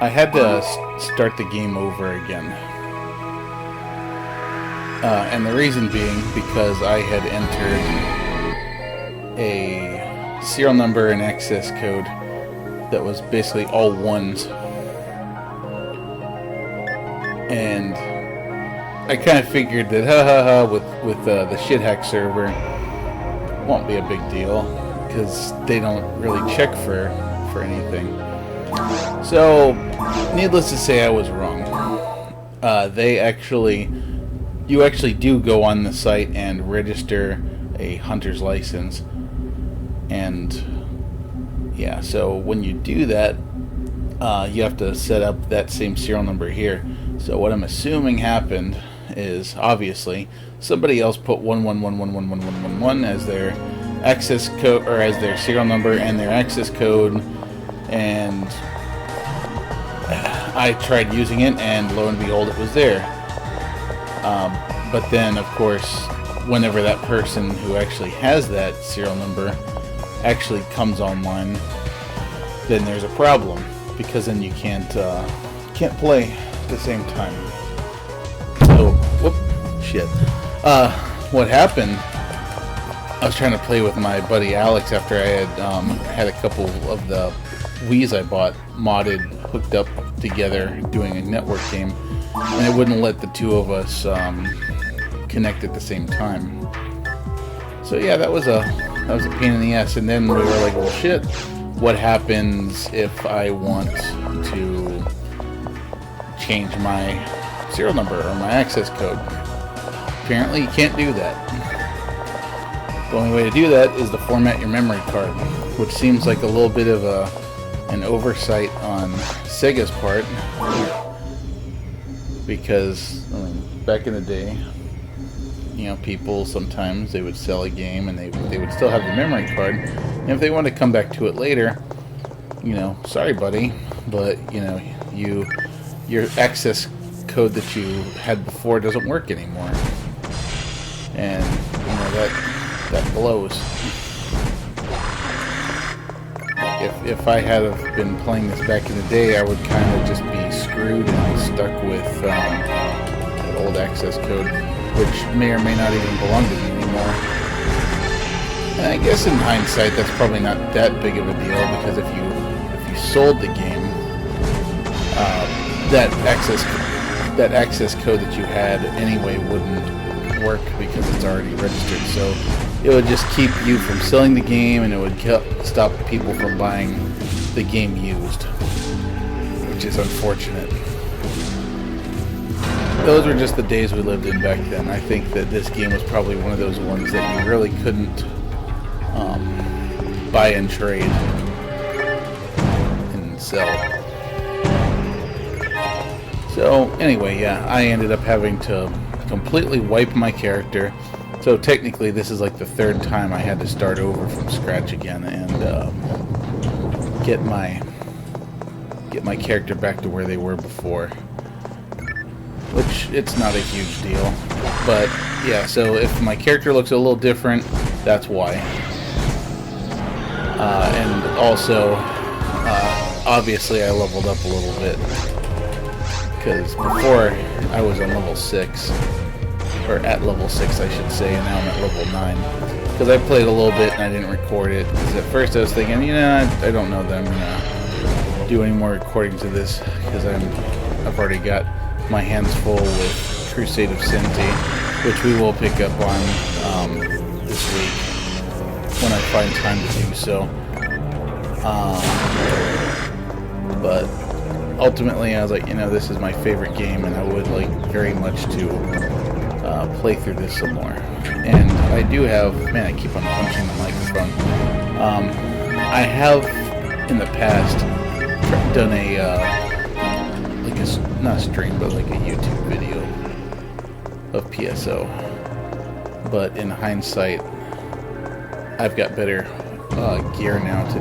I had to start the game over again. And the reason being because I had entered a serial number and access code that was basically all ones. And I kind of figured that with the shit hack server won't be a big deal because they don't really check for anything. So, needless to say, I was wrong. You actually do go on the site and register a hunter's license. And yeah, so when you do that, you have to set up that same serial number here. So what I'm assuming happened is, obviously, somebody else put 111111111 as their access code, or as their serial number and their access code, and I tried using it, and lo and behold, it was there. But then, of course, whenever that person who actually has that serial number actually comes online, then there's a problem, because then you can't play at the same time. So, shit. What happened? I was trying to play with my buddy Alex after I had had a couple of the Wii's I bought modded, hooked up together, doing a network game, and it wouldn't let the two of us connect at the same time. So yeah, that was a pain in the ass. And then we were like, well, shit. What happens if I want to change my serial number or my access code? Apparently, you can't do that. The only way to do that is to format your memory card, which seems like a little bit of an oversight on Sega's part, because back in the day, people sometimes they would sell a game and they would still have the memory card, and if they want to come back to it later, sorry buddy, but your access code that you had before doesn't work anymore, and that blows. If I had been playing this back in the day, I would kind of just be screwed and stuck with the old access code, which may or may not even belong to me anymore. And I guess in hindsight, that's probably not that big of a deal, because if you sold the game, that access code that you had anyway wouldn't work because it's already registered. So it would just keep you from selling the game, and it would stop people from buying the game used, which is unfortunate. Those were just the days we lived in back then. I think that this game was probably one of those ones that you really couldn't buy and trade and sell. So anyway, yeah, I ended up having to completely wipe my character. So technically this is like the third time I had to start over from scratch again and get my character back to where they were before. Which, it's not a huge deal. But yeah, so if my character looks a little different, that's why. And also, obviously I leveled up a little bit. Because before, I was on level 6. Or at level 6, I should say, and now I'm at level 9. Because I played a little bit and I didn't record it. Because at first I was thinking, I don't know that I'm going to do any more recordings of this. Because I've already got my hands full with Crusade of Senti, which we will pick up on this week when I find time to do so. But ultimately, I was like, this is my favorite game, and I would like very much to play through this some more. And I do have, man, I keep on punching the microphone. I have in the past done not a stream, but like a YouTube video of PSO. But in hindsight, I've got better gear now to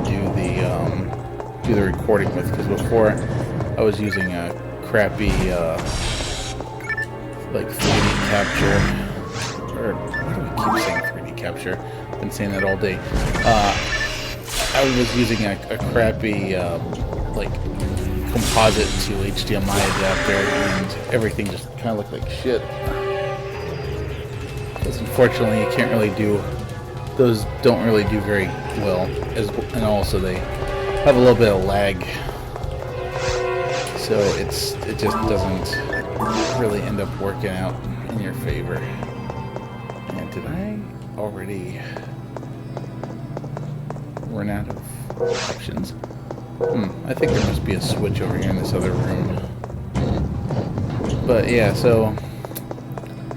do the recording with, because before I was using a crappy like 3D capture, or why do I keep saying 3D capture? I've been saying that all day. I was using a crappy like composite to HDMI adapter, and everything just kind of looked like shit. Because unfortunately, you can't really do those. Don't really do very well, and also they have a little bit of lag, so it just doesn't really end up working out in your favor. And did I already run out of options? I think there must be a switch over here in this other room. But yeah, so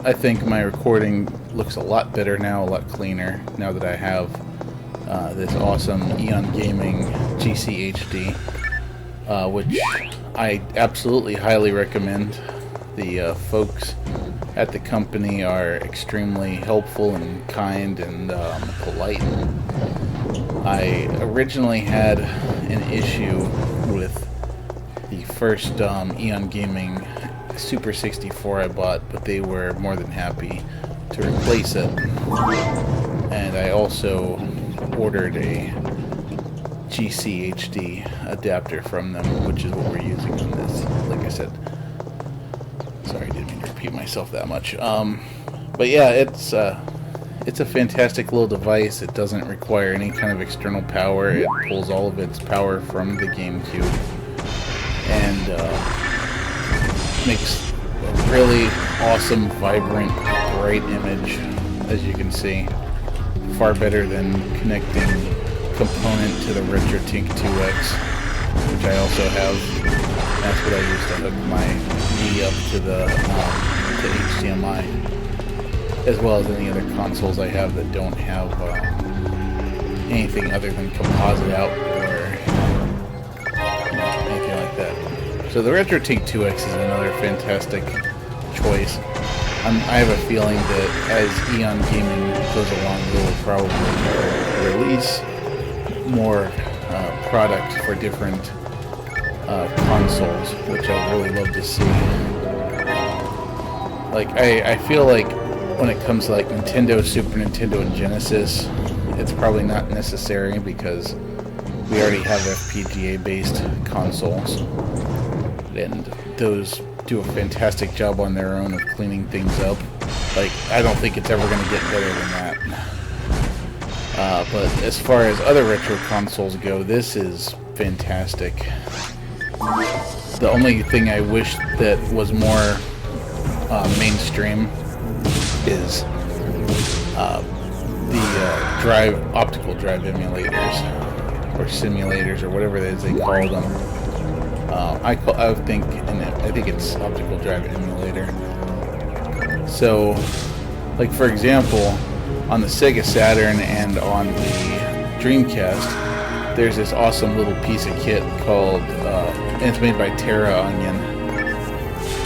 I think my recording looks a lot better now, a lot cleaner, now that I have this awesome Eon Gaming GC HD, which I absolutely highly recommend. The folks at the company are extremely helpful and kind and polite. I originally had an issue with the first Eon Gaming Super 64 I bought, but they were more than happy to replace it. And I also ordered a GC HD adapter from them, which is what we're using on this. Like I said, sorry, I didn't mean to repeat myself that much. But yeah, it's a fantastic little device. It doesn't require any kind of external power. It pulls all of its power from the GameCube and makes a really awesome, vibrant, bright image, as you can see. Far better than connecting component to the RetroTink 2X, which I also have. That's what I use to hook my Wii up to the to HDMI, as well as any other consoles I have that don't have anything other than composite out or anything like that. So the RetroTink 2X is another fantastic choice. I have a feeling that as Eon Gaming goes along, they will probably release more product for different consoles, which I would really love to see. Like, I feel like when it comes to like Nintendo, Super Nintendo, and Genesis, it's probably not necessary because we already have FPGA-based consoles, and those do a fantastic job on their own of cleaning things up. Like, I don't think it's ever going to get better than that. But as far as other retro consoles go, this is fantastic. The only thing I wish that was more mainstream is the optical drive emulators or simulators or whatever it is they call them. I think it's optical drive emulator. So, like for example, on the Sega Saturn and on the Dreamcast, there's this awesome little piece of kit called, and it's made by Terra Onion.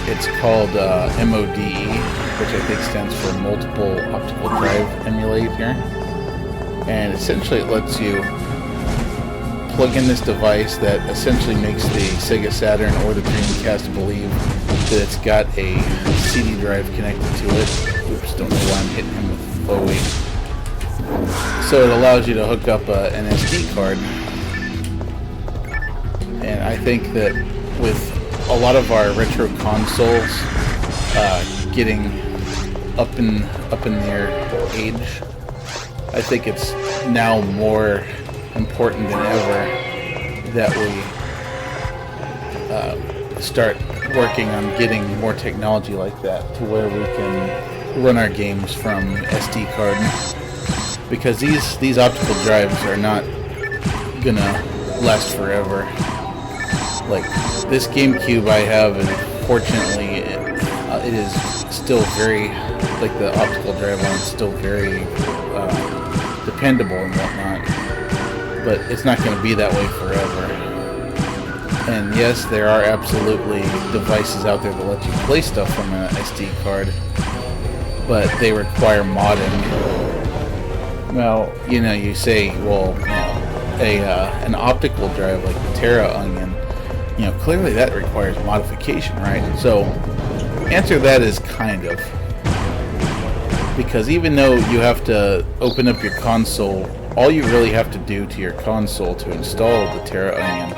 It's called MODE, which I think stands for Multiple Optical Drive Emulator. And essentially it lets you plug in this device that essentially makes the Sega Saturn or the Dreamcast believe that it's got a CD drive connected to it. Oops, don't know why I'm hitting him with Bowie. So it allows you to hook up an SD card. And I think that with a lot of our retro consoles getting up in their age, I think it's now more important than ever that we start working on getting more technology like that to where we can run our games from SD card, because these optical drives are not gonna last forever. Like this GameCube I have, and fortunately it is still very, like the optical drive on it's still very dependable and whatnot, but it's not going to be that way forever. And yes, there are absolutely devices out there that let you play stuff from an SD card, but they require modding. Well, you know, you say, well, an optical drive like the Terra Onion, you know, clearly that requires modification, right? So, answer that is kind of. Because even though you have to open up your console, all you really have to do to your console to install the Terra Onion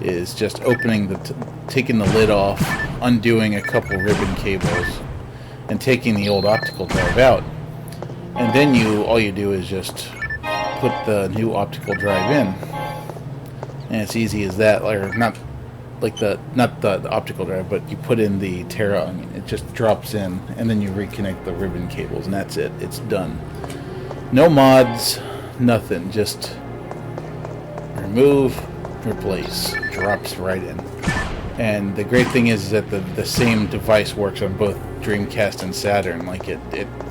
is just taking the lid off, undoing a couple ribbon cables, and taking the old optical drive out. And then all you do is just put the new optical drive in, and it's easy as that. Or not the optical drive, but you put in the Terra Onion. It just drops in, and then you reconnect the ribbon cables, and that's it. It's done. No mods, nothing. Just remove, replace, drops right in. And the great thing is that the same device works on both Dreamcast and Saturn. Like it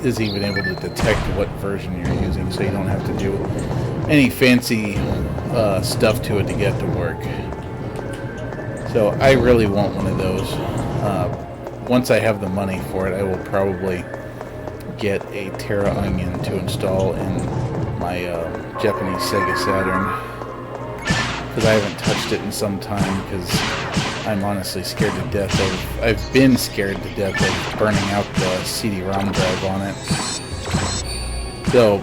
is even able to detect what version you're using, so you don't have to do any fancy stuff to it to get it to work. So I really want one of those. Once I have the money for it, I will probably get a Terra Onion to install in my Japanese Sega Saturn, because I haven't touched it in some time, because I'm honestly scared to death I've been scared to death of burning out the CD-ROM drive on it. So,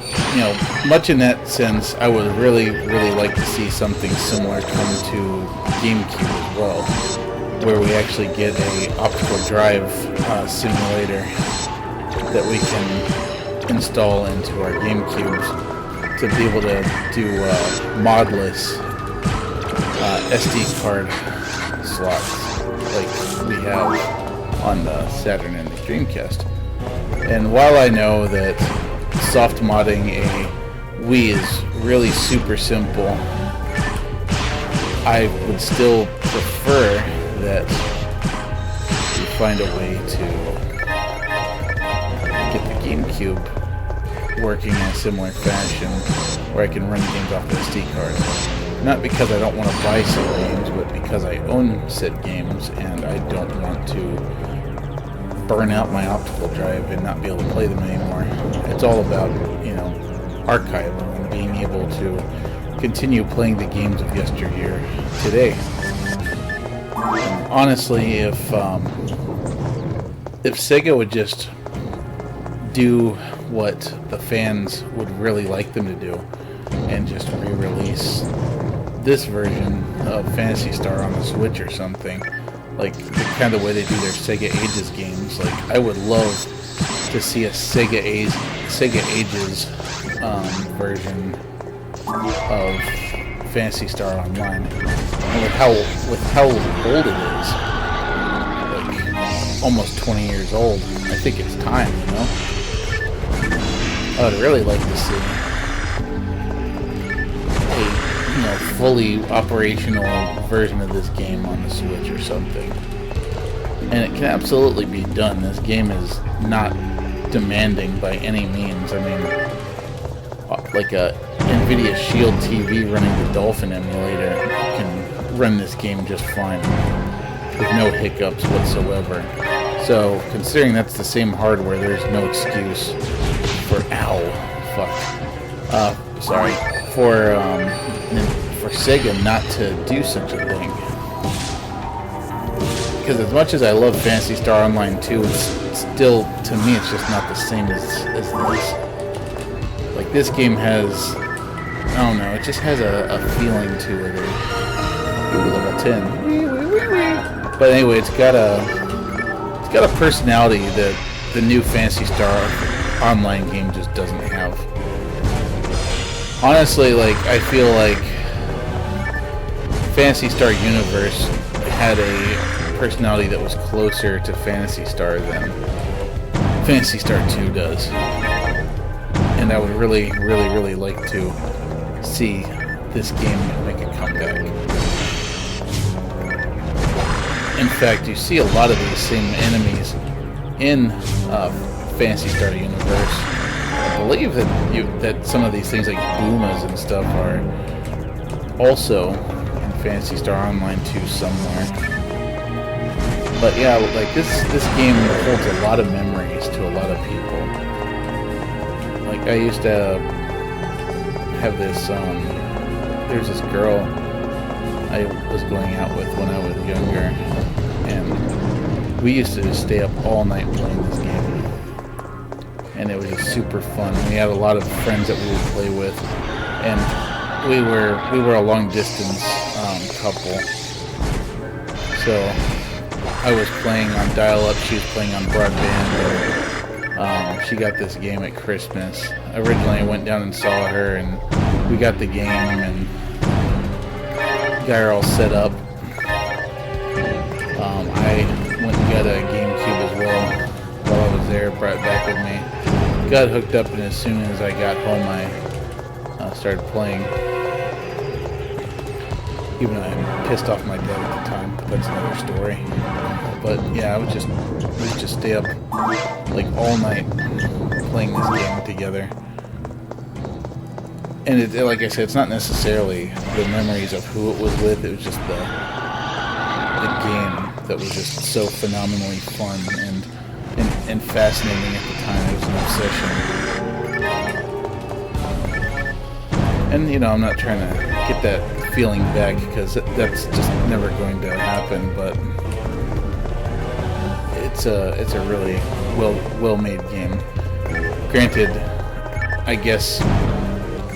much in that sense, I would really, really like to see something similar come to GameCube as well, where we actually get a optical drive simulator that we can install into our GameCubes to be able to do modless SD card slots like we have on the Saturn and the Dreamcast. And while I know that soft modding a Wii is really super simple, I would still prefer that you find a way to get the GameCube working in a similar fashion where I can run games off the SD card. Not because I don't want to buy said games, but because I own said games and I don't want to burn out my optical drive and not be able to play them anymore. It's all about, archiving and being able to continue playing the games of yesteryear today. And honestly, if Sega would just do what the fans would really like them to do and just re-release this version of Phantasy Star on the Switch or something, like the kind of way they do their Sega Ages games. Like, I would love to see a Sega Ages version of Phantasy Star Online. And with how old it is, like almost 20 years old, I think it's time, I would really like to see a fully operational version of this game on the Switch or something. And it can absolutely be done. This game is not demanding by any means. I mean, like a NVIDIA Shield TV running the Dolphin emulator can run this game just fine with no hiccups whatsoever. So, considering that's the same hardware, there's no excuse for for Sega not to do such a thing. Because as much as I love Phantasy Star Online 2, it's still, to me, it's just not the same as this. Like, this game has, I don't know, it just has a feeling to it. Ooh, level 10. But anyway, it's got a personality that the new Phantasy Star Online game just doesn't have. Honestly, like, I feel like Phantasy Star Universe had a personality that was closer to Phantasy Star than Phantasy Star 2 does. And I would really, really, really like to see this game make a comeback. In fact, you see a lot of these same enemies in Phantasy Star Universe. I believe that some of these things like Boomas and stuff are also in Phantasy Star Online 2 somewhere. But yeah, like this game holds a lot of memories to a lot of people. Like, I used to have this, there's this girl I was going out with when I was younger, and we used to just stay up all night playing this game. And it was just super fun. We had a lot of friends that we would play with, and we were a long distance couple, So I was playing on dial-up, she was playing on broadband, and she got this game at Christmas. Originally I went down and saw her, and we got the game, and got her all set up. I went and got a GameCube as well while I was there, brought it back with me. Got hooked up, and as soon as I got home I started playing. Even though I pissed off my dad at the time, but that's another story. But yeah, we just stay up like all night playing this game together. And it, like I said, it's not necessarily the memories of who it was with, it was just the game that was just so phenomenally fun and fascinating at the time. It was an obsession. And you know, I'm not trying to get that feeling back, because that's just never going to happen, but it's a really well-made game. Granted, I guess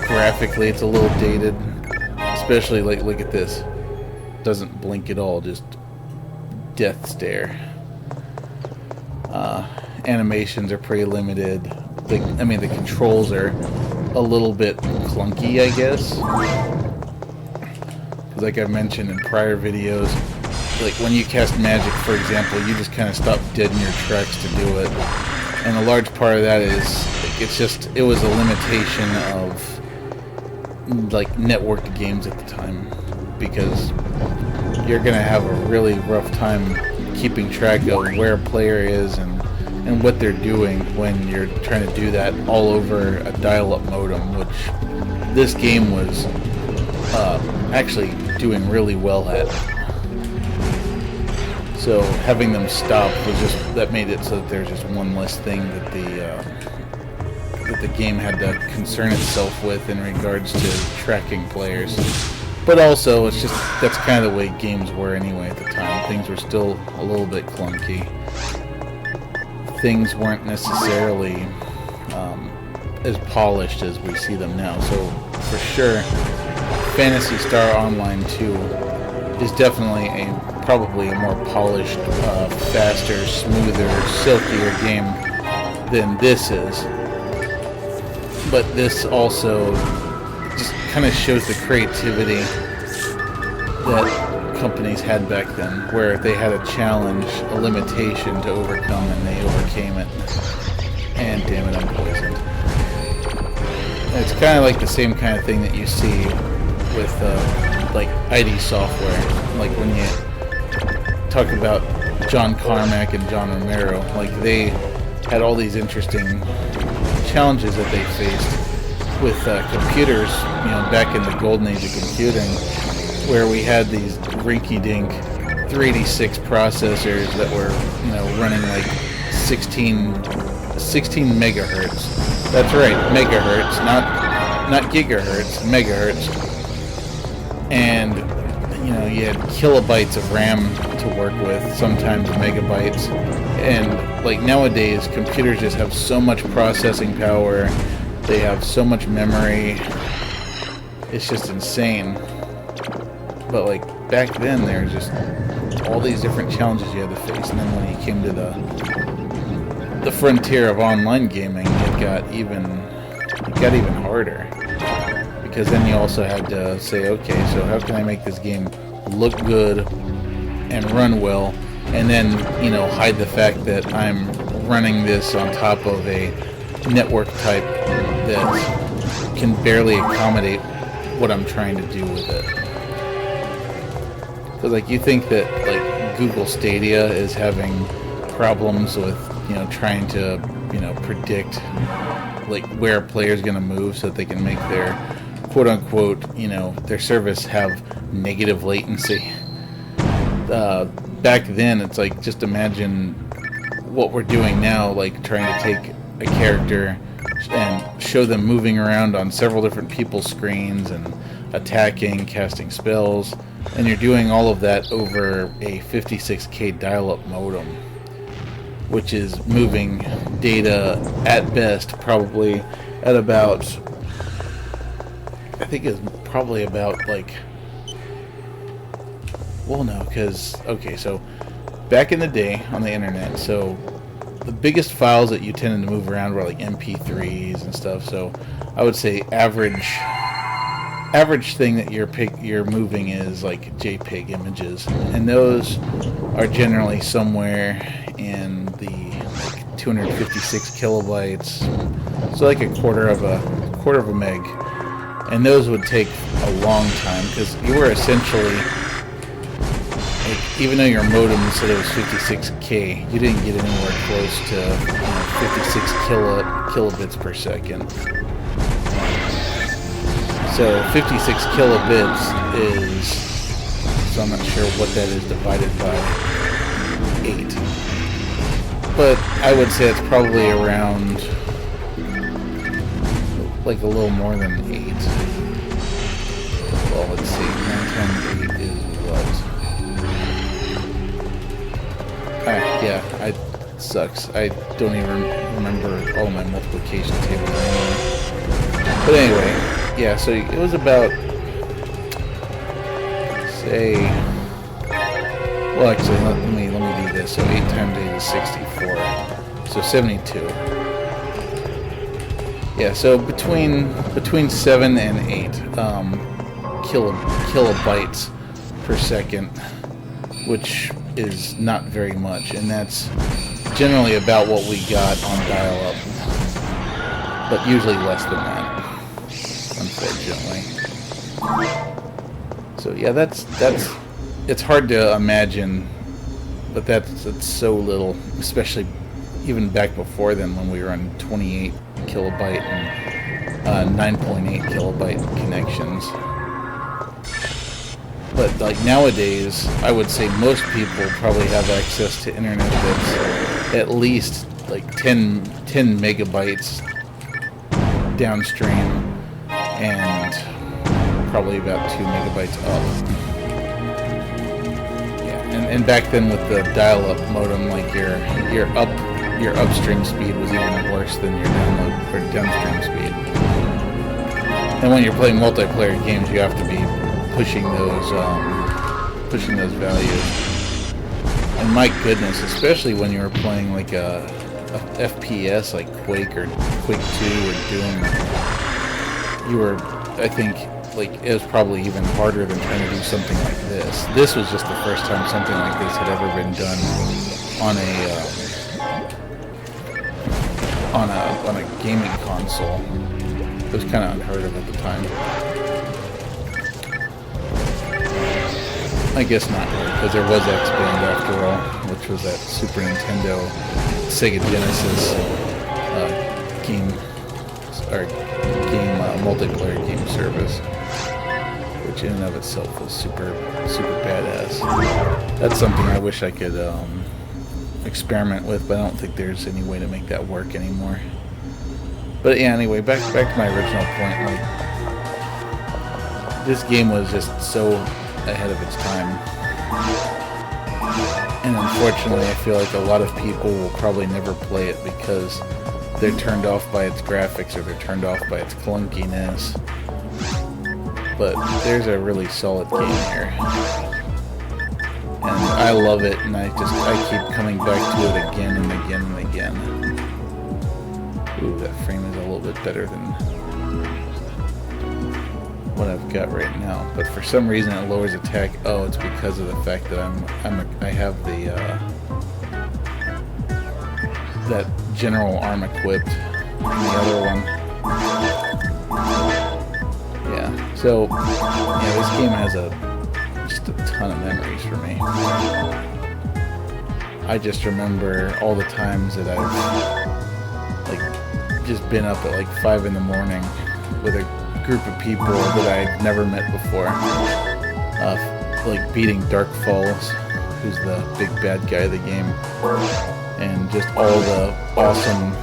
graphically it's a little dated, especially like, look at this, doesn't blink at all, just death stare. Animations are pretty limited. I mean, the controls are a little bit clunky, I guess. Because like I've mentioned in prior videos, like when you cast magic, for example, you just kind of stop dead in your tracks to do it. And a large part of that is, it was a limitation of like networked games at the time, because you're going to have a really rough time keeping track of where a player is and what they're doing when you're trying to do that all over a dial-up modem, which this game was actually doing really well at. So having them stop was that made it so that there's just one less thing that the game had to concern itself with in regards to tracking players. But also, that's kind of the way games were anyway at the time. Things were still a little bit clunky. Things weren't necessarily as polished as we see them now. So, for sure, Phantasy Star Online 2 is definitely probably a more polished, faster, smoother, silkier game than this is. But this also just kind of shows the creativity that companies had back then, where they had a challenge, a limitation to overcome, and they overcame it. And damn it, I'm poisoned. It's kind of like the same kind of thing that you see with like ID Software. Like when you talk about John Carmack and John Romero, like they had all these interesting challenges that they faced with computers, you know, back in the golden age of computing, where we had these rinky-dink 386 processors that were, you know, running like 16 megahertz. That's right, megahertz, not gigahertz, megahertz. And you know, you had kilobytes of RAM to work with, sometimes megabytes. And like nowadays, computers just have so much processing power. They have so much memory. It's just insane. But like back then, there was just all these different challenges you had to face. And then when you came to the frontier of online gaming, it got even harder. Because then you also had to say, okay, so how can I make this game look good and run well, and then, you know, hide the fact that I'm running this on top of a network type that can barely accommodate what I'm trying to do with it. Because like, you think that like Google Stadia is having problems with, you know, trying to, you know, predict like where a player's going to move so that they can make their quote-unquote, you know, their service have negative latency. Back then, it's like, just imagine what we're doing now, like trying to take a character and show them moving around on several different people's screens and attacking, casting spells, and you're doing all of that over a 56K dial-up modem, which is moving data at best probably at about, I think it's probably about like well, no, because, okay, so back in the day on the internet, so the biggest files that you tended to move around were like MP3s and stuff. So I would say average thing that you're moving is like JPEG images, and those are generally somewhere in the like 256 kilobytes, so like a quarter of a meg, and those would take a long time because you were essentially, like, even though your modem said it was 56K, you didn't get anywhere close to 56 kilobits per second. So 56 kilobits is, so I'm not sure what that is divided by 8. But I would say it's probably around, like, a little more than 8. Well, let's see, 9 times 8 is what? Yeah, it sucks. I don't even remember all my multiplication tables anymore. But anyway, yeah, so it was about, say, well, actually, let me do this. So 8 times 8 is 64. So 72. Yeah, so between 7 and 8 kilobytes per second, which is not very much, and that's generally about what we got on dial-up, but usually less than that, unfortunately. So yeah, that's it's hard to imagine, but that's so little, especially even back before then when we were on 28 kilobyte and 9.8 kilobyte connections. But like nowadays, I would say most people probably have access to internet that's at least like 10 megabytes downstream and probably about 2 megabytes up. Yeah, and back then with the dial-up modem, like your upstream speed was even worse than your downstream speed. And when you're playing multiplayer games, you have to be pushing those values. And my goodness, especially when you were playing like a FPS like Quake or Quake 2 or Doom, you were, I think, like, it was probably even harder than trying to do something like this. This was just the first time something like this had ever been done on a gaming console. It was kind of unheard of at the time. I guess not really, because there was X-Band after all, which was that Super Nintendo, Sega Genesis multiplayer game service, which in and of itself was super badass. That's something I wish I could experiment with, but I don't think there's any way to make that work anymore. But yeah, anyway, back to my original point. Like, this game was just so ahead of its time, and unfortunately I feel like a lot of people will probably never play it because they're turned off by its graphics or they're turned off by its clunkiness. But there's a really solid game here, and I love it, and I keep coming back to it again and again and again. Ooh, that frame is a little bit better than what I've got right now, but for some reason it lowers attack. Oh, it's because of the fact that I have the that general arm equipped in the other one. Yeah, so yeah, this game has just a ton of memories for me. I just remember all the times that I've like just been up at like 5 in the morning with a group of people that I'd never met before, like beating Dark Falls, who's the big bad guy of the game, and just all the awesome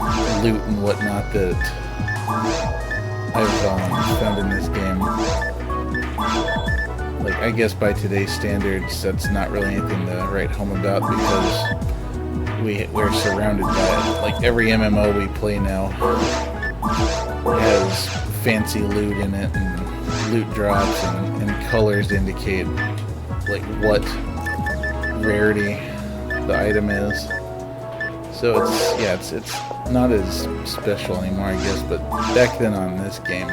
loot and whatnot that I've found in this game. Like, I guess by today's standards, that's not really anything to write home about because we're surrounded by it. Like, every MMO we play now has fancy loot in it and loot drops and colors to indicate like like what rarity the item is. So it's not as special anymore, I guess. But back then on this game,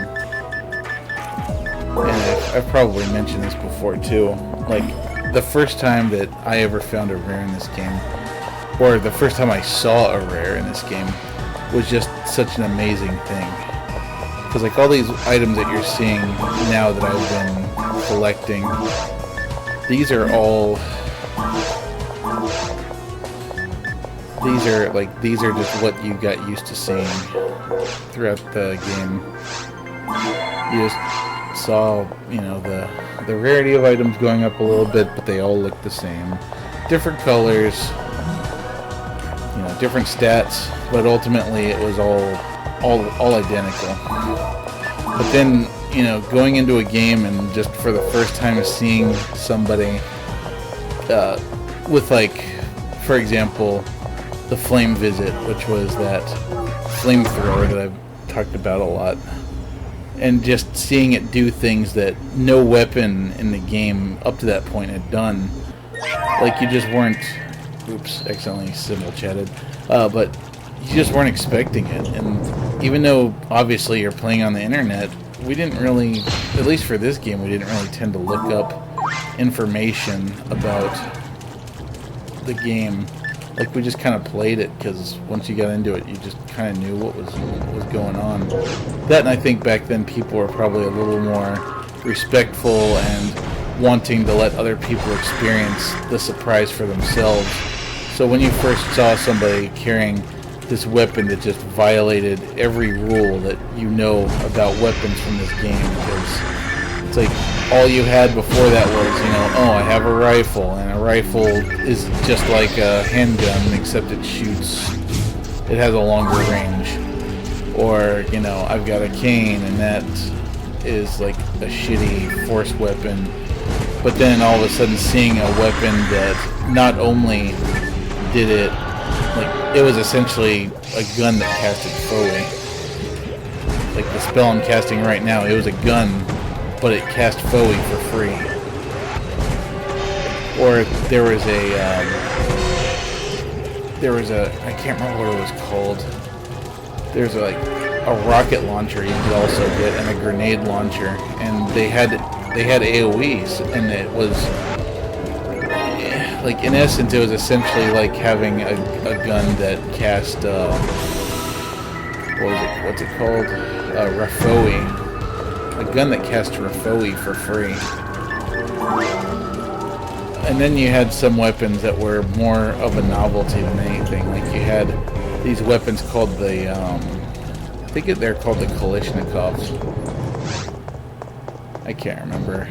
and I've probably mentioned this before too, like the first time that I ever found a rare in this game, or the first time I saw a rare in this game, was just such an amazing thing. Because like all these items that you're seeing now that I've been collecting, these are just what you got used to seeing throughout the game. You just saw, you know, the rarity of items going up a little bit, but they all look the same. Different colors, you know, different stats, but ultimately it was all identical. But then, you know, going into a game and just for the first time seeing somebody with, like, for example, the flame visit, which was that flamethrower that I've talked about a lot, and just seeing it do things that no weapon in the game up to that point had done. Like, you just weren't, oops, accidentally symbol chatted, but you just weren't expecting it. And even though obviously you're playing on the internet, we didn't really, at least for this game, we didn't really tend to look up information about the game. Like, we just kind of played it because once you got into it, you just kind of knew what was going on. That, and I think back then people were probably a little more respectful and wanting to let other people experience the surprise for themselves. So when you first saw somebody carrying this weapon that just violated every rule that you know about weapons from this game, because it's like all you had before that was, you know, oh, I have a rifle, and a rifle is just like a handgun except it has a longer range. Or, you know, I've got a cane and that is like a shitty force weapon. But then all of a sudden seeing a weapon that not only did it, like, it was essentially a gun that casted Foe. Like the spell I'm casting right now, it was a gun, but it cast Foe for free. Or there was a, I can't remember what it was called. There's like a rocket launcher you could also get, and a grenade launcher, and they had AoEs, and it was like, in essence, it was essentially like having a gun that cast what's it called? Rafoe. A gun that cast Rafoe for free. And then you had some weapons that were more of a novelty than anything. Like, you had these weapons called the, I think they're called the Kalashnikovs. I can't remember.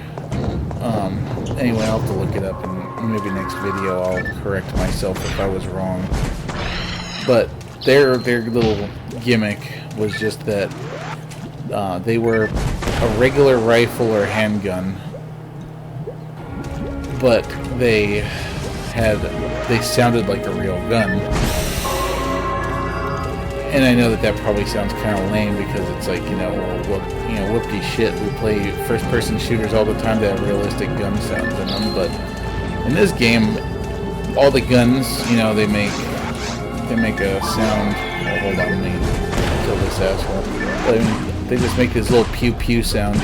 Anyway, I'll have to look it up, and maybe next video I'll correct myself if I was wrong. But their little gimmick was just that they were a regular rifle or handgun, but they sounded like a real gun. And I know that probably sounds kind of lame because it's like, whoopty shit. We play first-person shooters all the time that have realistic gun sounds in them, but in this game, all the guns, they make a sound. Oh, hold on, let me kill this asshole. They just make this little pew pew sound.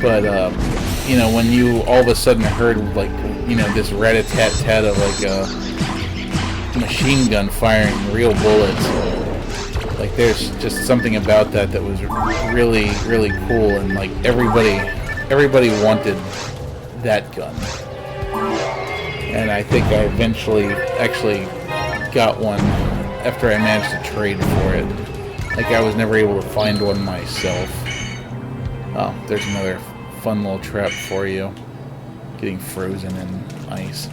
But when you all of a sudden heard this rat-a-tat-tat of like a machine gun firing real bullets, like there's just something about that was really, really cool, and like everybody wanted that gun. And I think I eventually actually got one after I managed to trade for it. Like, I was never able to find one myself. Oh, there's another fun little trap for you. Getting frozen in ice.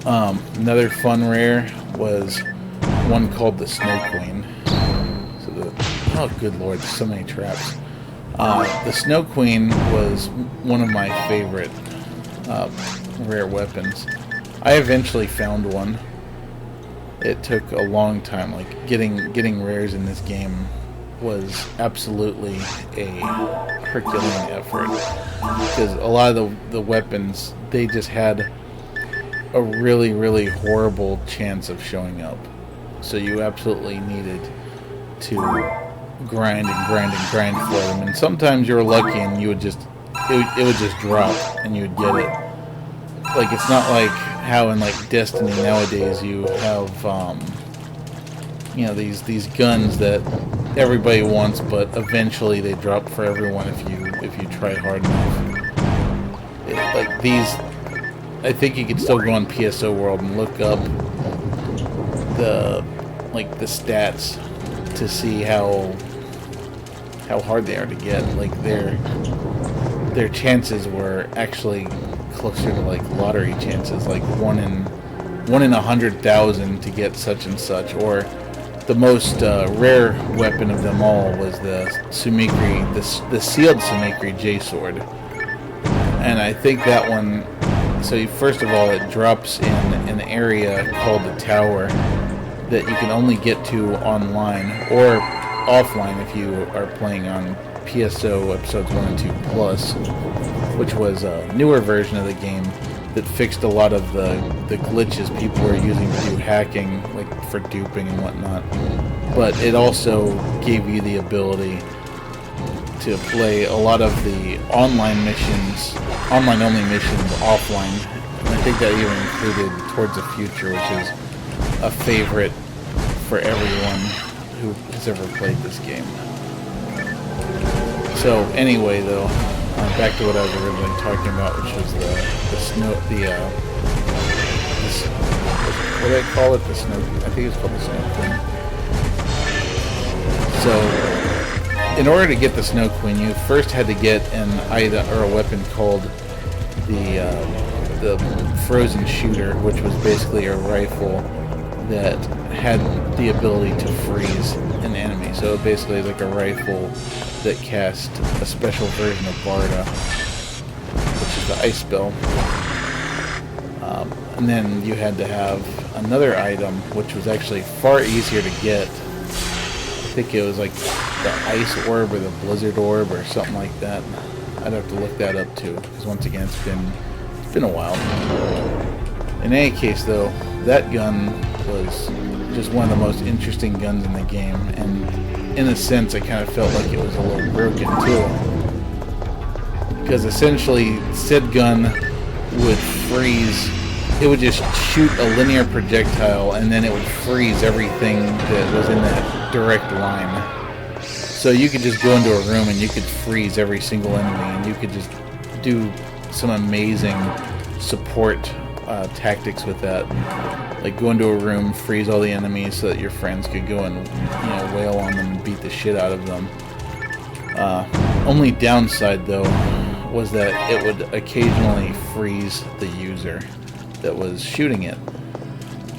Another fun rare was one called the Snow Queen. Oh, good lord, there's so many traps. The Snow Queen was one of my favorite rare weapons. I eventually found one. It took a long time. Like, getting rares in this game was absolutely a Herculean effort, because a lot of the weapons, they just had a really, really horrible chance of showing up. So you absolutely needed to grind and grind and grind for them. And sometimes you were lucky and you would just, it would just drop and you would get it. Like, it's not like how in like Destiny nowadays you have, you know, these guns that everybody wants, but eventually they drop for everyone if you try hard enough. Like these, I think you could still go on PSO World and look up the stats to see how hard they are to get. Like their chances were actually closer to like lottery chances, like one in 100,000 to get such and such. Or the most rare weapon of them all was the Sumikri, the sealed Sumikri J sword, and I think that one. So first of all, it drops in an area called the Tower that you can only get to online or offline if you are playing on PSO episodes 1 and 2 Plus, which was a newer version of the game that fixed a lot of the glitches people were using to do hacking, like for duping and whatnot. But it also gave you the ability to play a lot of the online missions, online-only missions, offline. And I think that even included Towards the Future, which is a favorite for everyone who has ever played this game. So anyway, though, back to what I was originally talking about, which was what do I call it? The snow. I think it's called the Snow Queen. So, in order to get the Snow Queen, you first had to get an item or a weapon called the Frozen Shooter, which was basically a rifle that had the ability to freeze an enemy. So basically, it's like a rifle that cast a special version of Barda, which is the ice spell. And then you had to have another item, which was actually far easier to get. I think it was like the Ice Orb or the Blizzard Orb or something like that. I'd have to look that up too, because once again, it's been a while. In any case, though, that gun was just one of the most interesting guns in the game, and in a sense, I kind of felt like it was a little broken too, because essentially, said gun would freeze. It would just shoot a linear projectile, and then it would freeze everything that was in that direct line. So you could just go into a room and you could freeze every single enemy, and you could just do some amazing support tactics with that. Like go into a room, freeze all the enemies so that your friends could go and wail on them and beat the shit out of them. Only downside though was that it would occasionally freeze the user that was shooting it.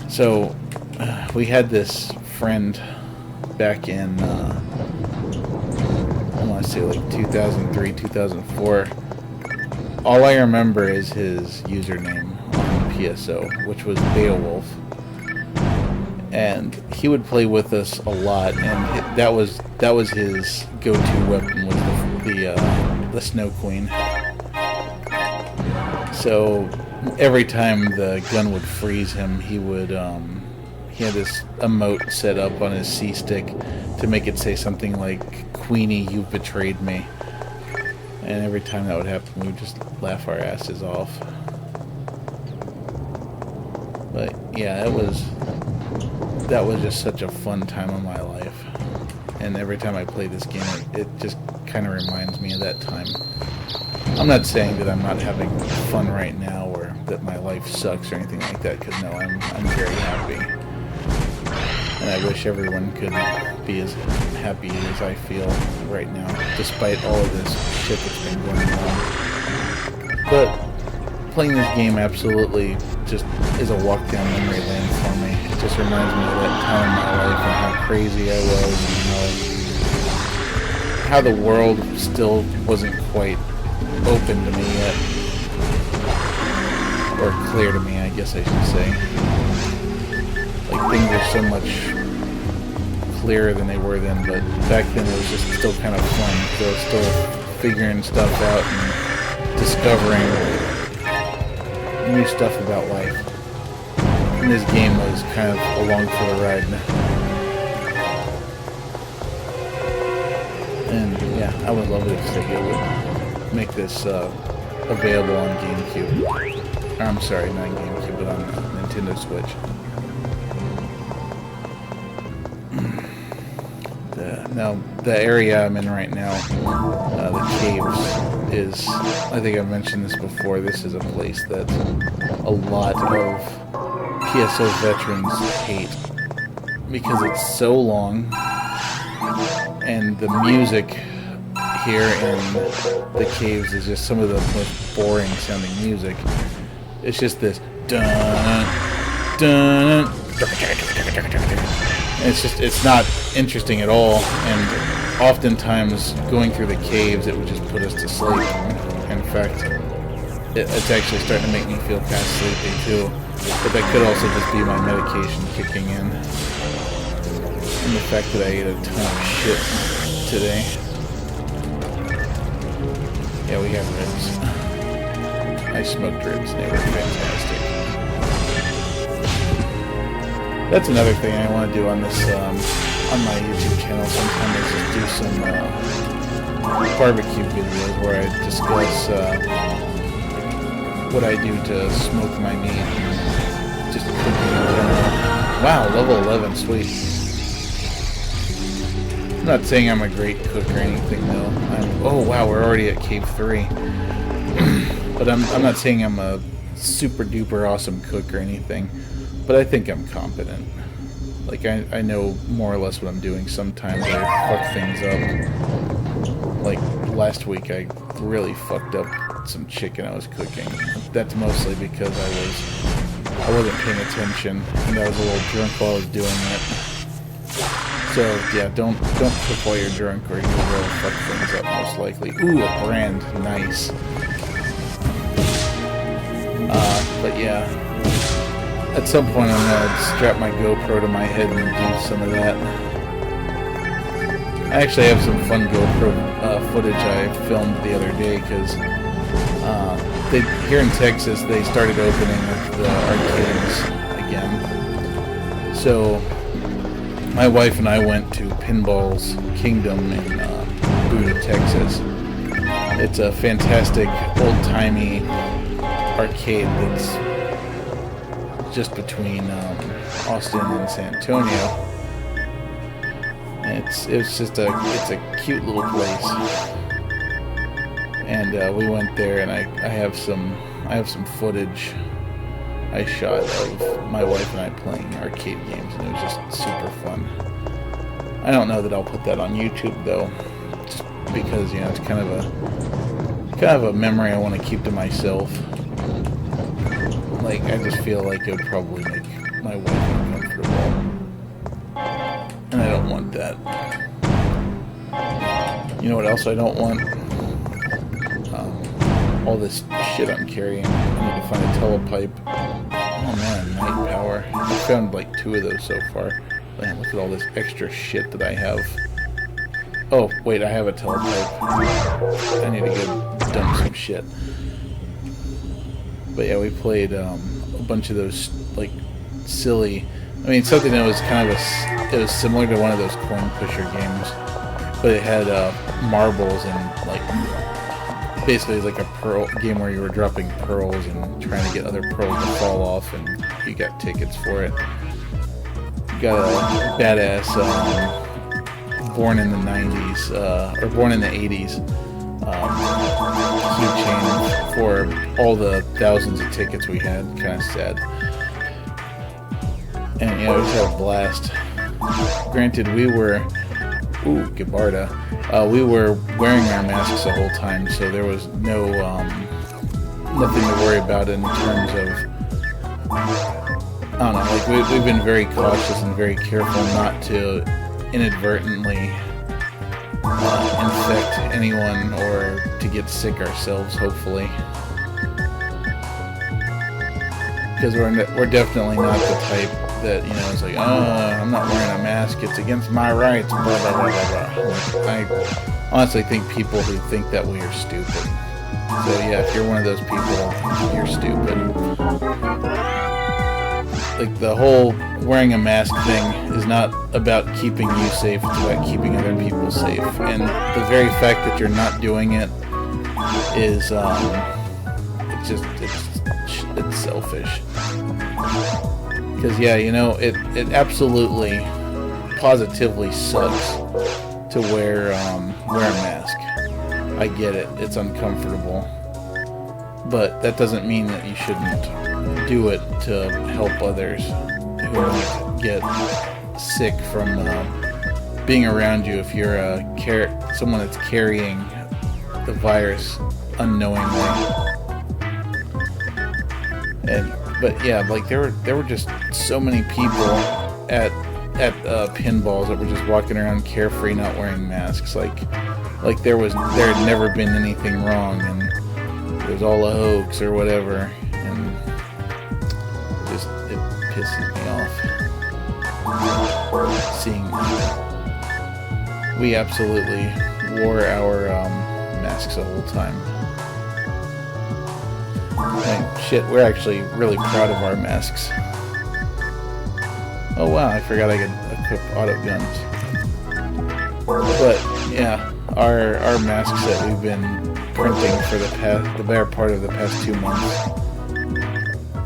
So we had this friend back in I want to say like 2003, 2004. All I remember is his username on PSO, which was Beowulf, and he would play with us a lot, and that was his go-to weapon, was the Snow Queen. So every time the gun would freeze him, he had this emote set up on his C stick to make it say something like, "Queenie, you've betrayed me." And every time that would happen, we would just laugh our asses off. But yeah, that was just such a fun time of my life. And every time I play this game, it just kind of reminds me of that time. I'm not saying that I'm not having fun right now or that my life sucks or anything like that, because no, I'm very happy. And I wish everyone could be as happy as I feel right now, despite all of this shit that's been going on. But playing this game absolutely just is a walk down memory lane for me. It just reminds me of that time in my life and how crazy I was, and how the world still wasn't quite open to me yet. Or clear to me, I guess I should say. Like, things are so much clearer than they were then, but back then it was just still kind of fun. So I was still figuring stuff out and discovering new stuff about life. And this game was kind of along for the ride. And yeah, I would love it if they would make this available on GameCube. Or, I'm sorry, not GameCube, but on Nintendo Switch. Now, the area I'm in right now, the caves, is, I think I've mentioned this before, this is a place that a lot of PSO veterans hate because it's so long, and the music here in the caves is just some of the most boring sounding music. It's just this dun dun. It's not interesting at all, and oftentimes going through the caves it would just put us to sleep. In fact, it's actually starting to make me feel kind of sleepy too. But that could also just be my medication kicking in. And the fact that I ate a ton of shit today. Yeah, we have ribs. I smoked ribs, they were fantastic. That's another thing I want to do on this, on my YouTube channel sometime, is just do some barbecue videos where I discuss what I do to smoke my meat. Just cooking in general. Wow, level 11, sweet. I'm not saying I'm a great cook or anything though. Oh wow, we're already at Cave 3. But I'm not saying I'm a super duper awesome cook or anything. But I think I'm competent. Like, I know more or less what I'm doing. Sometimes I fuck things up. Like, last week I really fucked up some chicken I was cooking. That's mostly because I wasn't paying attention, and I was a little drunk while I was doing it. So, yeah, don't cook while you're drunk or you will fuck things up, most likely. Ooh, a brand. Nice. But yeah. At some point I'm going to strap my GoPro to my head and do some of that. I actually have some fun GoPro footage I filmed the other day because here in Texas they started opening the arcades again. So my wife and I went to Pinball's Kingdom in Buda, Texas. It's a fantastic old-timey arcade that's just between Austin and San Antonio. And it's a cute little place. And we went there, and I have some footage I shot of my wife and I playing arcade games, and it was just super fun. I don't know that I'll put that on YouTube though, just because it's kind of a memory I want to keep to myself. Like, I just feel like it would probably make my wife uncomfortable. And I don't want that. You know what else I don't want? All this shit I'm carrying. I need to find a telepipe. Oh man, night power. I found like 2 of those so far. Man, look at all this extra shit that I have. Oh, wait, I have a telepipe. I need to go dump some shit. But yeah, we played a bunch of those, like, silly... I mean, something that was kind of it was similar to one of those coin pusher games. But it had marbles and, like... Basically, like a pearl game where you were dropping pearls and trying to get other pearls to fall off, and you got tickets for it. You got a badass Born in the 90s, or Born in the 80s keychain for all the thousands of tickets we had. Kind of sad. And we just had a blast. Granted, we were... Ooh, Gabarda. We were wearing our masks the whole time, so there was no nothing to worry about in terms of... I don't know, like we've been very cautious and very careful not to inadvertently infect anyone or to get sick ourselves, hopefully. Because we're definitely not the type that, you know, is like, I'm not wearing a mask, it's against my rights, blah, blah, blah, blah, blah. I honestly think people who think that way are stupid. So yeah, if you're one of those people, you're stupid. Like, the whole wearing a mask thing is not about keeping you safe, it's about keeping other people safe. And the very fact that you're not doing it is, it's selfish. Because, yeah, you know, it absolutely, positively sucks to wear a mask. I get it, it's uncomfortable. But that doesn't mean that you shouldn't do it to help others who might get sick from being around you if you're someone that's carrying the virus unknowingly. But yeah, like there were just so many people at pinballs that were just walking around carefree, not wearing masks. Like there had never been anything wrong, and it was all a hoax or whatever. And it pisses me off seeing that. We absolutely wore our masks the whole time. And shit, we're actually really proud of our masks. Oh wow, I forgot I could equip auto guns. But yeah, our masks that we've been printing for the better part of the past 2 months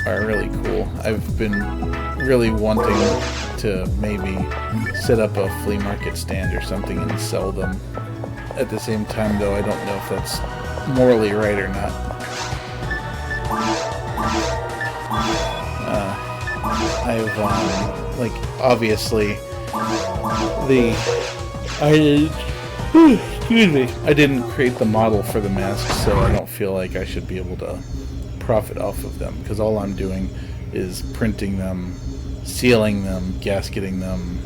are really cool. I've been really wanting to maybe set up a flea market stand or something and sell them. At the same time, though, I don't know if that's morally right or not. I've like, obviously I didn't create the model for the masks, so I don't feel like I should be able to profit off of them, because all I'm doing is printing them, sealing them, gasketing them,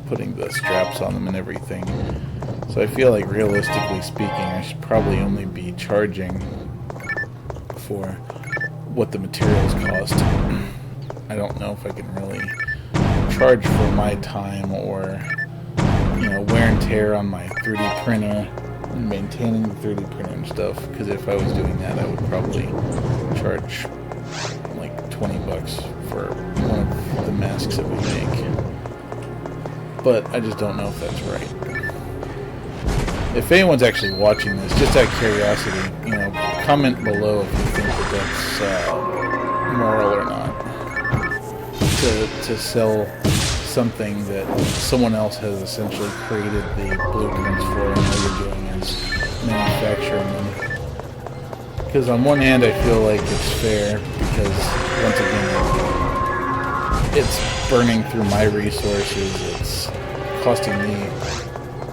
putting the straps on them and everything. So I feel like, realistically speaking, I should probably only be charging for what the materials cost. I don't know if I can really charge for my time or, you know, wear and tear on my 3D printer and maintaining the 3D printer and stuff, because if I was doing that, I would probably charge like $20 for one of the masks that we make. But I just don't know if that's right. If anyone's actually watching this, just out of curiosity, you know, comment below if you think that that's moral or not. To sell something that someone else has essentially created the blueprints for, and all you're doing is manufacturing them. Because on one hand, I feel like it's fair, because once again, it's burning through my resources. It's costing me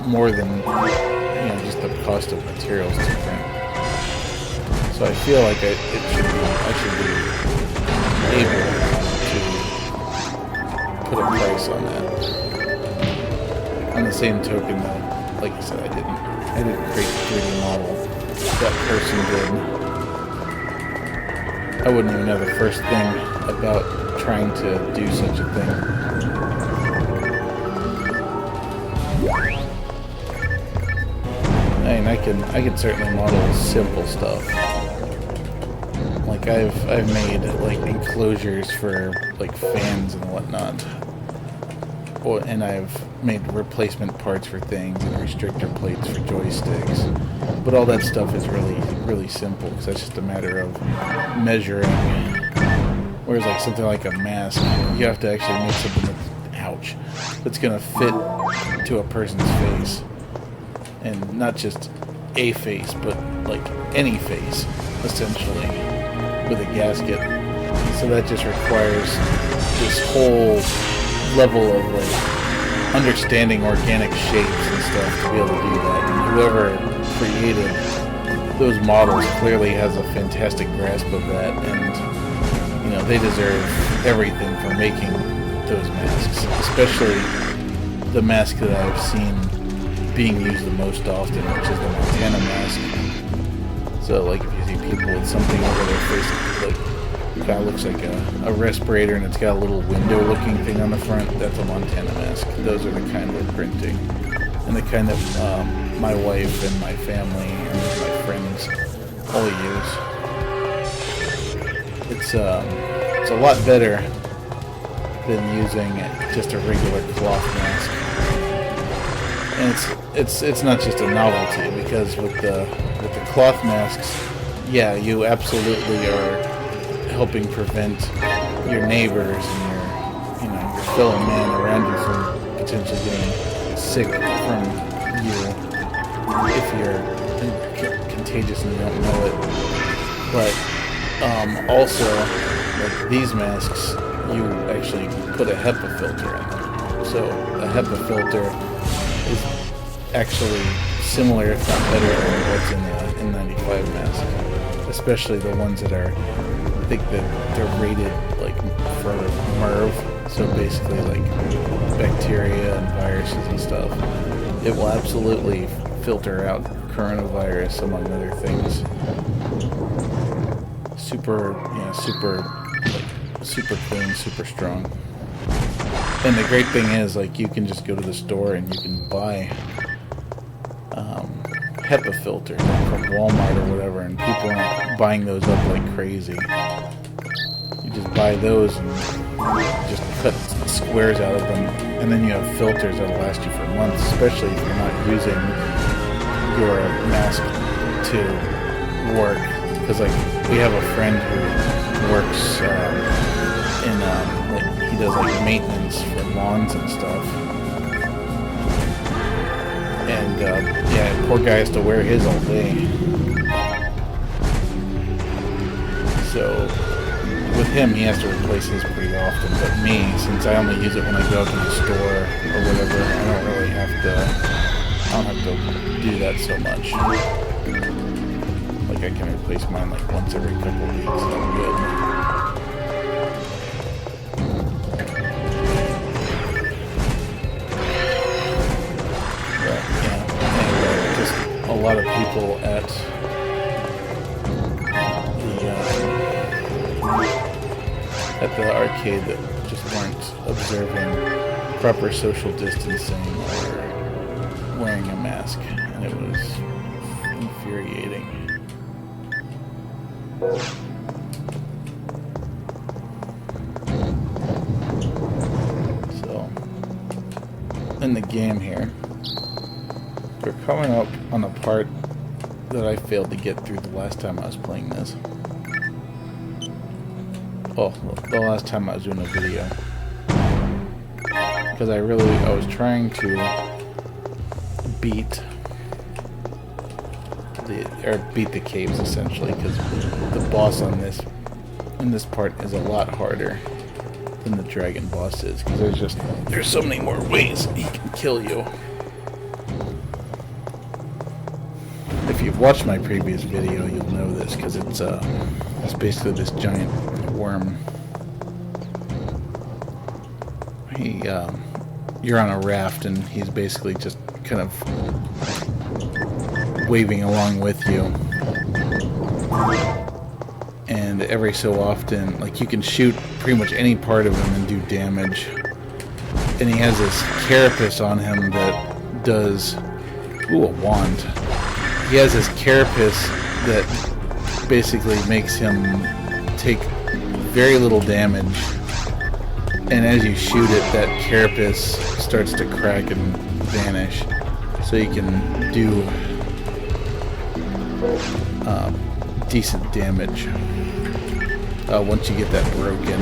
more than, you know, just the cost of materials to print. So I feel like I should be able to put a price on that. On the same token, though, like I said, I didn't create the 3D model. That person did. I wouldn't even know the first thing about trying to do such a thing. I mean, I can certainly model simple stuff. Like I've made like enclosures for like fans and whatnot. And I've made replacement parts for things and restrictor plates for joysticks. But all that stuff is really simple, because that's just a matter of measuring. Whereas like something like a mask, you have to actually make something that's gonna fit to a person's face. And not just a face, but like any face, essentially, with a gasket. So that just requires this whole level of like understanding organic shapes and stuff to be able to do that. And whoever created those models clearly has a fantastic grasp of that, and you know, they deserve everything for making those masks, especially the mask that I've seen being used the most often, which is the Montana mask. So like, if you see people with something over their face, like kind of looks like a respirator, and it's got a little window-looking thing on the front. That's a Montana mask. Those are the kind we're printing, and the kind that my wife and my family and my friends all use. It's a lot better than using just a regular cloth mask. And it's not just a novelty, because with the cloth masks, yeah, you absolutely are helping prevent your neighbors and your fellow man around you from potentially getting sick from you if you're contagious and you don't know it. But also, like these masks, you actually put a HEPA filter in them. So a HEPA filter is actually similar, if not better, than what's in the N95 mask. Especially the ones that are, I think that they're rated like for MERV, so basically like bacteria and viruses and stuff. It will absolutely filter out coronavirus, among other things. Super clean, super strong. And the great thing is, like, you can just go to the store and you can buy HEPA filters from Walmart or whatever, and people aren't buying those up like crazy. You just buy those and just cut squares out of them, and then you have filters that'll last you for months, especially if you're not using your mask to work. Because, like, we have a friend who works he does like maintenance for lawns and stuff, and yeah, poor guy has to wear his all day. So with him, he has to replace his pretty often. But me, since I only use it when I go out to the store or whatever, I don't have to do that so much. Like, I can replace mine like once every couple of weeks, and I'm good. A lot of people at the arcade that just weren't observing proper social distancing or wearing a mask, and it was infuriating. So, in the game here, we're coming up on a part that I failed to get through the last time I was playing this. Oh, the last time I was doing a video. Because I was trying to beat the caves, essentially, because the boss in this part is a lot harder than the dragon boss is, because there's so many more ways he can kill you. If you've watched my previous video, you'll know this, because it's basically this giant worm. You're on a raft, and he's basically just kind of waving along with you. And every so often, like, you can shoot pretty much any part of him and do damage. And he has this carapace on him that does... Ooh, a wand. He has this carapace that basically makes him take very little damage, and as you shoot it, that carapace starts to crack and vanish, so you can do decent damage once you get that broken.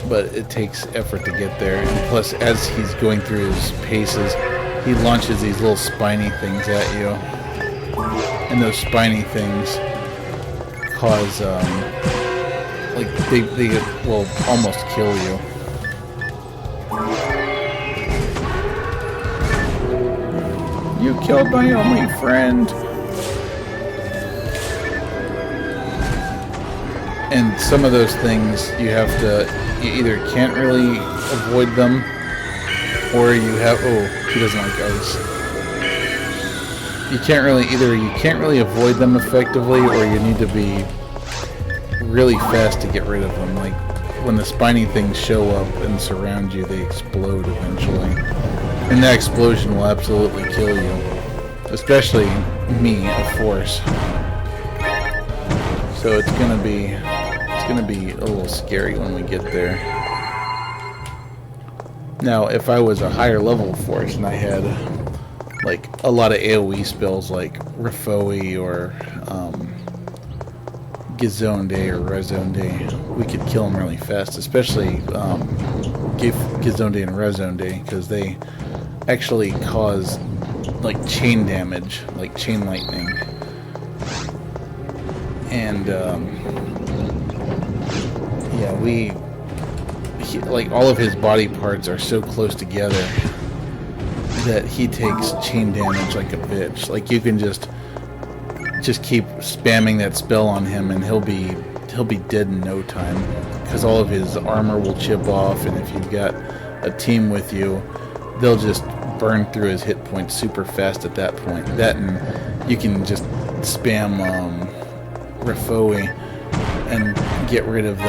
But it takes effort to get there, and plus, as he's going through his paces, he launches these little spiny things at you, and those spiny things cause, like, they will almost kill you. You killed my only friend! And some of those things you either can't really avoid them, or you have... Oh, he doesn't like ice. you can't really avoid them effectively, or you need to be really fast to get rid of them. Like when the spiny things show up and surround you, they explode eventually, and that explosion will absolutely kill you, especially me, of course. So it's gonna be a little scary when we get there. Now, if I was a higher level force and I had like a lot of AoE spells like Rafoi or Gizonde or Rezonde, we could kill them really fast, especially Gizonde and Rezonde, because they actually cause like chain damage, like chain lightning. And yeah, like all of his body parts are so close together that he takes chain damage like a bitch. Like you can just keep spamming that spell on him and he'll be dead in no time, because all of his armor will chip off, and if you've got a team with you, they'll just burn through his hit points super fast at that point. That, and you can just spam Rafoi and get rid of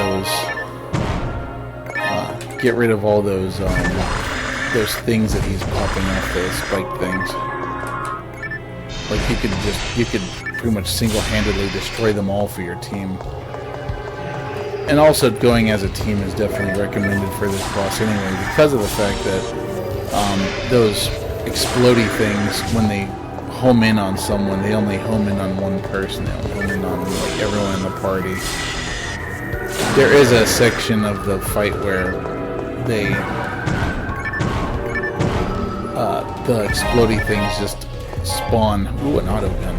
all those things that he's popping off, those spike things. Like you could pretty much single-handedly destroy them all for your team. And also going as a team is definitely recommended for this boss anyway, because of the fact that those explodey things, when they home in on someone, they only home in on one person. They don't home in on like everyone in the party. There is a section of the fight where the explodey things just spawn. Ooh, an auto gun.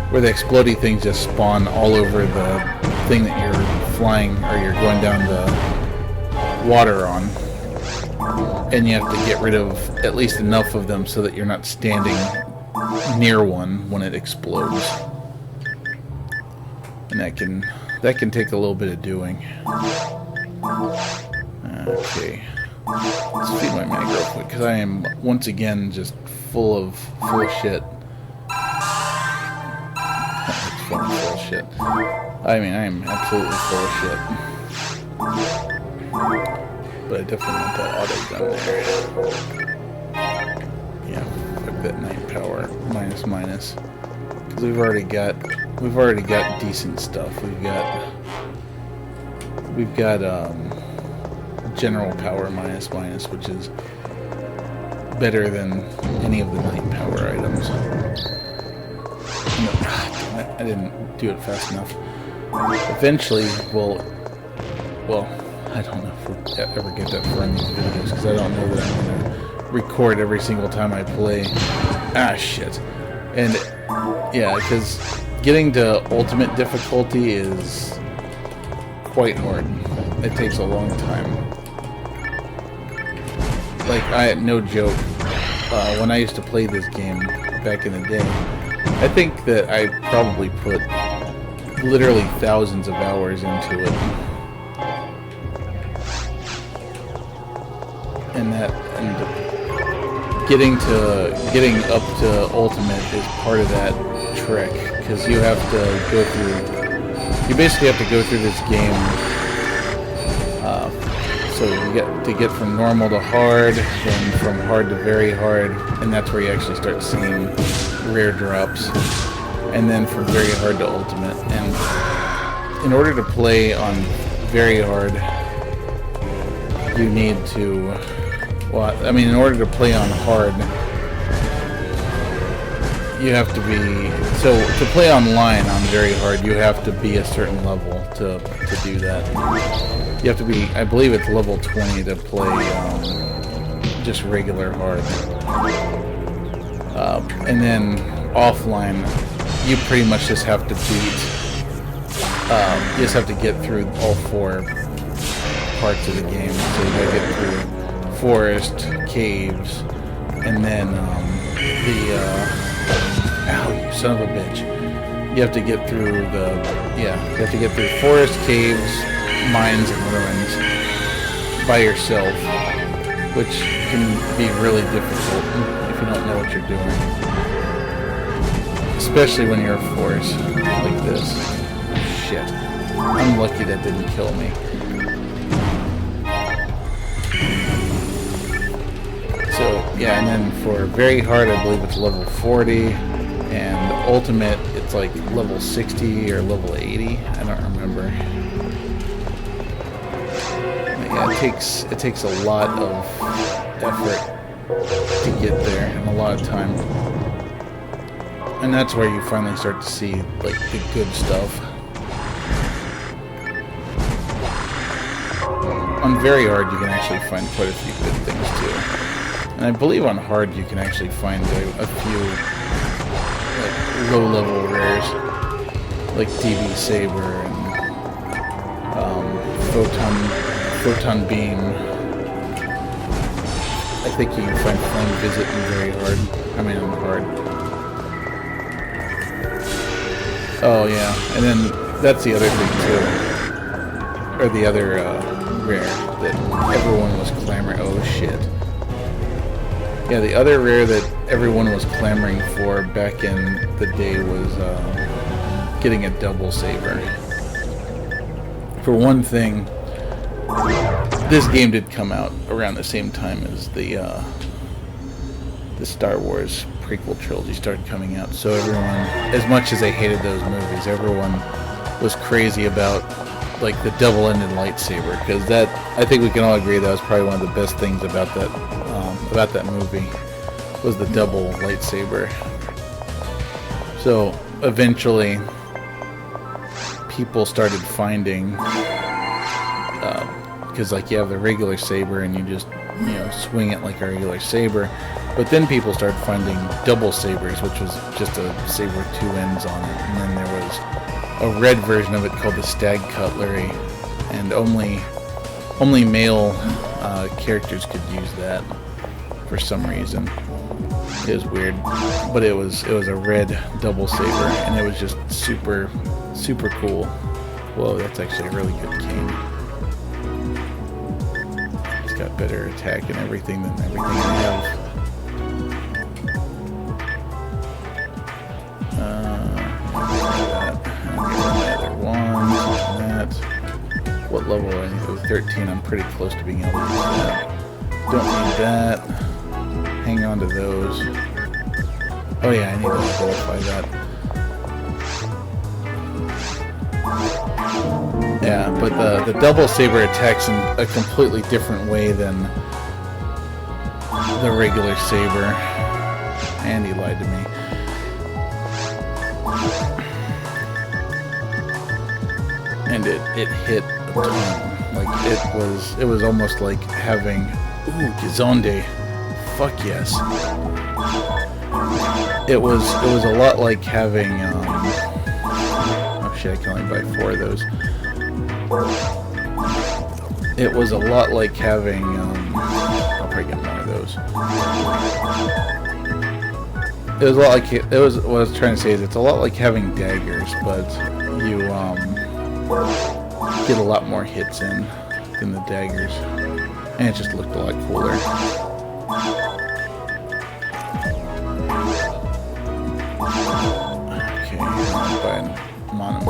Where the explodey things just spawn all over the thing that you're flying, or you're going down the water on. And you have to get rid of at least enough of them so that you're not standing near one when it explodes. And that can take a little bit of doing. Okay. Let's feed my mag real quick, because I am once again just full of shit. Full of shit. I mean, I am absolutely full of shit. But I definitely want that auto gun there. Yeah, fuck that 9 power minus. Because we've already got decent stuff. We've got general power minus, which is better than any of the 9 power items. No, I didn't do it fast enough. Eventually, well, I don't know if we'll ever get that far in these videos, because I don't know that I'm going to record every single time I play. Ah, shit. And, yeah, because getting to ultimate difficulty is quite hard. It takes a long time. Like, no joke, when I used to play this game back in the day, I think that I probably put literally thousands of hours into it. And getting up to ultimate is part of that trick, because you have to go through, you basically have to go through this game, so you get from normal to hard, then from hard to very hard, and that's where you actually start seeing rare drops, and then from very hard to ultimate. And in order to play on very hard, you need to, well, I mean, in order to play on hard, you have to be, so to play online on very hard, you have to be a certain level to do that. You have to be, I believe it's level 20 to play just regular hard. And then offline, you pretty much just have to beat, you just have to get through all 4 parts of the game. So you gotta get through forest, caves, and then ow, you son of a bitch. You have to get through you have to get through forest, caves, mines, and ruins by yourself, which can be really difficult if you don't know what you're doing. Especially when you're a force like this. Shit. I'm lucky that didn't kill me. So, yeah, and then for very hard, I believe it's level 40. And ultimate, it's like level 60 or level 80. I don't remember. But yeah, it takes a lot of effort to get there and a lot of time. And that's where you finally start to see like the good stuff. On very hard, you can actually find quite a few good things too. And I believe on hard, you can actually find a few like low-level rares, like DB Saber and Photon Beam. I think you can find Flame Visit in very hard. I mean, on hard. Oh yeah, and then that's the other thing too, or the other rare that everyone was clamoring. Oh shit. Yeah, the other rare that everyone was clamoring for back in the day was getting a double saber. For one thing, this game did come out around the same time as the Star Wars prequel trilogy started coming out. So everyone, as much as they hated those movies, everyone was crazy about like the double-ended lightsaber, because that, I think we can all agree, that was probably one of the best things about that movie, was the double lightsaber. So eventually people started finding, because like you have the regular saber and you just, you know, swing it like a regular saber, but then people started finding double sabers, which was just a saber with two ends on it. And then there was a red version of it called the Stag Cutlery, and only male characters could use that for some reason. It was weird, but it was a red double saber, and it was just super cool. Whoa, that's actually a really good king. It's got better attack and everything than everything I have. What level I need? Oh, 13. I'm pretty close to being able to do that. Don't need that. Hang on to those. Oh yeah, I need to qualify that. Yeah, but the double saber attacks in a completely different way than the regular saber. And he lied to me. And it hit a ton. Like it was almost like having, ooh, Gizonde. Fuck yes. It was a lot like having oh shit, I can only buy 4 of those. It was a lot like having I'll probably get more of those. It was a lot like what I was trying to say is it's a lot like having daggers, but you get a lot more hits in than the daggers, and it just looked a lot cooler. Okay, I'll buy monomate.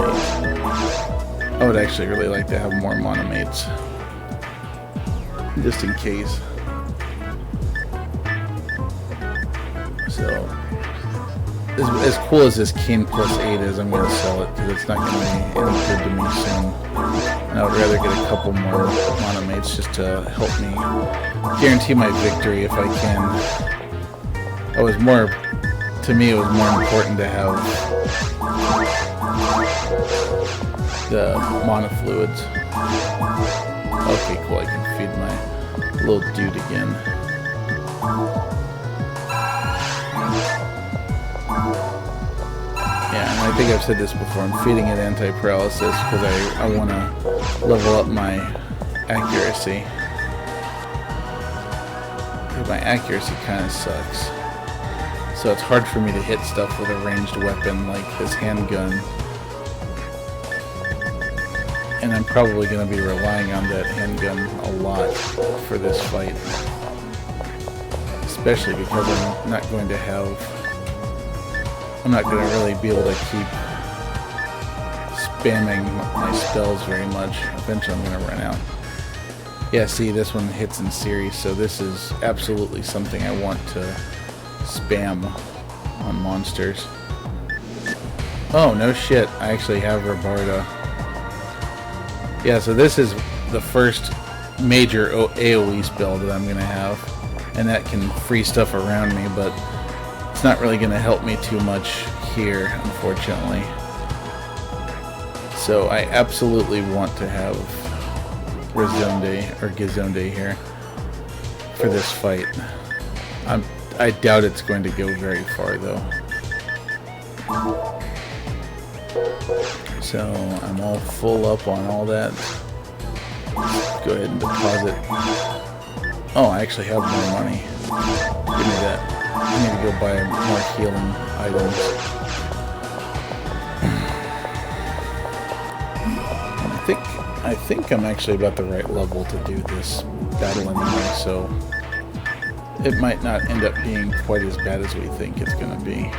I would actually really like to have more monomates, just in case. So, as cool as this King plus 8 is, I'm going to sell it because it's not going to be any good to me soon. And I would rather get a couple more monomates just to help me guarantee my victory if I can. To me, it was more important to have the monofluids. Okay, cool, I can feed my little dude again. Yeah, and I think I've said this before, I'm feeding it anti-paralysis because I want to level up my accuracy. My accuracy kind of sucks. So it's hard for me to hit stuff with a ranged weapon like this handgun. And I'm probably going to be relying on that handgun a lot for this fight. Especially because I'm not going to have I'm not going to really be able to keep spamming my spells very much. Eventually I'm going to run out. Yeah, see, this one hits in series, so this is absolutely something I want to spam on monsters. Oh, no shit. I actually have Robarda. Yeah, so this is the first major AoE spell that I'm going to have. And that can free stuff around me, but it's not really going to help me too much here, unfortunately. So I absolutely want to have Gizonde or Gizonde here for this fight. I doubt it's going to go very far though. So I'm all full up on all that. Go ahead and deposit. Oh, I actually have more money. Give me that. I need to go buy more healing items. I think I'm actually about the right level to do this battle anyway, so it might not end up being quite as bad as we think it's going to be.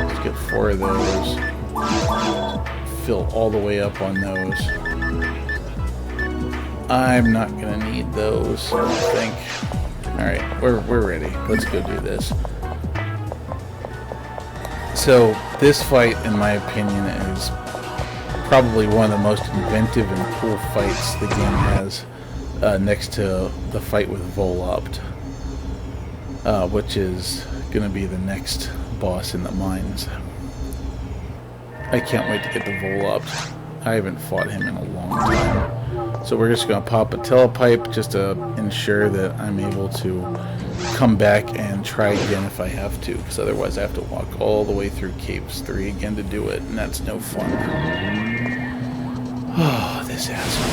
Let's get 4 of those. Fill all the way up on those. I'm not going to need those, I don't think. Alright, we're ready. Let's go do this. So, this fight, in my opinion, is probably one of the most inventive and cool fights the game has, next to the fight with Volopt, which is going to be the next boss in the mines. I can't wait to get to Volopt. I haven't fought him in a long time. So we're just going to pop a telepipe just to ensure that I'm able to come back and try again if I have to, because otherwise I have to walk all the way through Caves 3 again to do it, and that's no fun. Oh, this asshole.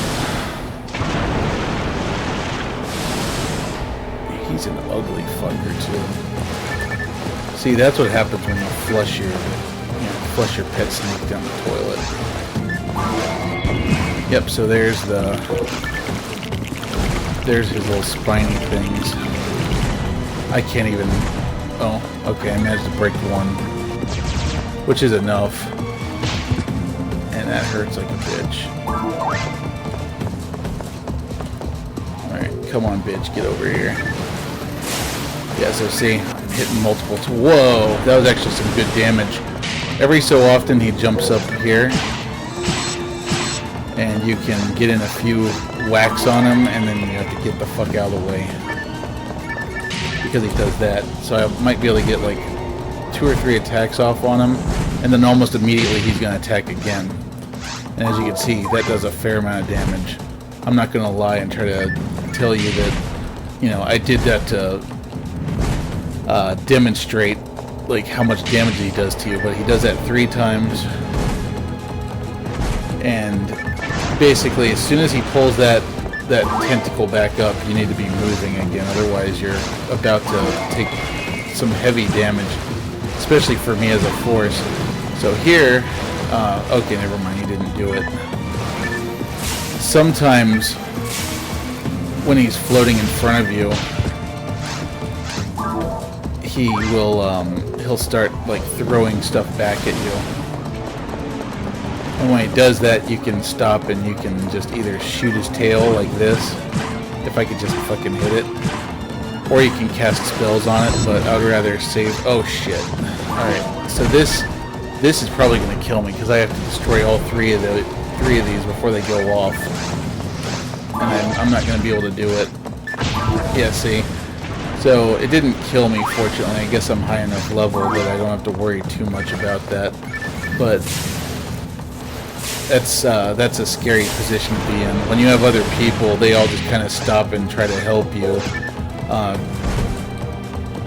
He's an ugly fucker, too. See, that's what happens when you flush your pet snake down the toilet. Yep, so there's his little spiny things. I can't even... Oh, okay, I managed to break one, which is enough. And that hurts like a bitch. Alright, come on, bitch, get over here. Yeah, so see, I'm hitting multiple... Whoa, that was actually some good damage. Every so often he jumps up here, and you can get in a few whacks on him, and then you have to get the fuck out of the way. Because he does that. So I might be able to get like 2 or 3 attacks off on him, and then almost immediately he's going to attack again. And as you can see, that does a fair amount of damage. I'm not going to lie and try to tell you that, you know, I did that to demonstrate like how much damage he does to you, but he does that 3 times. And basically, as soon as he pulls that tentacle back up, you need to be moving again, otherwise you're about to take some heavy damage, especially for me as a force. So here, okay, never mind, he didn't do it. Sometimes when he's floating in front of you, he will he'll start like throwing stuff back at you. And when he does that, you can stop and you can just either shoot his tail like this, if I could just fucking hit it, or you can cast spells on it, but I would rather save... Oh shit. Alright, so this is probably going to kill me, because I have to destroy all 3 of these before they go off. And I'm not going to be able to do it. Yeah, see? So it didn't kill me, fortunately. I guess I'm high enough level that I don't have to worry too much about that. But that's a scary position to be in. When you have other people, they all just kind of stop and try to help you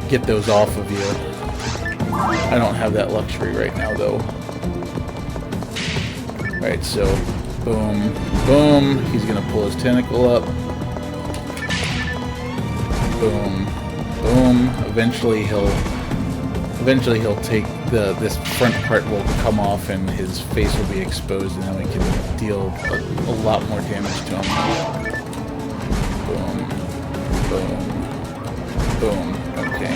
get those off of you. I don't have that luxury right now, though. Alright, so boom, boom. He's gonna pull his tentacle up. Boom, boom. Eventually he'll take this front part will come off and his face will be exposed, and then we can deal a lot more damage to him. Boom, boom, boom. Okay.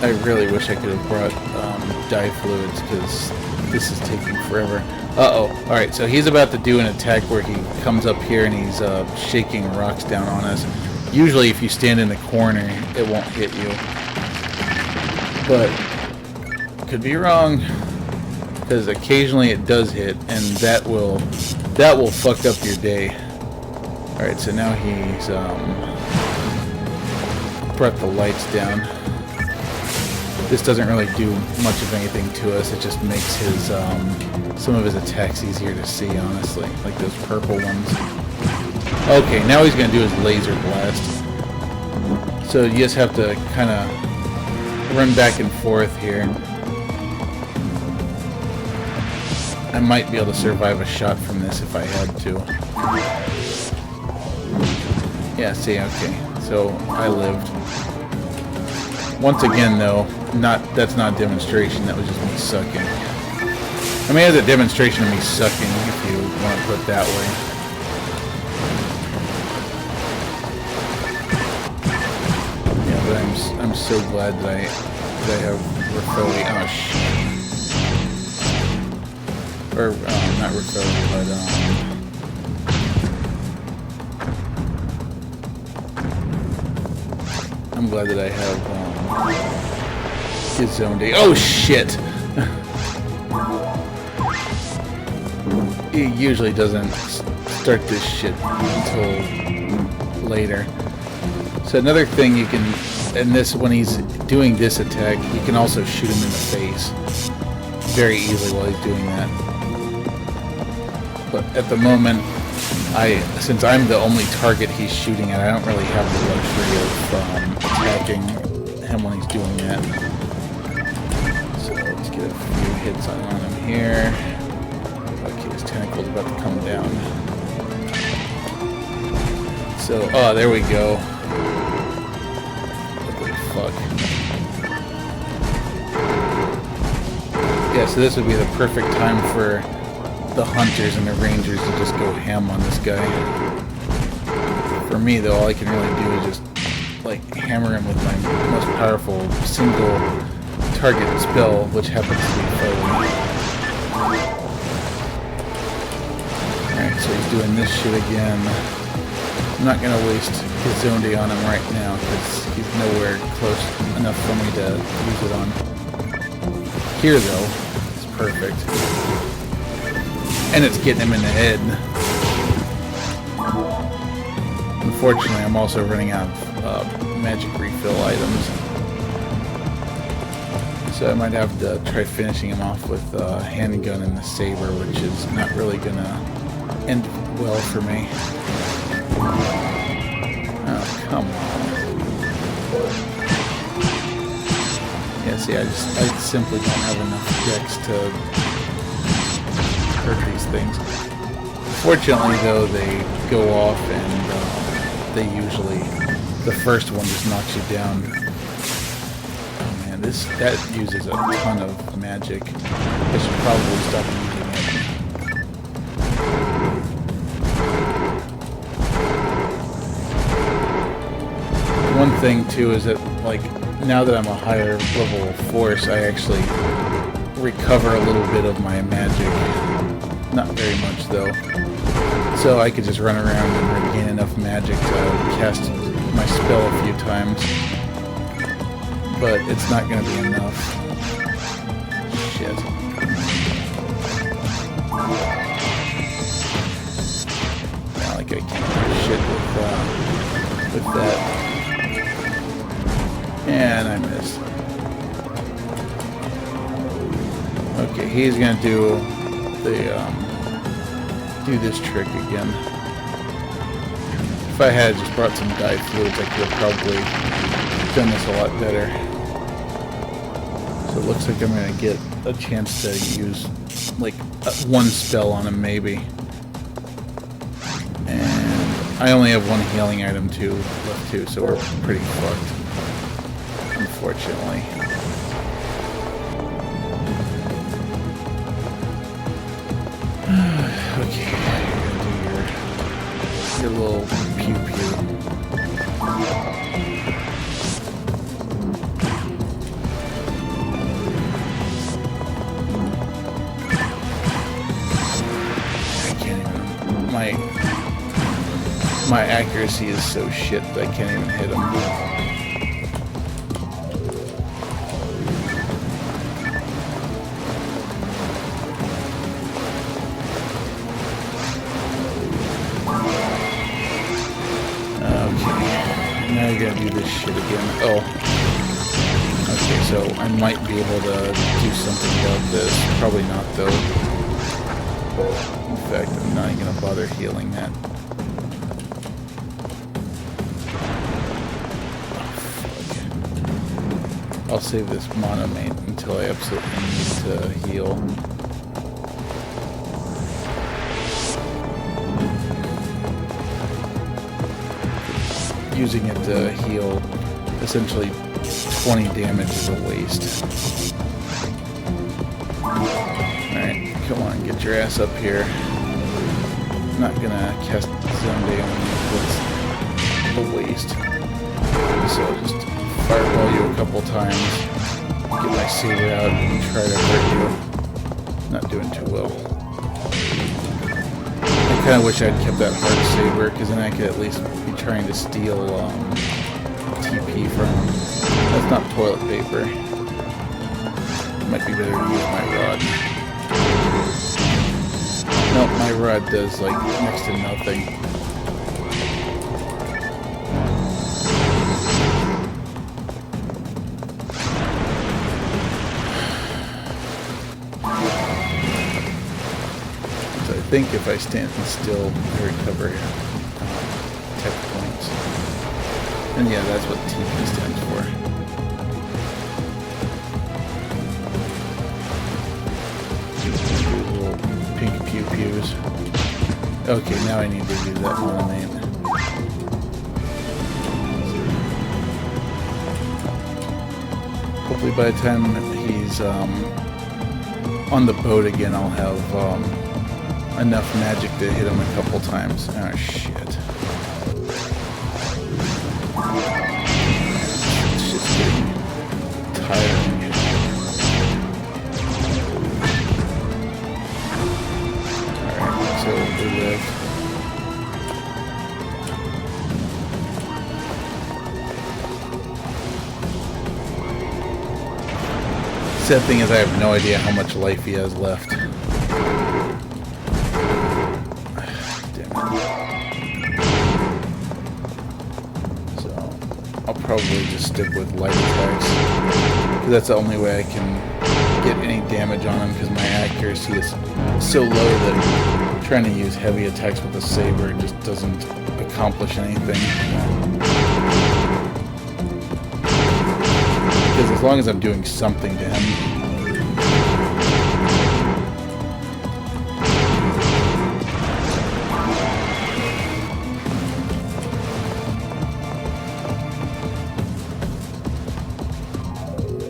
I really wish I could have brought dye fluids because this is taking forever. Uh-oh. Alright, so he's about to do an attack where he comes up here and he's shaking rocks down on us. Usually if you stand in the corner, it won't hit you. But, could be wrong. Because occasionally it does hit, and that will fuck up your day. Alright, so now he's brought the lights down. This doesn't really do much of anything to us. It just makes his some of his attacks easier to see, honestly, like those purple ones. Okay, now he's gonna do his laser blast. So you just have to kind of run back and forth here. I might be able to survive a shot from this if I had to. Yeah, see, okay. So I lived. Once again, though, that's not a demonstration. That was just me sucking. I mean, it's a demonstration of me sucking, if you want to put it that way. Yeah, but I'm so glad that I have Rafoli. Oh shit. Or not Rafoli, but I'm glad that I have his zone day. Oh shit! He usually doesn't start this shit until later. So another thing you can, and this, when he's doing this attack, you can also shoot him in the face very easily while he's doing that. But at the moment, since I'm the only target he's shooting at, I don't really have the luxury of attacking him when he's doing that. So let's get a few hits on him here. Okay, his tentacle's about to come down. So, oh, there we go. What the fuck? Yeah, so this would be the perfect time for the hunters and the rangers to just go ham on this guy. For me, though, all I can really do is just, like, hammer him with my most powerful single target spell, which happens to be Foley. Alright, so he's doing this shit again. I'm not going to waste his zone day on him right now, because he's nowhere close enough for me to use it on. Here, though, it's perfect. And it's getting him in the head. Unfortunately, I'm also running out of magic refill items. So I might have to try finishing him off with a handgun and the saber, which is not really going to end well for me. Oh, come on. Yeah, see, I simply don't have enough dex to hurt these things. Fortunately, though, they go off and they usually, the first one just knocks you down. Oh man, that uses a ton of magic. I should probably stop using it. One thing too is that, like, now that I'm a higher level force, I actually recover a little bit of my magic. Not very much, though. So I could just run around and regain enough magic to cast my spell a few times. But it's not going to be enough. Shit. Not like I can't do shit with that. And I missed. Okay, he's going to do this trick again. If I had just brought some dye fluids, I could have probably done this a lot better. So it looks like I'm going to get a chance to use like one spell on him, maybe. And I only have one healing item left too, so we're pretty fucked, unfortunately. Okay, do your little pew-pew. my accuracy is so shit that I can't even hit him. Now you gotta do this shit again. Oh. Okay, so I might be able to do something about this. Probably not, though. In fact, I'm not even gonna bother healing that. Oh, fuck. I'll save this monomate until I absolutely need to heal. Using it to heal essentially 20 damage is a waste. Alright, come on, get your ass up here. I'm not gonna cast Zombie on you, that's a waste. So I'll just fireball you a couple times, get my saber out and try to hurt you. Not doing too well. I kinda wish I'd kept that hard saber, because then I could at least be trying to steal TP from him. That's not toilet paper. Might be better to use my rod. Nope, my rod does like next to nothing. So I think if I stand still, I recover tech points. And yeah, that's what TP stands for. Little pink pew-pews. Okay, now I need to use that monomate. Hopefully by the time he's on the boat again, I'll have enough magic to hit him a couple times. Oh shit. It's just getting tiring. Alright, so we live. Sad thing is I have no idea how much life he has left. I'll probably just stick with light attacks, because that's the only way I can get any damage on him, because my accuracy is so low that trying to use heavy attacks with a saber just doesn't accomplish anything. Because as long as I'm doing something to him,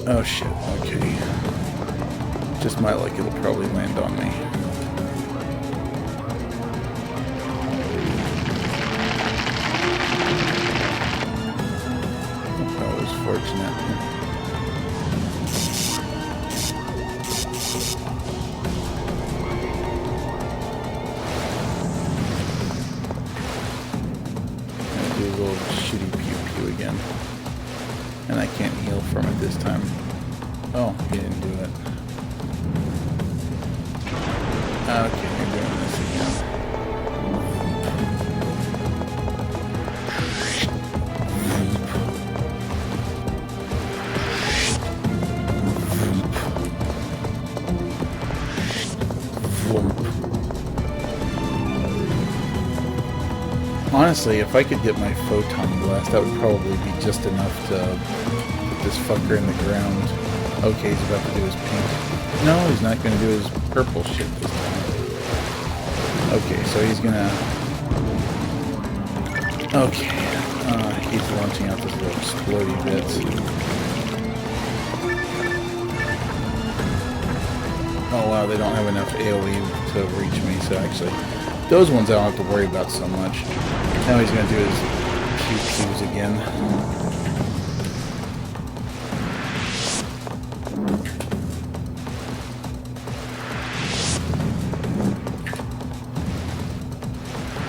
oh shit, okay. Just my luck, it'll probably land on me. That was fortunate. Gonna do a little shitty pew-pew again. And I can't heal from it this time. Oh, he didn't do it. Okay, we're doing this again. Honestly, if I could get my photon blast, that would probably be just enough to put this fucker in the ground. Okay, he's about to do his pink. No, he's not going to do his purple shit this time. Okay, so he's gonna... Okay. He's launching out this little explodey bits. Oh wow, they don't have enough AoE to reach me, so actually... Those ones I don't have to worry about so much. Now he's going to do his pew-pews again.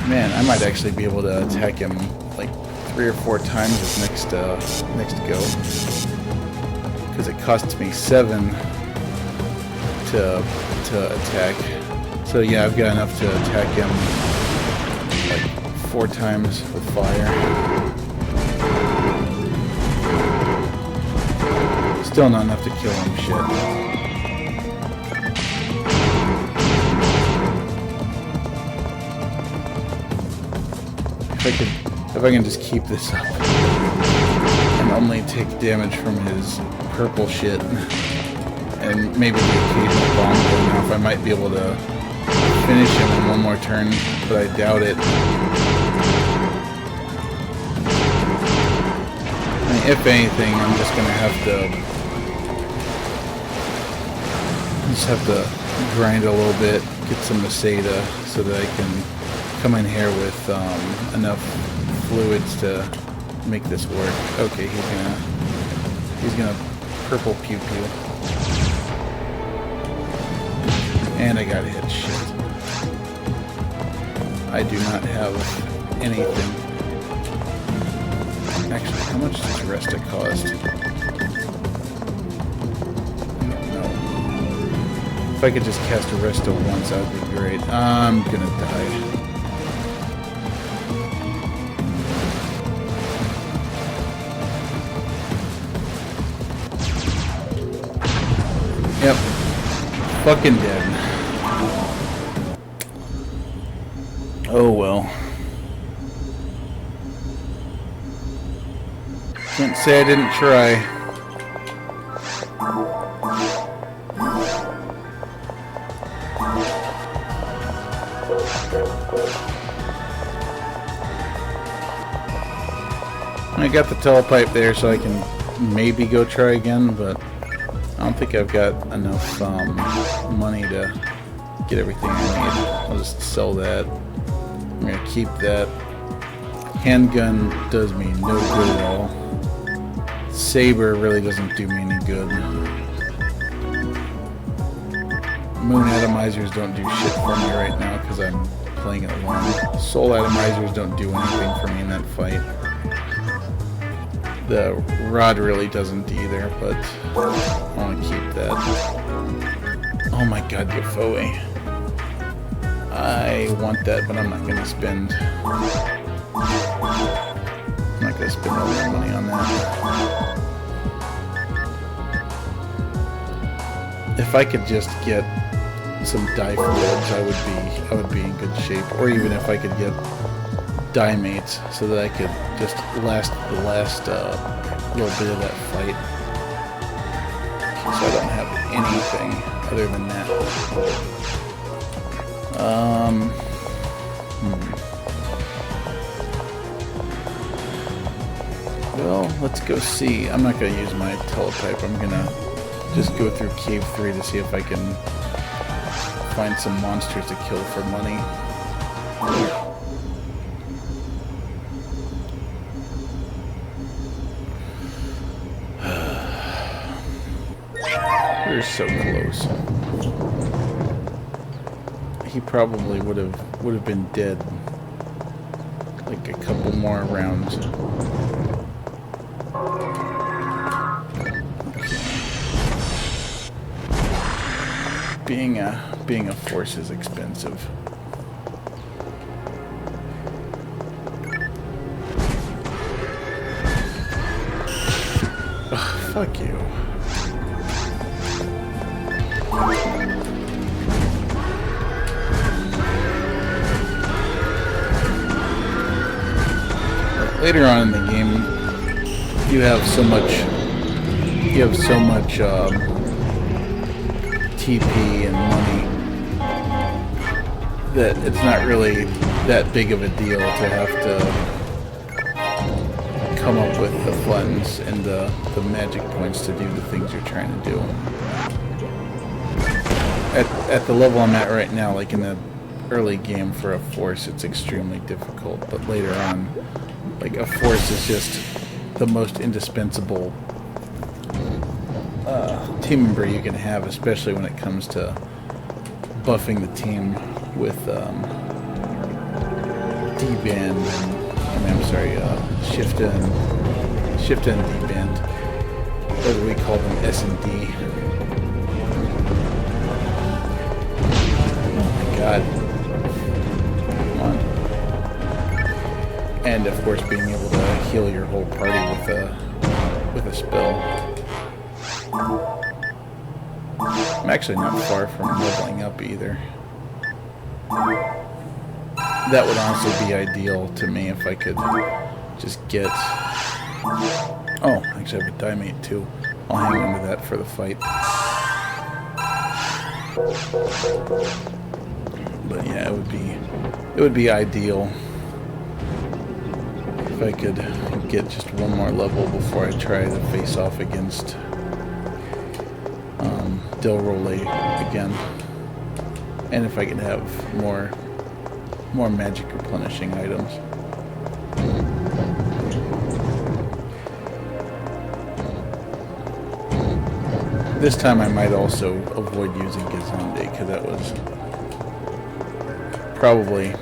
Man, I might actually be able to attack him like 3 or 4 times this next go. Because it costs me 7 to attack. So yeah, I've got enough to attack him like 4 times with fire. Still not enough to kill him, shit. If I can just keep this up and only take damage from his purple shit and maybe the occasional bomb going off, I might be able to finish him in 1 more turn, but I doubt it. I mean, if anything, I'm just gonna have to grind a little bit, get some Masada so that I can come in here with enough fluids to make this work. Okay, he's gonna purple pew pew. And I got hit. Shit. I do not have anything. Actually, how much does Resta cost? No. If I could just cast a Resta once, that would be great. I'm gonna die. Yep. Fucking dead. Oh well. Can't say I didn't try. I got the telepipe there so I can maybe go try again, but I don't think I've got enough money to get everything I need. I'll just sell that. I'm going to keep that. Handgun does me no good at all. Saber really doesn't do me any good. Moon atomizers don't do shit for me right now because I'm playing it alone. Soul atomizers don't do anything for me in that fight. The rod really doesn't either, but I want to keep that. Oh my god, Gafoe. I want that, but I'm not going to spend... I'm not going to spend all my money on that. If I could just get some dye fluids, I would be in good shape. Or even if I could get dye mates, so that I could just last the last little bit of that fight. So I don't have anything other than that. Well, let's go see. I'm not going to use my telepipe. I'm going to just go through Cave 3 to see if I can find some monsters to kill for money. We're so close. He probably would have been dead like a couple more rounds. Being a force is expensive. Ugh, fuck you. Later on in the game, you have so much TP and money that it's not really that big of a deal to have to come up with the funds and the magic points to do the things you're trying to do. At the level I'm at right now, like in the early game for a force, it's extremely difficult, but later on, like a force is just the most indispensable team member you can have, especially when it comes to buffing the team with D-band, I'm sorry, shift and D-band, or we call them S and D. Oh my god. Come on. And of course being able to heal your whole party with a spell. I'm actually not far from leveling up either. That would honestly be ideal to me if I could just get... Oh, actually I have a die mate too. I'll hang on to that for the fight. But yeah, it would be ideal if I could get just one more level before I try to face off against Rol Lay again. And if I could have more magic replenishing items. This time I might also avoid using Gazande, because that was probably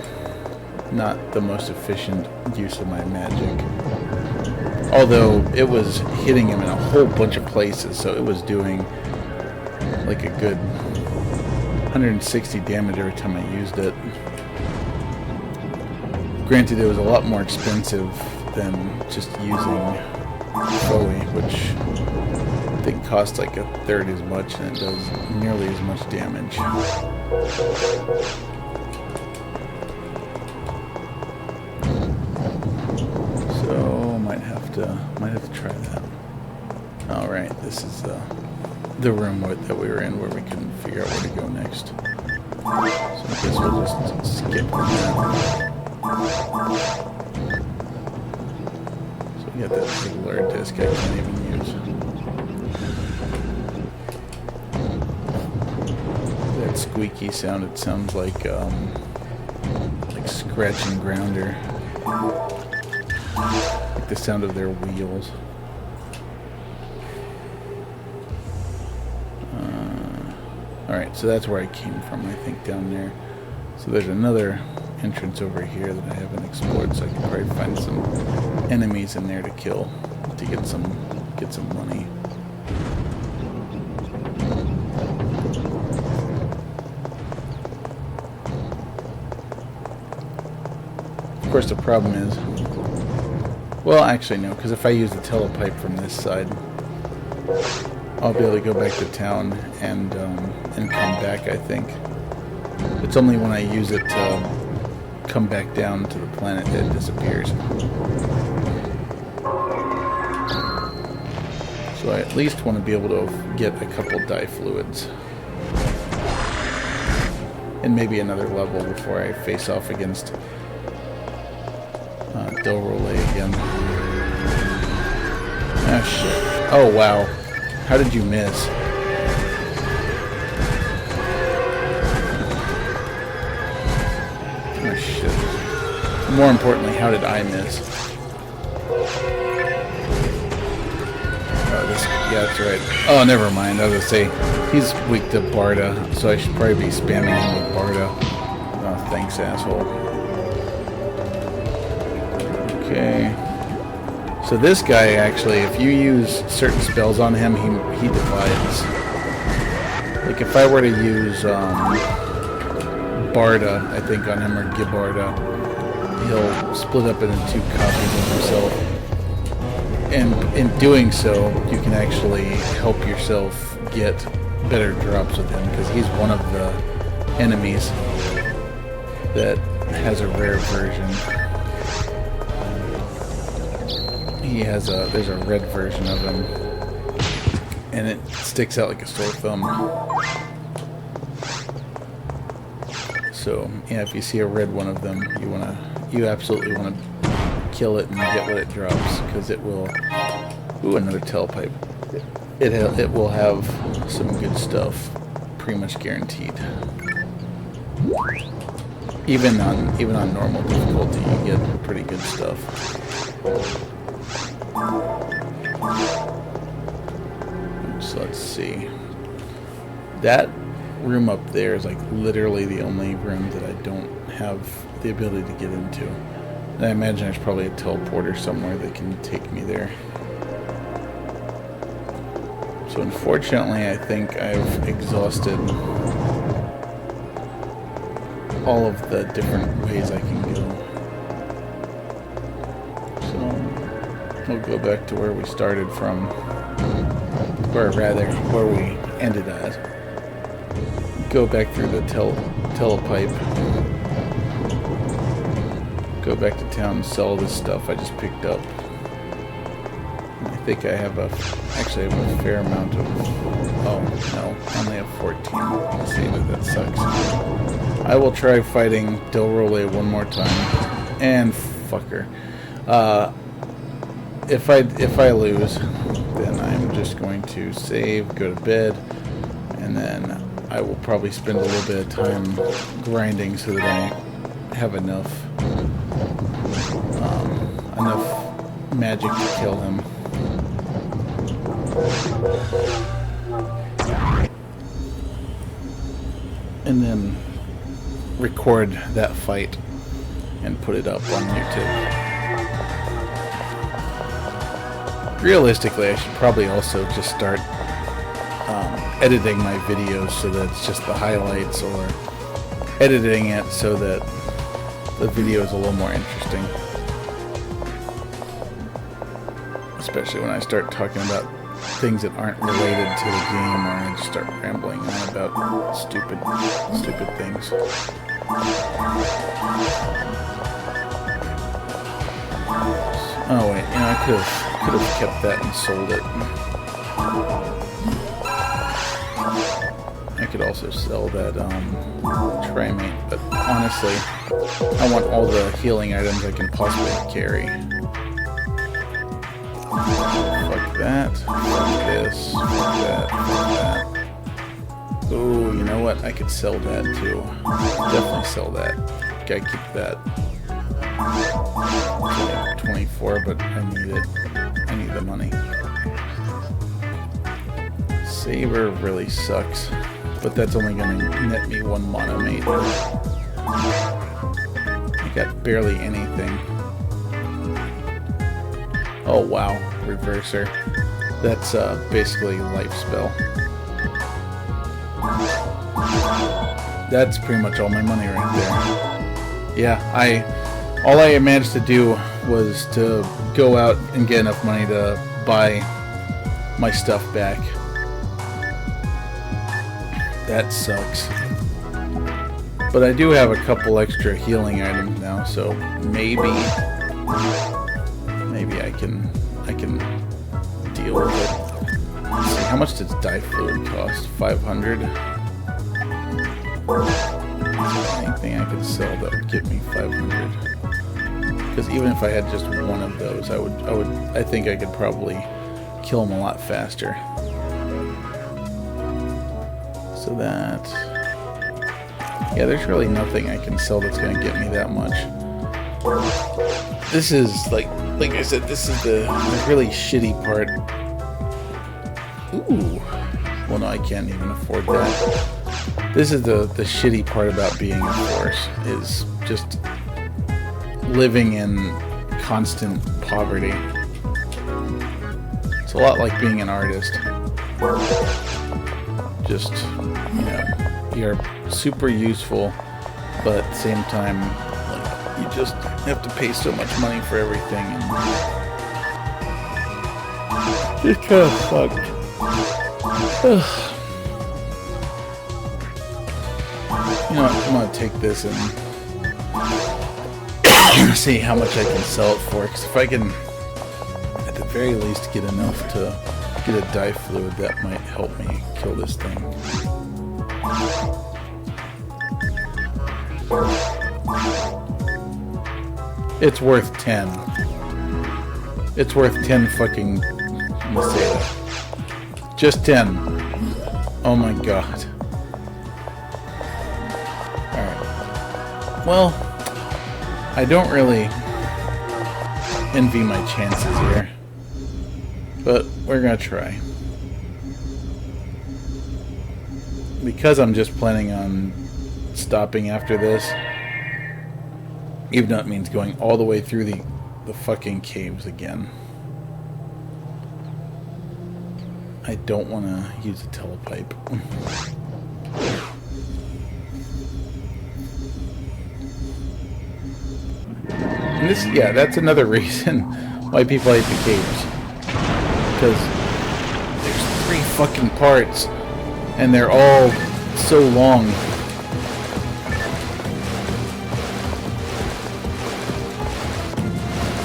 not the most efficient use of my magic. Although it was hitting him in a whole bunch of places, so it was doing like a good 160 damage every time I used it. Granted, it was a lot more expensive than just using Foe, which I think costs like a third as much, and it does nearly as much damage. So might have to try that. All right, this is the room that we were in where we couldn't figure out where to go next. So I guess we'll just skip that. So we got that big lure disc I can't even use. That squeaky sound, it sounds like scratching grounder. Like the sound of their wheels. Alright, so that's where I came from, I think, down there. So there's another entrance over here that I haven't explored, so I can probably find some enemies in there to kill to get some money. Of course, the problem is, well, actually no, because if I use the telepipe from this side, I'll be able to go back to town and come back, I think. It's only when I use it to come back down to the planet that it disappears. So I at least want to be able to get a couple dye fluids. And maybe another level before I face off against Rol Lay again. Ah, shit. Oh, wow. How did you miss? Oh, shit. More importantly, how did I miss? Oh, this... Yeah, that's right. Oh, never mind. I was gonna say, he's weak to Barda, so I should probably be spamming him with Barda. Oh, thanks, asshole. Okay. So this guy, actually, if you use certain spells on him, he divides. Like if I were to use Barda, I think, on him, or Gibarda, he'll split up into 2 copies of himself. And in doing so, you can actually help yourself get better drops with him, because he's one of the enemies that has a rare version. There's a red version of him, and it sticks out like a sore thumb. So yeah, if you see a red one of them, you absolutely want to kill it and get what it drops, because it will. Ooh, another telepipe. It will have some good stuff, pretty much guaranteed. Even on normal difficulty, you get pretty good stuff. So let's see. That room up there is like literally the only room that I don't have the ability to get into. And I imagine there's probably a teleporter somewhere that can take me there. So unfortunately, I think I've exhausted all of the different ways I can go. So we'll go back to where we started from, or rather, where we ended at. Go back through the telepipe. Go back to town and sell this stuff I just picked up. I think I have actually have a fair amount of, oh no, I only have 14. Let's see, that sucks. I will try fighting Rol Lay one more time. And fucker. If I lose, then I'm just going to save, go to bed, and then I will probably spend a little bit of time grinding so that I have enough magic to kill him. And then record that fight and put it up on YouTube. Realistically, I should probably also just start editing my videos so that it's just the highlights, or editing it so that the video is a little more interesting. Especially when I start talking about things that aren't related to the game, or I just start rambling on about stupid things. Oh wait, you know, I could have kept that and sold it. I could also sell that trimate, but honestly, I want all the healing items I can possibly carry. Fuck that, fuck this, fuck that, fuck that. Ooh, you know what? I could sell that too. Definitely sell that. Gotta keep that. 24, but I need it. I need the money. Saber really sucks, but that's only gonna net me one monomate. I got barely anything. Oh wow, reverser. That's basically life spell. That's pretty much all my money right there. Yeah, all I managed to do was to go out and get enough money to buy my stuff back. That sucks. But I do have a couple extra healing items now, so maybe I can deal with it. Let's see, how much does dye fluid cost? 500. Anything I could sell that would get me 500. Because even if I had just one of those, I think I could probably kill them a lot faster. So that, yeah, there's really nothing I can sell that's going to get me that much. This is like I said, this is the really shitty part. Ooh, well no, I can't even afford that. This is the shitty part about being a force, is just living in constant poverty. It's a lot like being an artist. Just, you know, you're super useful, but at the same time, like, you just have to pay so much money for everything, and it's kind of fucked. You know, I'm gonna take this and see how much I can sell it for, because if I can at the very least get enough to get a dye fluid, that might help me kill this thing. It's worth 10. It's worth 10 fucking Masada. Just 10. Oh my god. Alright. Well, I don't really envy my chances here, but we're gonna try. Because I'm just planning on stopping after this, Even though it means going all the way through the fucking caves again. I don't want to use a telepipe. And this, yeah, that's another reason why people hate the caves. Because there's 3 fucking parts, and they're all so long.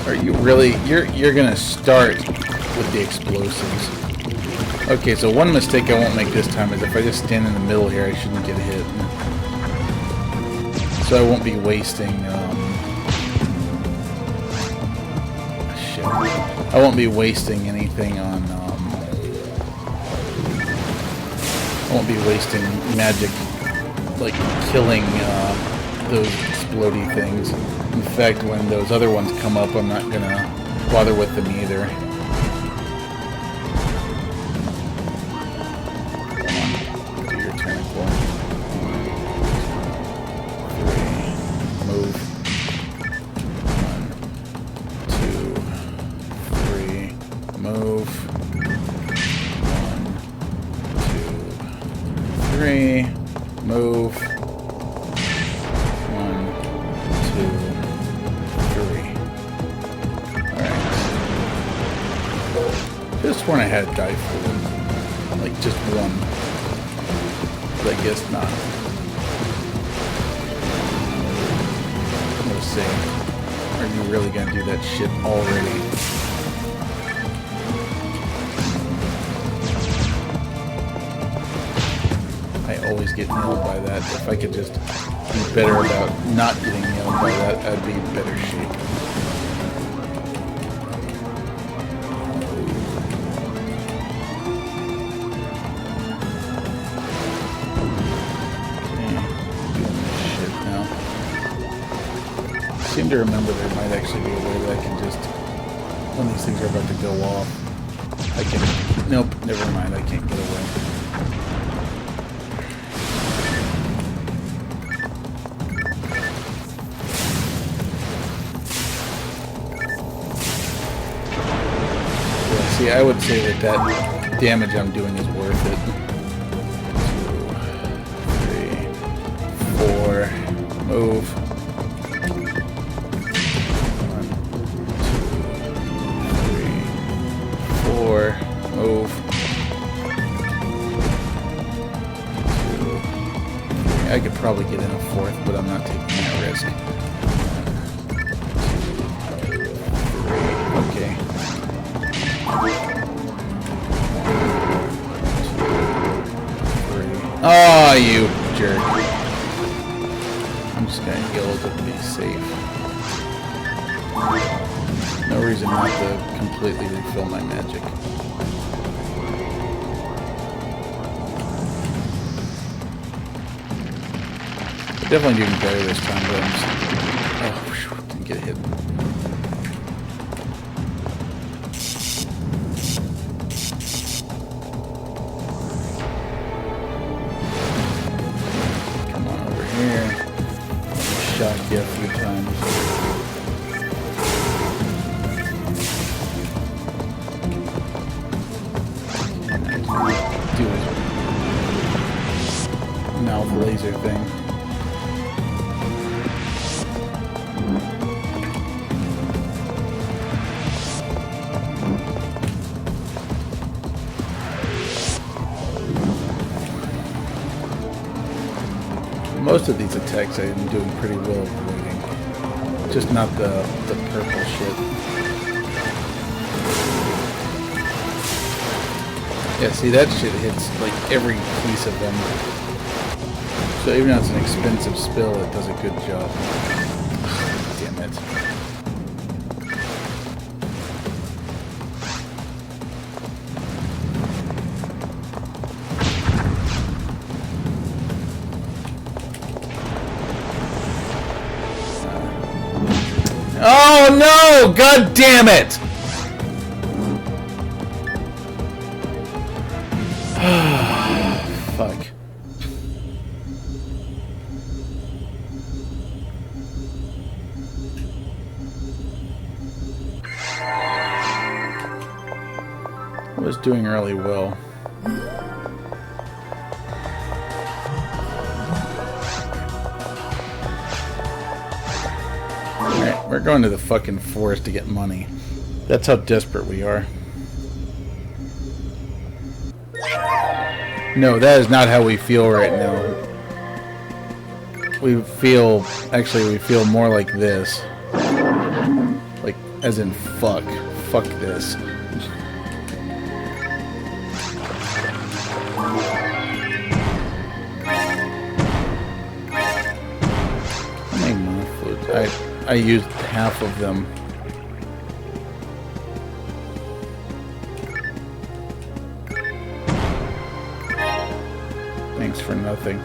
Are you really? You're gonna start with the explosives. Okay, so one mistake I won't make this time is if I just stand in the middle here, I shouldn't get hit. So I won't be wasting. Shit. I won't be wasting anything on. I won't be wasting magic, like killing those explodey things. In fact, when those other ones come up, I'm not gonna bother with them either. Come on, do your tentacle. 1, 2, 3, move. 1, 2, 3, move. 1, 2, 3, move. 1, 2. Just sworn I had a die for one. Like, just one. But I guess not. We'll see. Are you really gonna do that shit already? I always get nailed by that. If I could just be better about not getting nailed by that, I'd be in better shape. I seem to remember there might actually be a way that I can just, when these things are about to go off, I can, nope, never mind, I can't get away. Yeah, see, I would say that damage I'm doing is worth it. 2, 3, 4, move. 4, move. 2, I could probably get in a 4th, but I'm not taking that risk. 1, 2, 3, okay. 1, 2, 3. Oh, you jerk. I'm just gonna heal to be safe. No reason not to completely refill my magic. Definitely doing better this time, but I'm just... Oh, whew, didn't get hit. Come on over here. Shot you a few times. Do his mouth laser thing. Most of these attacks I am doing pretty well avoiding. Just not the purple shit. Yeah, see, that shit hits, like, every piece of them. So even though it's an expensive spill, it does a good job. Damn it. Oh no! God damn it! Fuck. was doing really well. Alright, we're going to the fucking forest to get money. That's how desperate we are. No, that is not how we feel right now. We feel more like this. Like, as in fuck. Fuck this. How many mana fluids? I used half of them. Thanks for nothing. I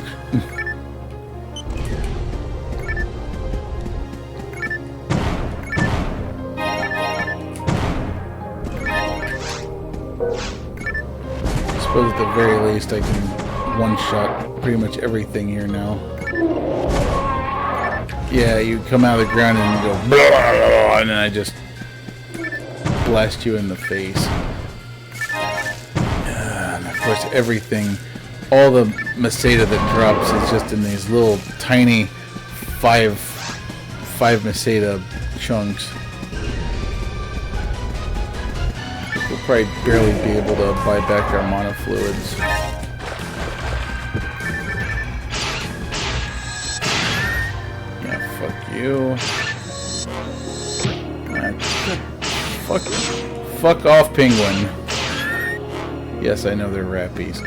suppose at the very least I can one-shot pretty much everything here now. Yeah, you come out of the ground and you go blah, blah, blah, and then I just blast you in the face. And of course everything, all the Meseta that drops is just in these little tiny five Meseta chunks. We'll probably barely be able to buy back our mana fluids. Yeah, fuck you. Fuck off, penguin. Yes, I know they're rappies.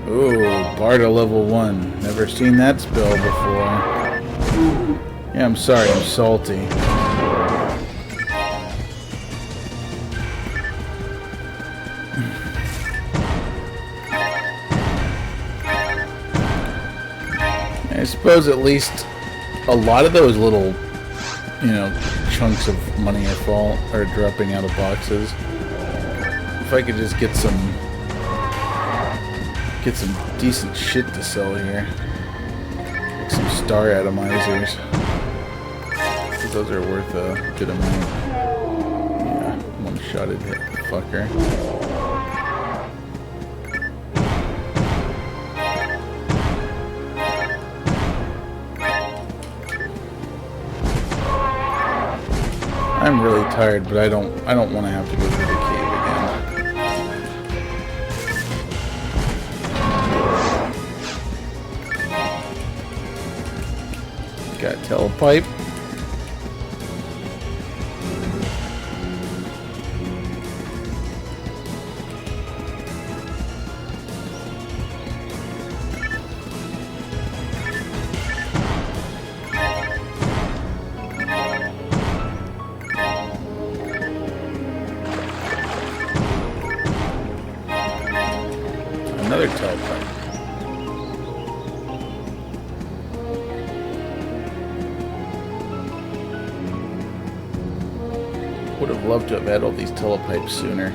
Ooh, Barda level 1. Never seen that spell before. Yeah, I'm sorry, I'm salty. I suppose at least a lot of those little, you know, chunks of money are dropping out of boxes. If I could just get some decent shit to sell here. Like some star atomizers. Those are worth a good amount. Yeah, one-shotted hit, fucker. I'm really tired, but I don't want to have to go through the cave again. Got telepipe. Another telepipe. Would have loved to have had all these telepipes sooner.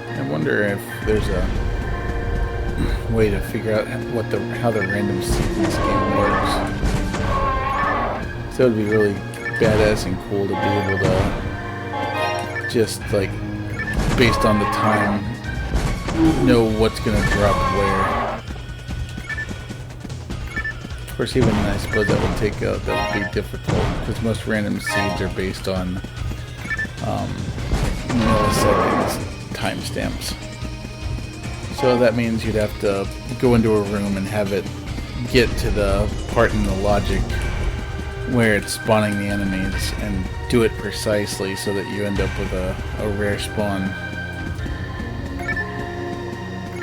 I wonder if there's a way to figure out how the random sequence game works. So it would be really badass and cool to be able to just, like, based on the time, know what's gonna drop where. Of course, even then, I suppose that would be difficult, because most random seeds are based on milliseconds timestamps. So that means you'd have to go into a room and have it get to the part in the logic where it's spawning the enemies and do it precisely so that you end up with a rare spawn.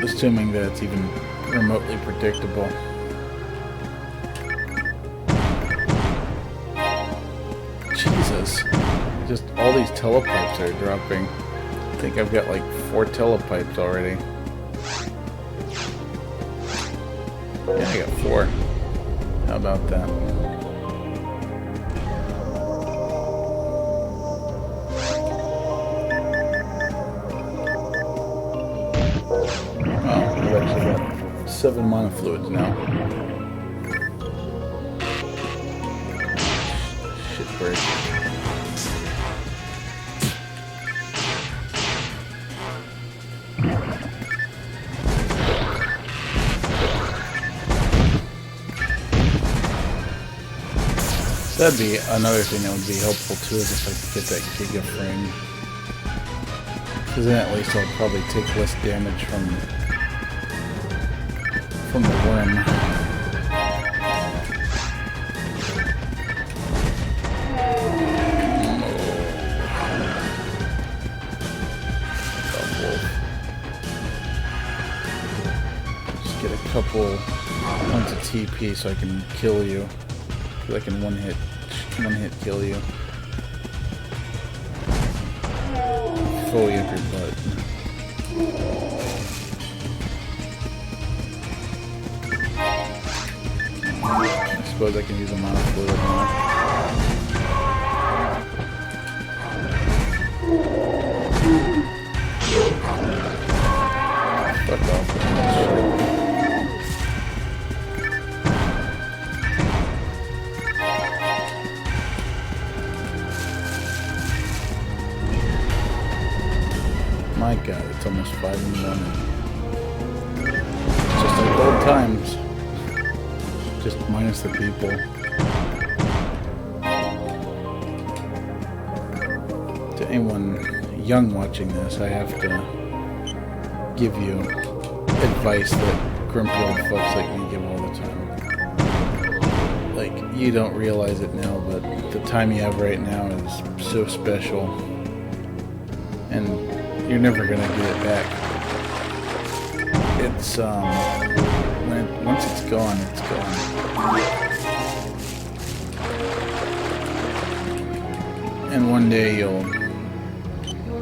Assuming that it's even remotely predictable. Jesus. Just all these telepipes are dropping. I think I've got like 4 telepipes already. Yeah, I got 4. How about that? Well, we've actually 7 mana fluids now. Shit bird. That'd be another thing that would be helpful too, is if I could get that Giga frame. Because then at least I'll probably take less damage from the worm. Just get a couple points of TP so I can kill you. Because I can one hit kill you. Fully up your butt. I suppose I can use a mana fluid now. Fuck off with that shit. My god, it's almost 5 in the morning. Just like old times. Just minus the people. To anyone young watching this, I have to give you advice that grumpy old fucks like me give all the time. Like, you don't realize it now, but the time you have right now is so special. And you're never gonna get it back. It's once it's gone, it's gone. And one day you'll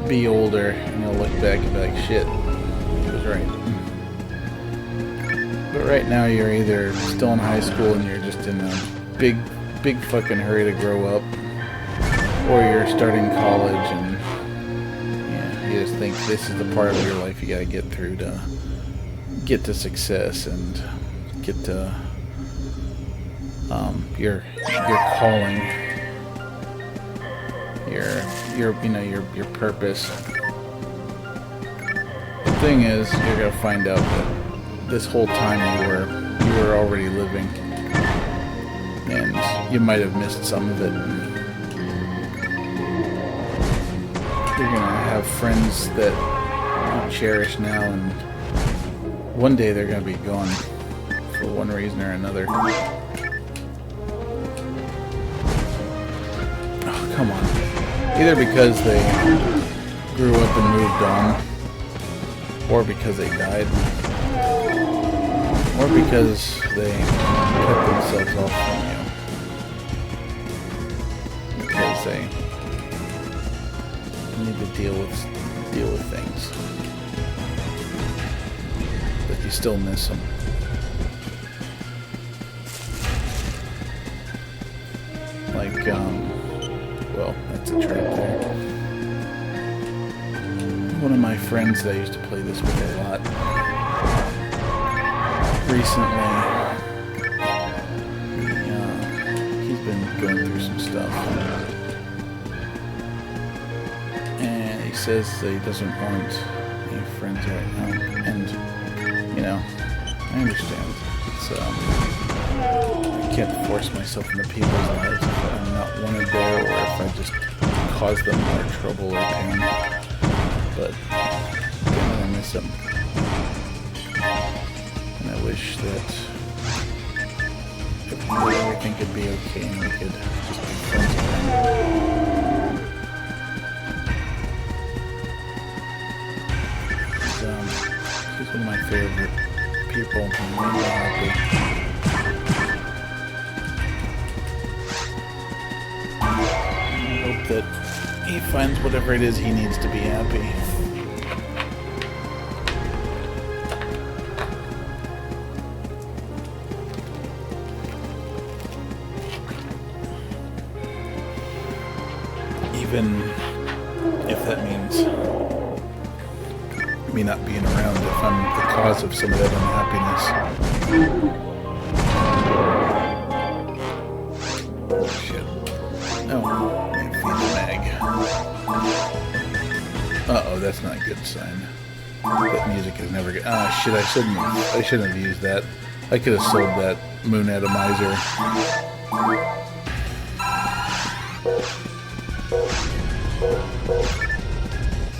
be older and you'll look back and be like, shit, he was right. But right now you're either still in high school and you're just in a big fucking hurry to grow up, or you're starting college and you just think this is the part of your life you gotta get through to get to success and get to your calling, your purpose. The thing is, you're gonna find out that this whole time you were already living, and you might have missed some of it. You're gonna have friends that you cherish now, and one day they're gonna be gone for one reason or another. Oh, come on. Either because they grew up and moved on, or because they died, or because they cut themselves off from you. Because they need to deal with things, but you still miss them. Like, well, that's a trap there. One of my friends that I used to play this with a lot, recently, he's been going through some stuff. And he says that he doesn't want any friends right now. And, I understand. It's, I can't force myself into people's lives if I'm not wanted there, or if I just cause them more trouble or pain. But, again, I miss him. And I wish that everything could be okay and we could just be friends again. He's one of my favorite people. I'm really happy. I hope that he finds whatever it is he needs to be happy. Even if that means me not being around if I'm the cause of some of that unhappiness. Shit. Oh, yeah, feed the mag. Uh-oh, that's not a good sign. That music is never good. Ah, shit, I shouldn't have used that. I could have sold that moon atomizer.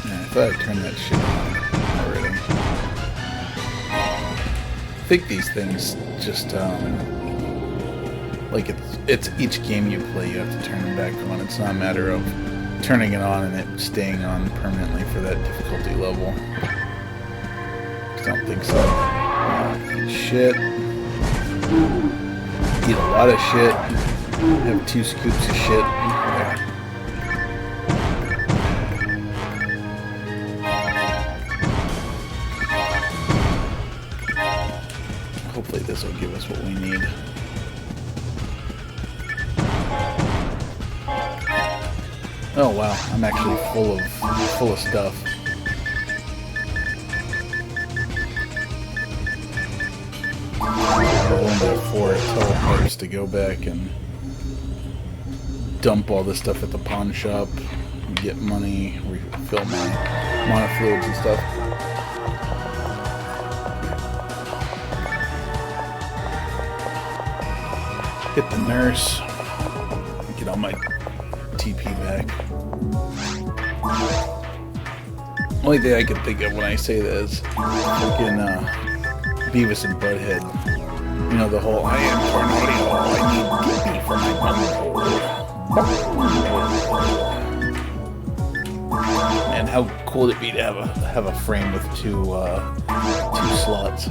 Yeah, I thought I turned that shit on already. I think these things just, like it's each game you play, you have to turn them back on. It's not a matter of turning it on and it staying on permanently for that difficulty level. I don't think so. Eat shit. Eat a lot of shit. Have 2 scoops of shit. Hopefully this will give us what we need. Oh wow, I'm actually full of stuff. Therefore, it helps to go back and dump all this stuff at the pawn shop, get money, refill my monofluids and stuff. Hit the nurse, get all my TP back. Only thing I can think of when I say that is freaking Beavis and Butthead. You know, the whole I am tornado, I need TP for my bunghole. Man, how cool would it be to have a frame with two slots?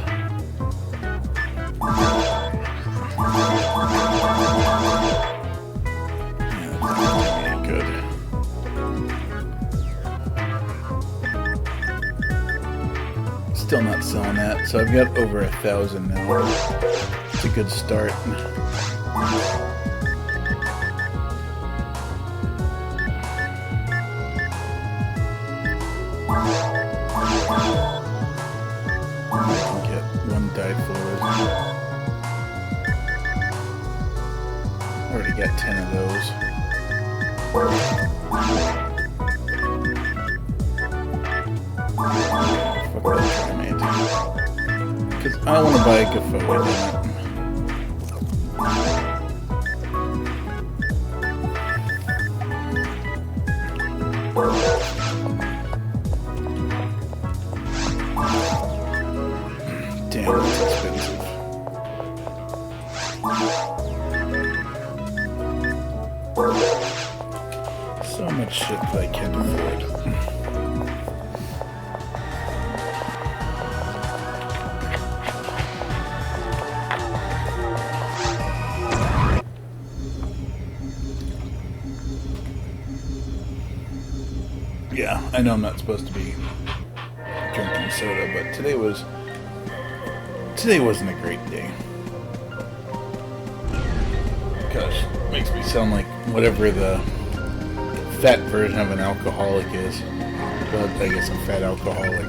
Still not selling that, so I've got over 1,000 now. It's a good start. Get 1 dye fluid. Already got 10 of those. Because I want to buy a Gafo, damn, that's expensive. So much shit that I can't afford. Yeah, I know I'm not supposed to be drinking soda, but today wasn't a great day. Gosh, it makes me sound like whatever the fat version of an alcoholic is. But I guess I'm fat alcoholic.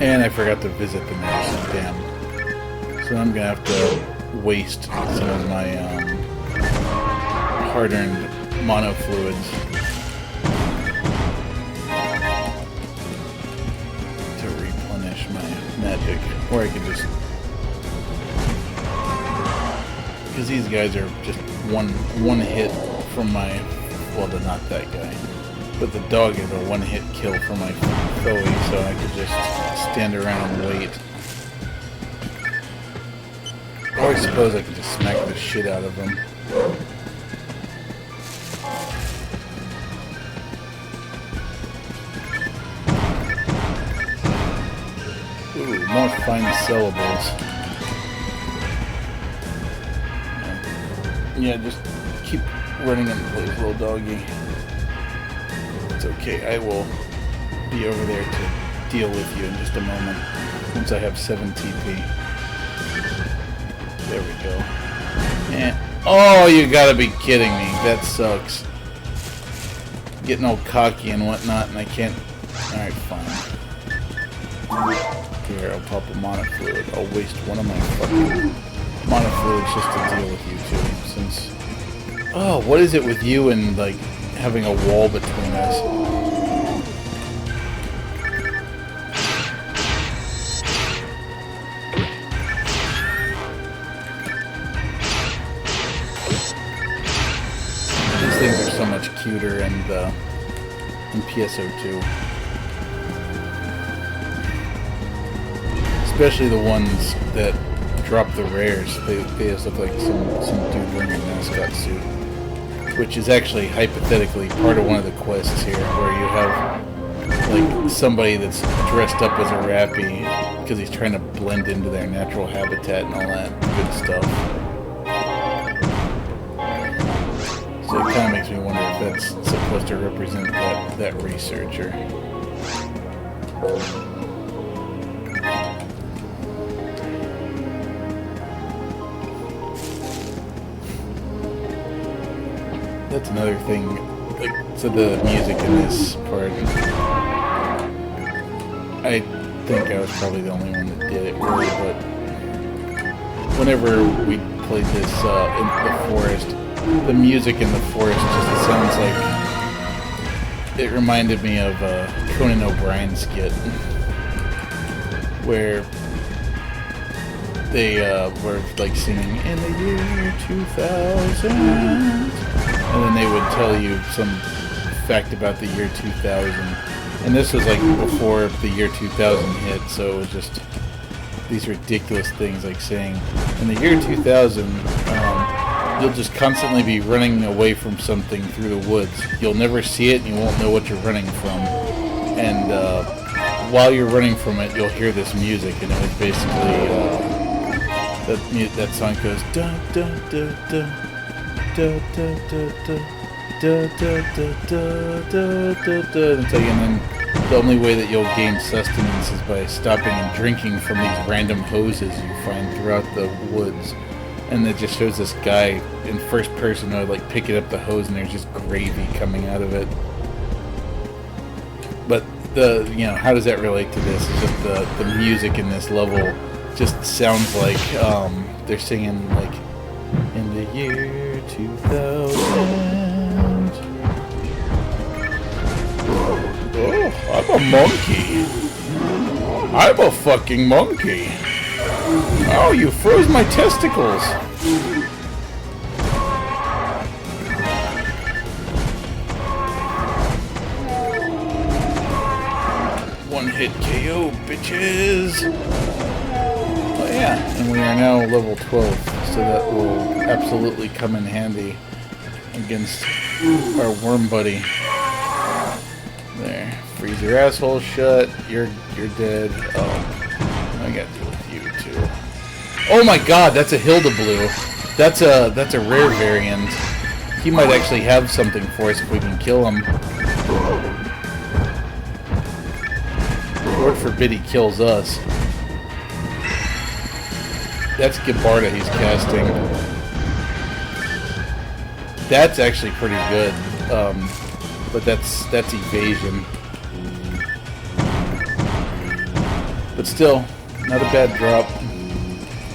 And I forgot to visit the nurse, damn. So I'm gonna have to waste some of my hard-earned monofluids to replenish my magic, or I could just, because these guys are just one hit from my, well, they're not that guy, but the dog is a one-hit kill for my foe, so I could just stand around and wait. Or I suppose I could just smack the shit out of them. Ooh, more fine syllables. Yeah, just keep running in place, little doggy. It's okay, I will be over there to deal with you in just a moment. Once I have 7 TP. There we go. And, oh, you gotta be kidding me. That sucks. getting all cocky and whatnot, and I can't... Alright, fine. Here, I'll pop a mana fluid. I'll waste one of my fucking mana fluids just to deal with you two, since... Oh, what is it with you and, like, having a wall between us? These things are so much cuter in PSO2. Especially the ones that drop the rares. They just look like some dude wearing a mascot suit. Which is actually hypothetically part of one of the quests here, where you have like somebody that's dressed up as a rappy because he's trying to blend into their natural habitat and all that good stuff. So it kind of makes me wonder if that's supposed to represent that researcher. That's another thing, like, so the music in this part, I think I was probably the only one that did it, really, but whenever we played this in the forest, the music in the forest just sounds like, it reminded me of a Conan O'Brien skit, where they were, like, singing, "In the year 2000," and then they would tell you some fact about the year 2000. And this was like before the year 2000 hit, so it was just these ridiculous things like saying, in the year 2000, you'll just constantly be running away from something through the woods. You'll never see it and you won't know what you're running from. And while you're running from it, you'll hear this music, and it was basically, that song goes, da da da da. Da, da, da, da, da, da, da, da, da, da, da. And then the only way that you'll gain sustenance is by stopping and drinking from these random hoses you find throughout the woods. And it just shows this guy in first person, like picking up the hose, and there's just gravy coming out of it. But how does that relate to this? It's just the music in this level just sounds like they're singing like, in the year 2000. Oh, I'm a monkey. I'm a fucking monkey. Oh, you froze my testicles. One hit KO, bitches. Oh yeah, and we are now level 12, so that will absolutely come in handy against our worm buddy. There, freeze your asshole shut. You're dead. Oh, I got to deal with you too. Oh my God, that's a Hilda Blue. That's a rare variant. He might actually have something for us if we can kill him. Lord forbid he kills us. That's Gibbarda he's casting. That's actually pretty good. But that's evasion. But still, not a bad drop.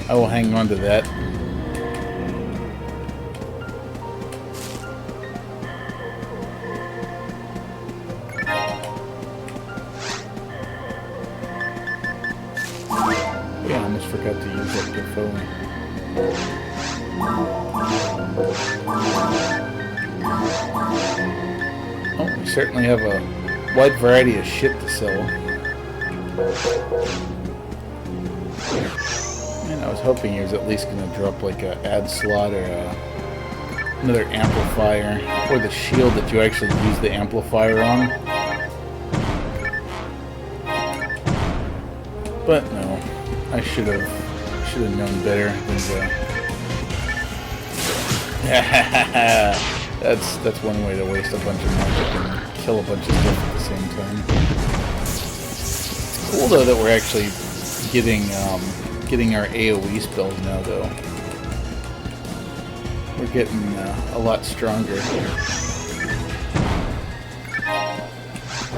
I will hang on to that. Yeah, I almost forgot to use that Grifo. Oh, we certainly have a wide variety of shit to sell. And I was hoping he was at least going to drop like a ad slot or another amplifier, or the shield that you actually use the amplifier on. But no, I should have known better than to. That's one way to waste a bunch of magic and kill a bunch of stuff at the same time. It's cool though that we're actually getting our AoE spells now though. We're getting a lot stronger. I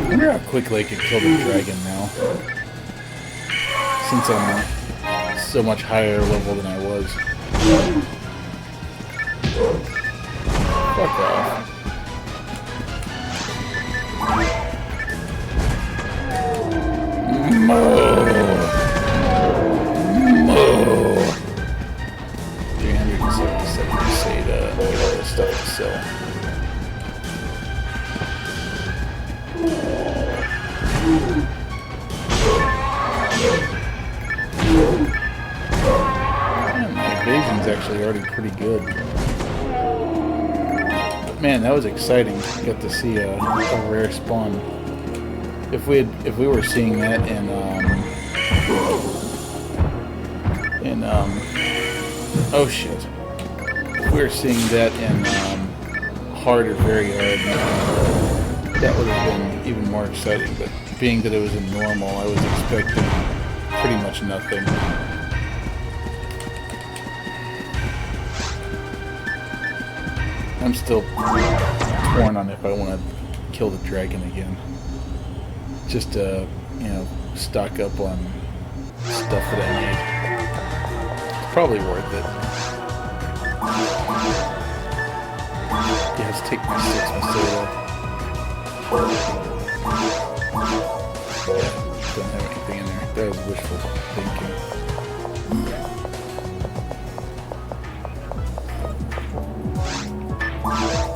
wonder how quickly I could kill the dragon now. Since I'm so much higher level than I was. Fuck off. Moo! 377 Seda. Get all this stuff to sell. Man, my evasion's actually already pretty good. But man, that was exciting. Got to see a rare spawn. If we were seeing that in oh shit. If we were seeing that in hard or very hard, that would have been even more exciting, but being that it was in normal, I was expecting pretty much nothing. I'm still torn on if I want to kill the dragon again. Just to, you know, stock up on stuff that I need. It's probably worth it. Yeah, let's take my 6 Masada. Yeah, don't have anything in there. That was wishful thinking.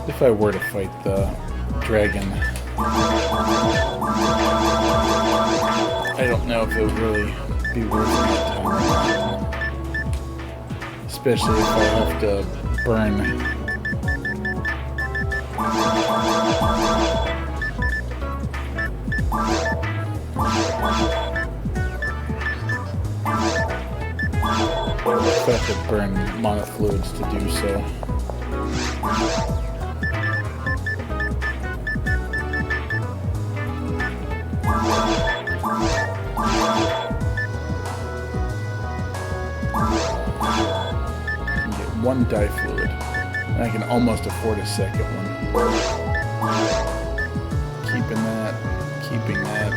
If I were to fight the dragon, I don't know if it would really be worth my time. Especially if I have to burn mana fluids to do so. One dye fluid, and I can almost afford a second one. Keeping that, keeping that.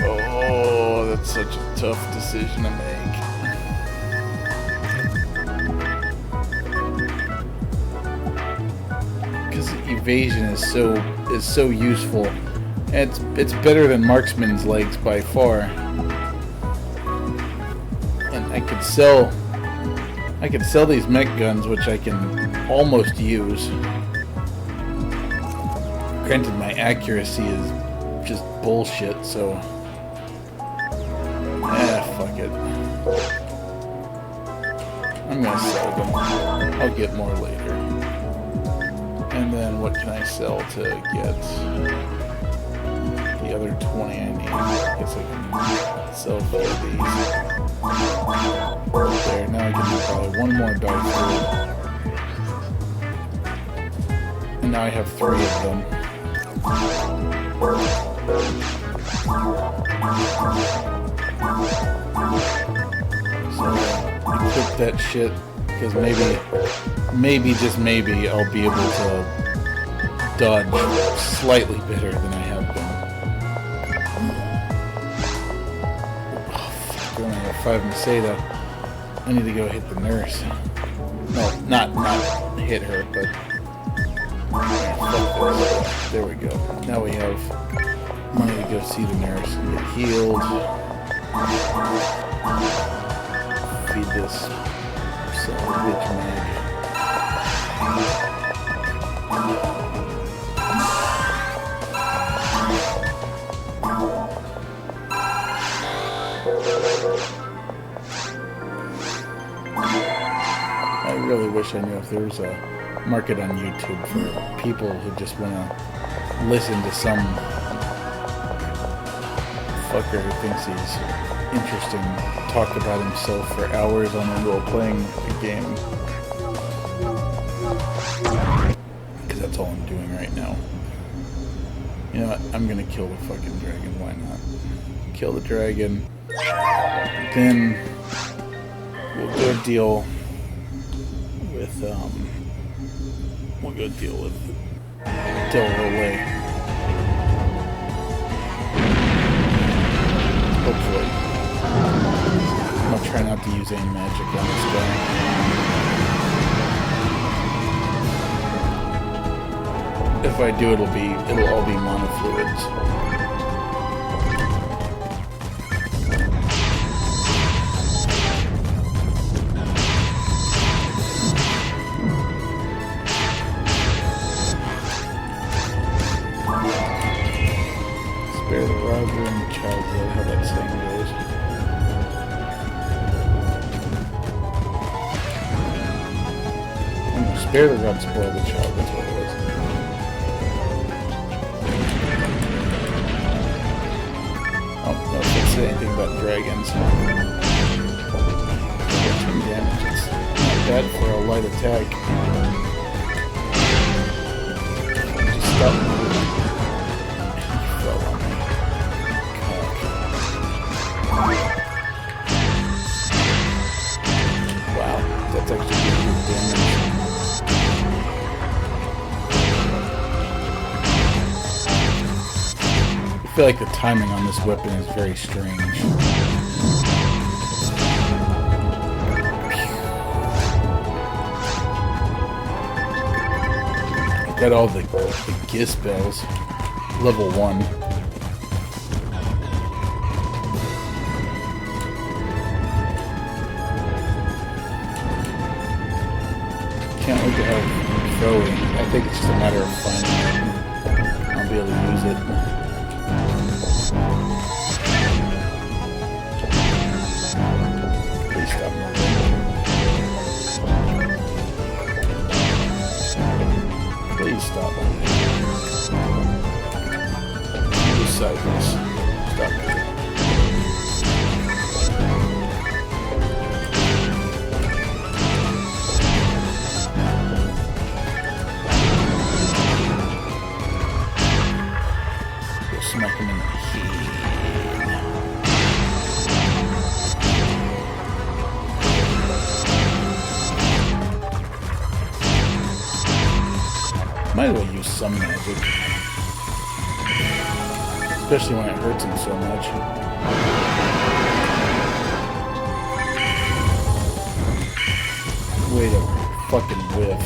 Oh, that's such a tough decision to make. Because evasion is so useful, and it's better than marksman's legs by far. I could sell these mech guns, which I can almost use. Granted, my accuracy is just bullshit, so fuck it. I'm gonna sell them. I'll get more later. And then what can I sell to get the other 20 I need? I guess I can sell 4 of these. There, now I can do probably one more dye fluid. And now I have 3 of them. So, equip that shit, because maybe, just maybe, I'll be able to dodge slightly better than I have been. Oh, fuck, I only have 5 Masada. I need to go hit the nurse. No, not hit her, but... There we go. Now we have money to go see the nurse and get healed. Feed this son of a bitch mag. I really wish I knew if there was a market on YouTube for people who just want to listen to some fucker who thinks he's interesting talk about himself for hours on end while playing a game. Because that's all I'm doing right now. You know what? I'm gonna kill the fucking dragon. Why not? Kill the dragon. Then we'll do a deal with we'll go deal with Rol Lay. Hopefully. I'll try not to use any magic on this guy. If I do, it'll all be monofluids. Spare the robber and the child, how that saying goes. Spare the rod, spoil the child, that's what it was. Oh, no, it didn't say anything about dragons. 14 damage, it's not bad for a light attack. Just stop moving. He fell on me. Wow, that's actually good damage. I feel like the timing on this weapon is very strange. Got all the Giss bells. Level 1. Can't wait to have it going. I think it's just a matter of finding it. I'll be able to use it. Please stop moving. Please stop moving. Move sideways. Stop moving. Go smack him in the head. Might as well use some magic. Especially when it hurts him so much. Way to fucking whiff.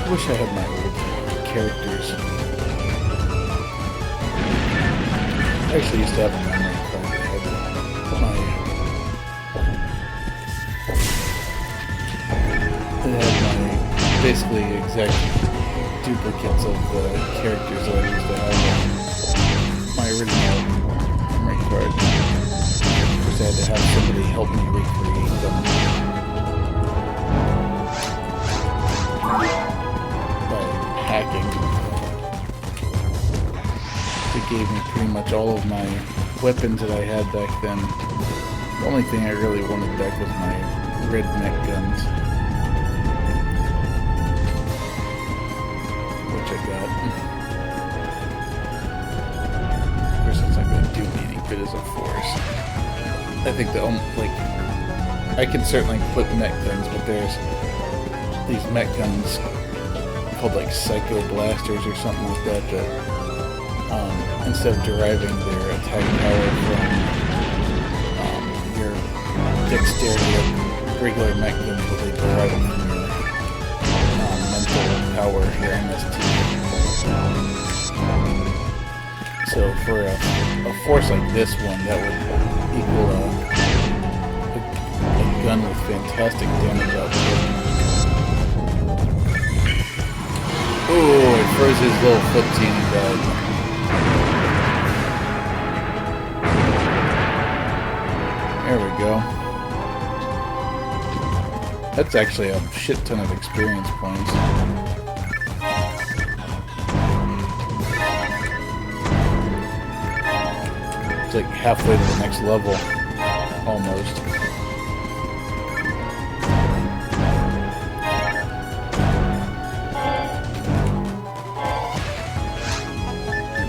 I wish I had my old characters. I actually used to have a memory card that had my basically exact duplicates of the characters that I used to have on my original memory card. Of course, I had to have somebody help me recreate them. Hacking. It gave me pretty much all of my weapons that I had back then. The only thing I really wanted back was my red mech guns, which I got. Of course, it's not going to do me any good as a force. I think the only, I can certainly put mech guns, but there's these mech guns called Psycho Blasters or something like that, that instead of deriving their attack power from your dexterity of regular mech guns, but they derive it from your mental power, your MST. So for a force like this one, that would equal a gun with fantastic damage output. Oh, it froze his little footsie and he died. There we go. That's actually a shit ton of experience points. It's like halfway to the next level, almost.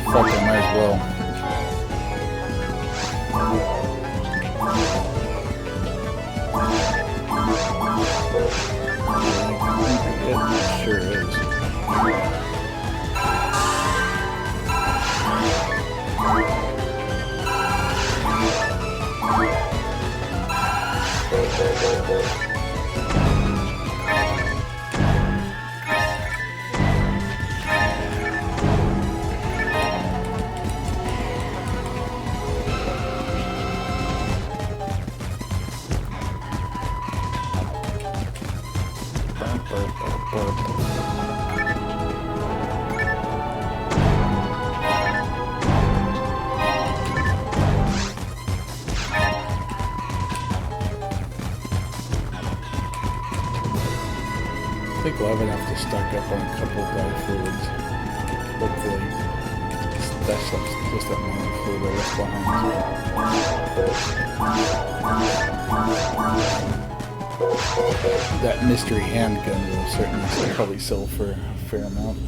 Fuck, I might as well. It sure is. I think we'll have enough to stock up on a couple of dye fluids. Hopefully. That's just that one fluid I left behind. That mystery handgun will certainly probably sell for a fair amount.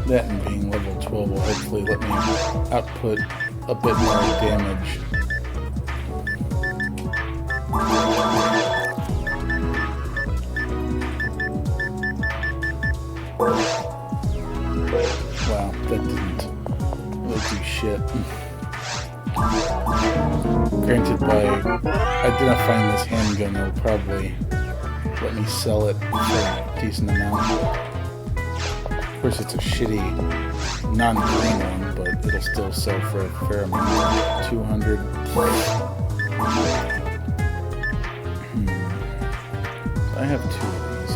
That and being level 12 will hopefully let me output a bit more damage. Wow, that didn't really do shit. Granted, by identifying this handgun, it'll probably let me sell it for a decent amount. Of course, it's a shitty non-green one, but it'll still sell for a fair amount. 200. I have two of these.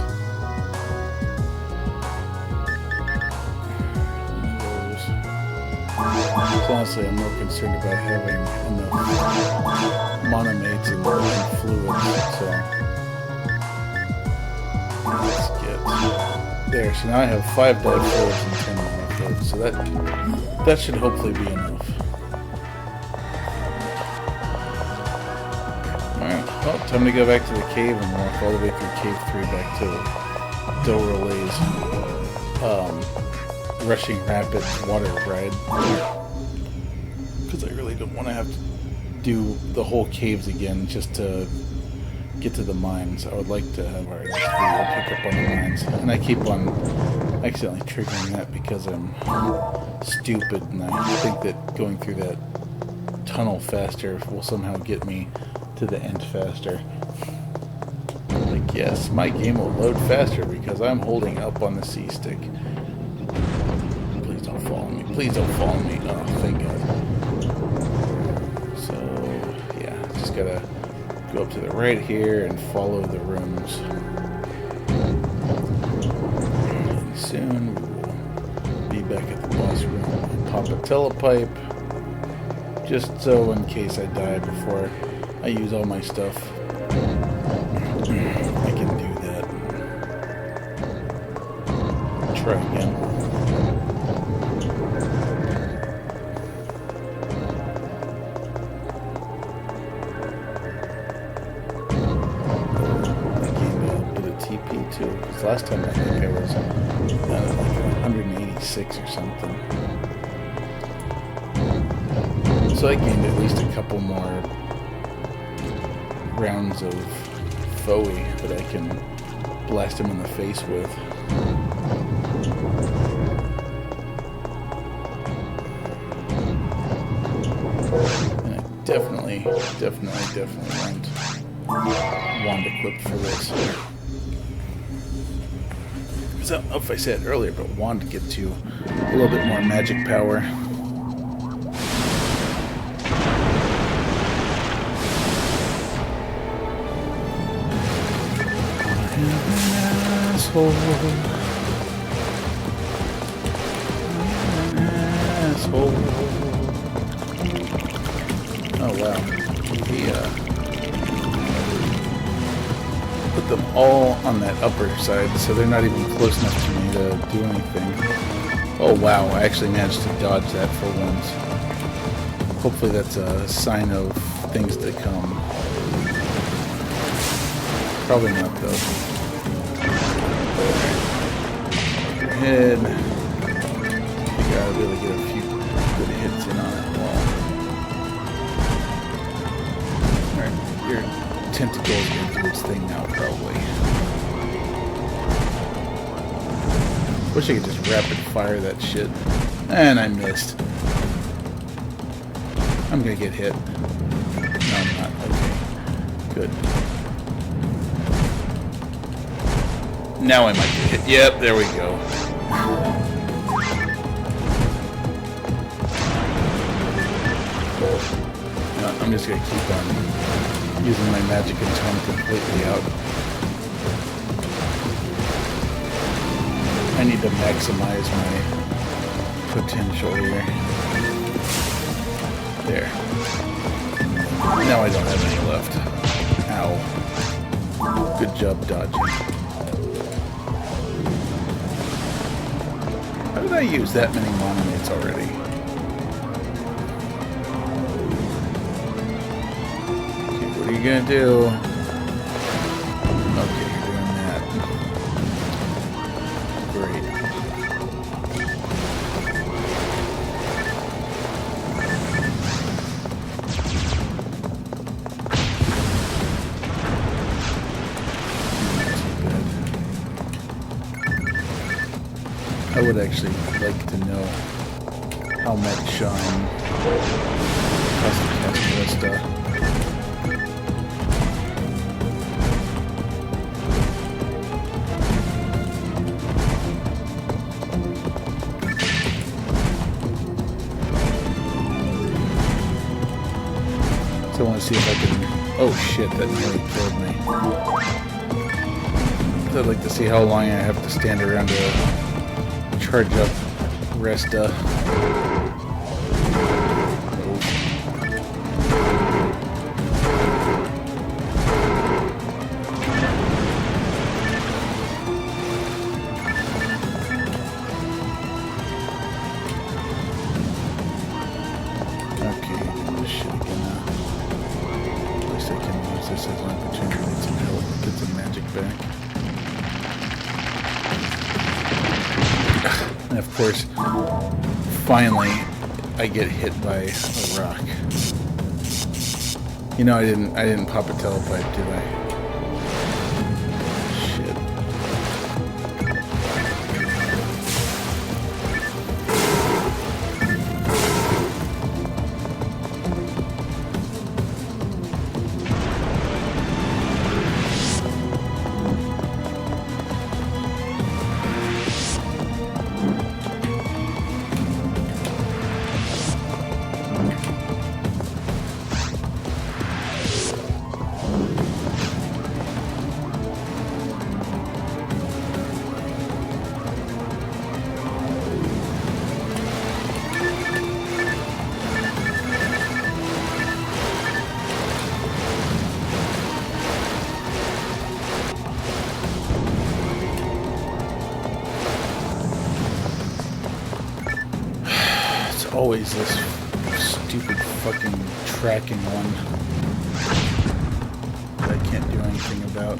So honestly, I'm more concerned about having enough monomates and fluids. So let's get there. So now I have 5 dye fluids and 10 monofluids. So that should hopefully be enough. Alright, well, time to go back to the cave and walk all the way through Cave 3 back to Rol Lay's rushing rapid water ride. Because I really don't want to have to do the whole caves again just to get to the mines. I would like to have our next video pick up on the mines. And I keep on accidentally triggering that because I'm stupid and I think that going through that tunnel faster will somehow get me to the end faster. Like, yes, my game will load faster because I'm holding up on the C stick. Please don't follow me. Please don't follow me. Oh, thank God. So, yeah, just gotta go up to the right here and follow the rooms. And soon we will be back at the boss room. Pop a telepipe, just so in case I die before I use all my stuff, I can do that. Try again. Too, because last time I think I was like 186 or something. So I gained at least a couple more rounds of foe that I can blast him in the face with. And I definitely want wand equipped for this. I don't know if I said it earlier, but wand gives you a little bit more magic power. asshole. Asshole. Oh wow. He put them all on that upper side, so they're not even close enough to me to do anything. Oh wow, I actually managed to dodge that for once. Hopefully that's a sign of things to come. Probably not though. Head. You gotta really get a few good hits in on that wall. Alright, your tentacle's gonna do its thing now, probably. Wish I could just rapid fire that shit. And I missed. I'm gonna get hit. No, I'm not. Okay. Good. Now I might get hit. Yep, there we go. No, I'm just gonna keep on using my magic and tone completely out. I need to maximize my potential here. There. Now I don't have any left. Ow. Good job dodging. How did I use that many monuments already? Okay, what are you gonna do? Okay, you're doing that. Great. I would actually like to know how much custom cast Vista. So I want to see if I can... Oh shit, that nearly killed me. So I'd like to see how long I have to stand around to charge up Resta. Okay, this shit again now. At least I can use this as an opportunity to get some help, get some magic back. And of course, finally, I get hit by a rock. You know, I didn't pop a telepipe, did I? Shit. Always this stupid fucking tracking one that I can't do anything about.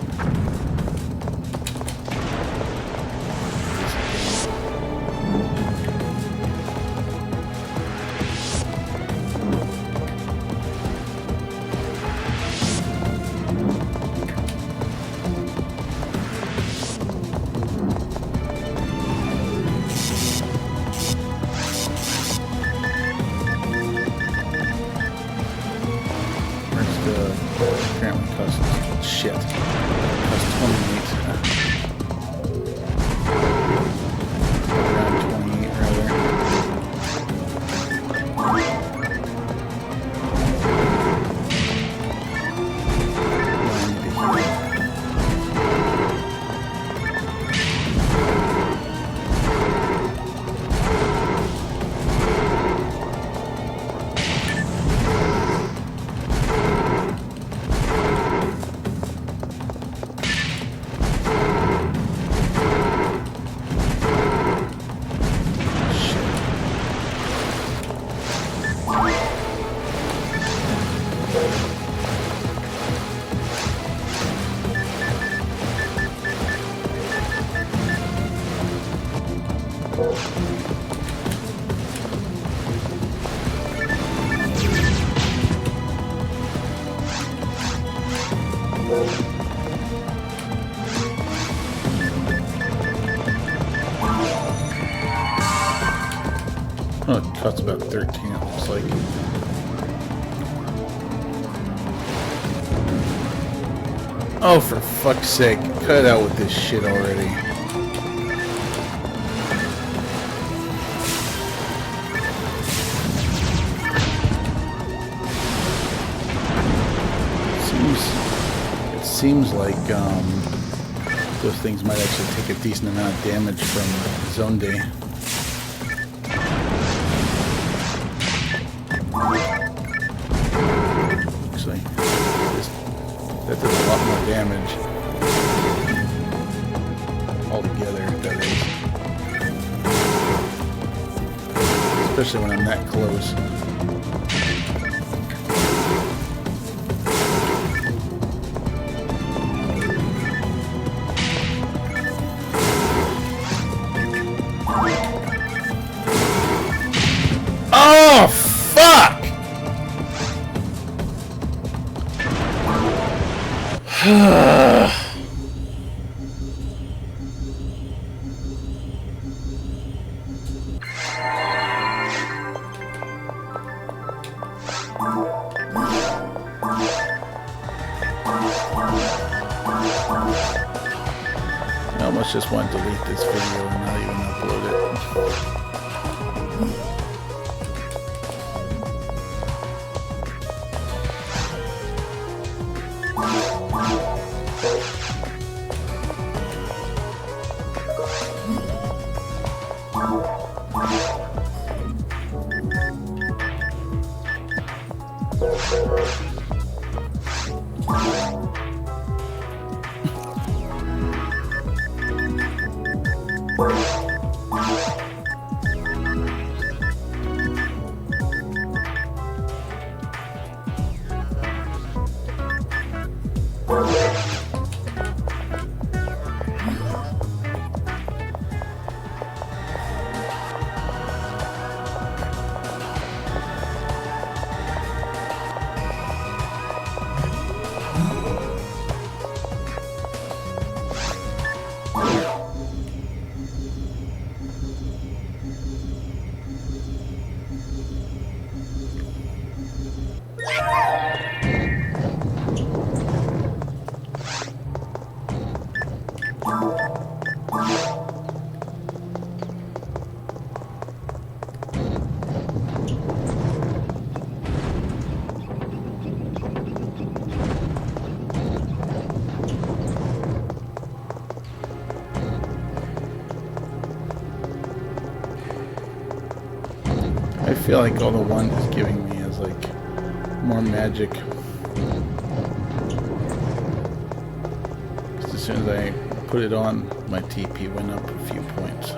Apparently costs shit. Costs 28. Around 28 rather. Oh, it costs about 13, it looks like. Oh, for fuck's sake. Cut it out with this shit already. It seems like those things might actually take a decent amount of damage from Zone Day. Actually, that does a lot more damage altogether, that is. Especially when I'm that close. Oh, fuck! I almost just want to delete this video and not even upload it. I feel like all the one is giving me is like more magic. 'Cause as soon as I put it on, my TP went up a few points.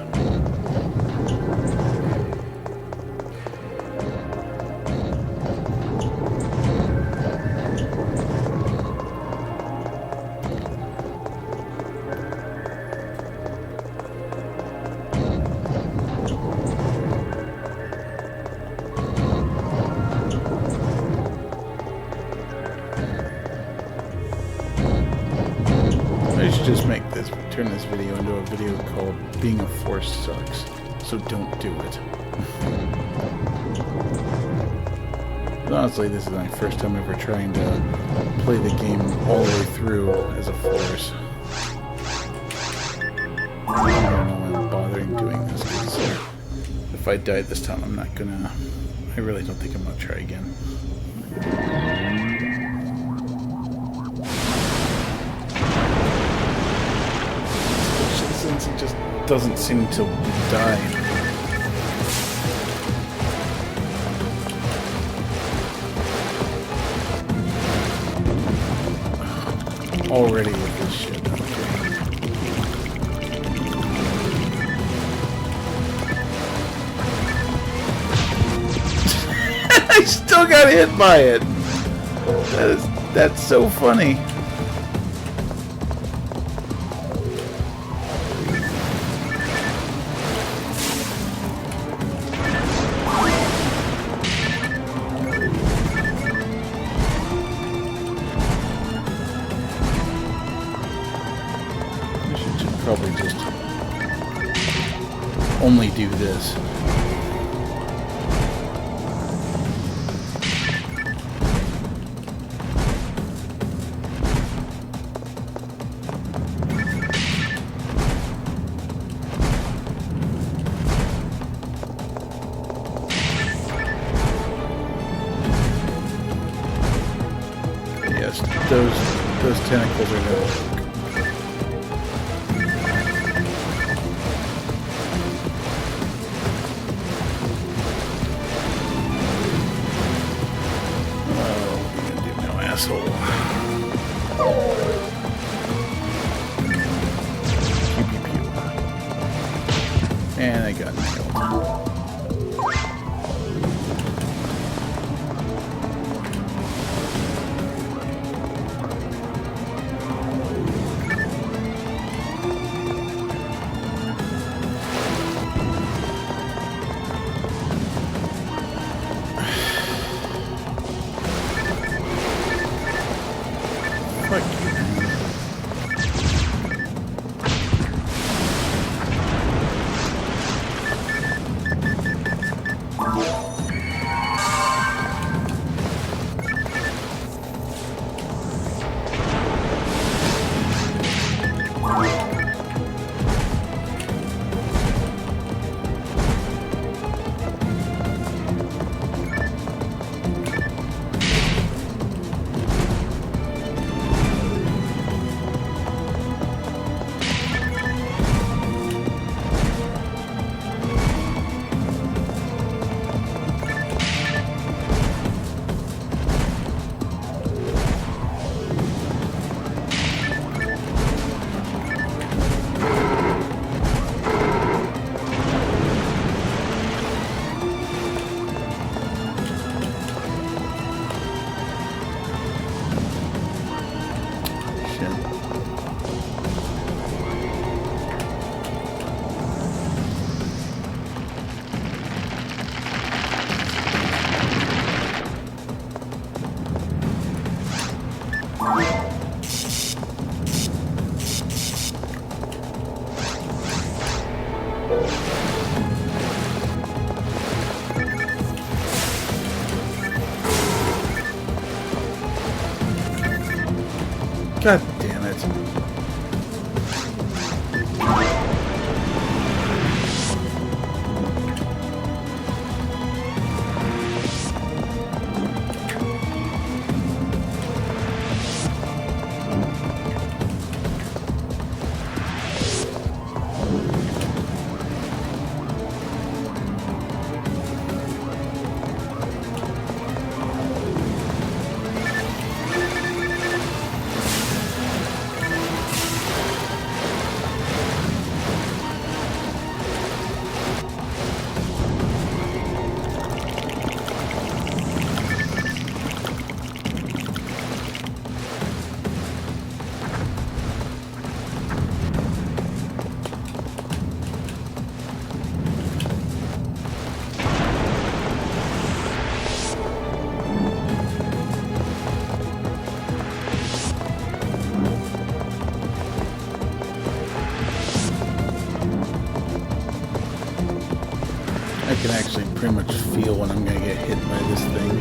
I should just turn this video into a video called Being a Force Sucks, so don't do it. But honestly, this is my first time ever trying to play the game all the way through as a Force. I don't know why I'm bothering doing this, because if I die this time, I'm not gonna... I really don't think I'm gonna try again. Since he just doesn't seem to die. Already with this shit. I still got hit by it. That's so funny. I should probably just only do this. Yes, those tentacles are good. Asshole. Pew, pew, pew. And I got nailed. Fuck you. God damn it. I can actually pretty much feel when I'm gonna get hit by this thing.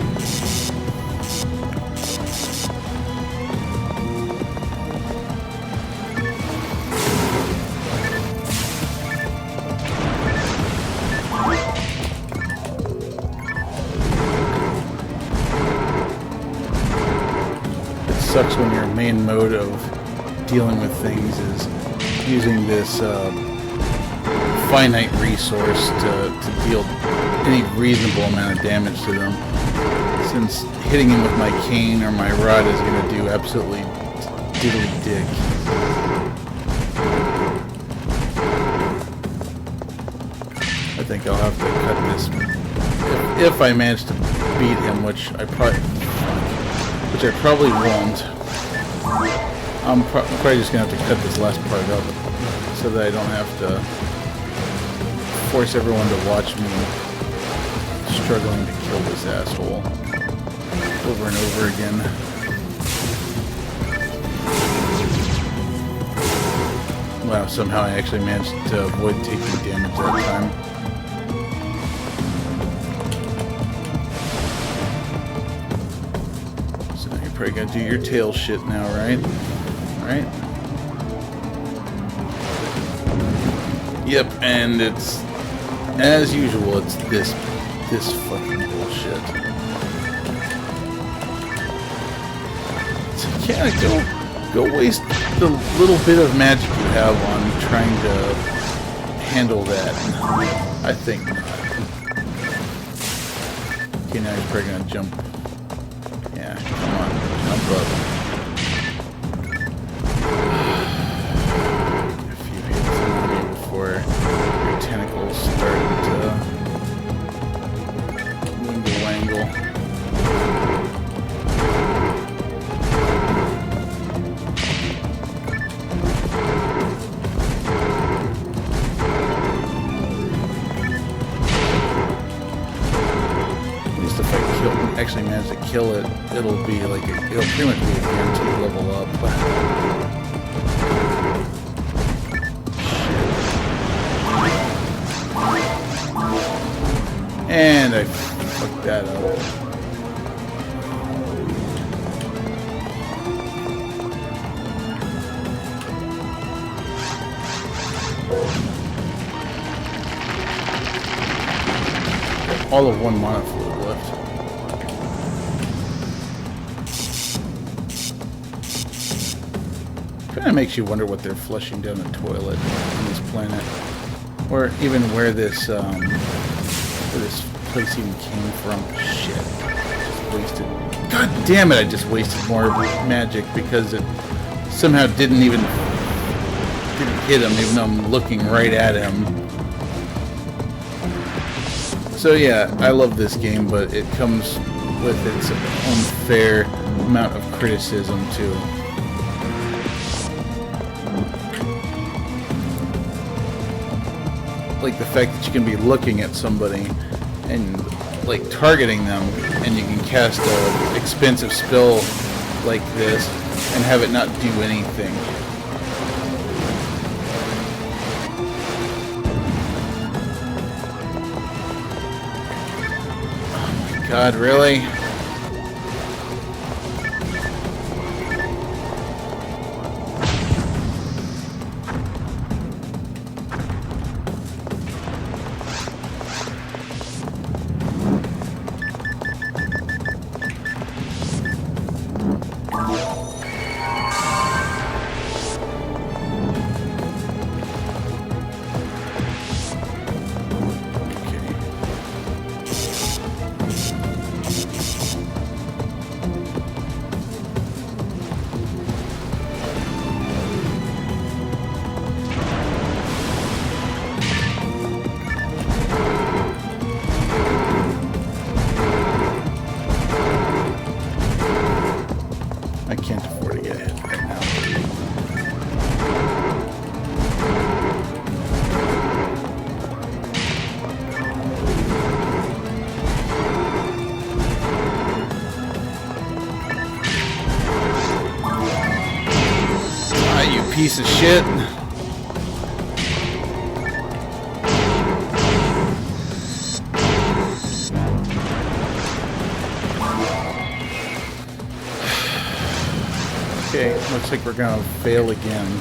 It sucks when your main mode of dealing with things is using this finite resource to deal any reasonable amount of damage to them, since hitting him with my cane or my rod is going to do absolutely diddly dick. I think I'll have to cut this if I manage to beat him, which I probably... which I probably won't. I'm probably just gonna have to cut this last part up so that I don't have to force everyone to watch me struggling to kill this asshole over and over again. Wow, somehow I actually managed to avoid taking damage that time. So now you're probably gonna do your tail shit now, right? Right? Yep, and it's, as usual, it's this fucking bullshit. So yeah, go waste the little bit of magic you have on trying to handle that. I think not. Okay, now he's probably gonna jump. Yeah, come on, jump up. A few hits on you before your tentacles start to wingle-wangle. Actually manage to kill it, it'll be like it'll pretty much be a guaranteed level up. And I fucked that up. All of one mana fluid left. Kind of makes you wonder what they're flushing down the toilet on this planet, or even where this place even came from. Shit, just wasted. God damn it! I just wasted more magic because it somehow didn't hit him, even though I'm looking right at him. So yeah, I love this game, but it comes with its unfair amount of criticism too. Like the fact that you can be looking at somebody and like targeting them, and you can cast an expensive spell like this and have it not do anything. Oh my god, really? I can't afford to get hit right now. Ah, you piece of shit. Okay, looks like we're gonna fail again.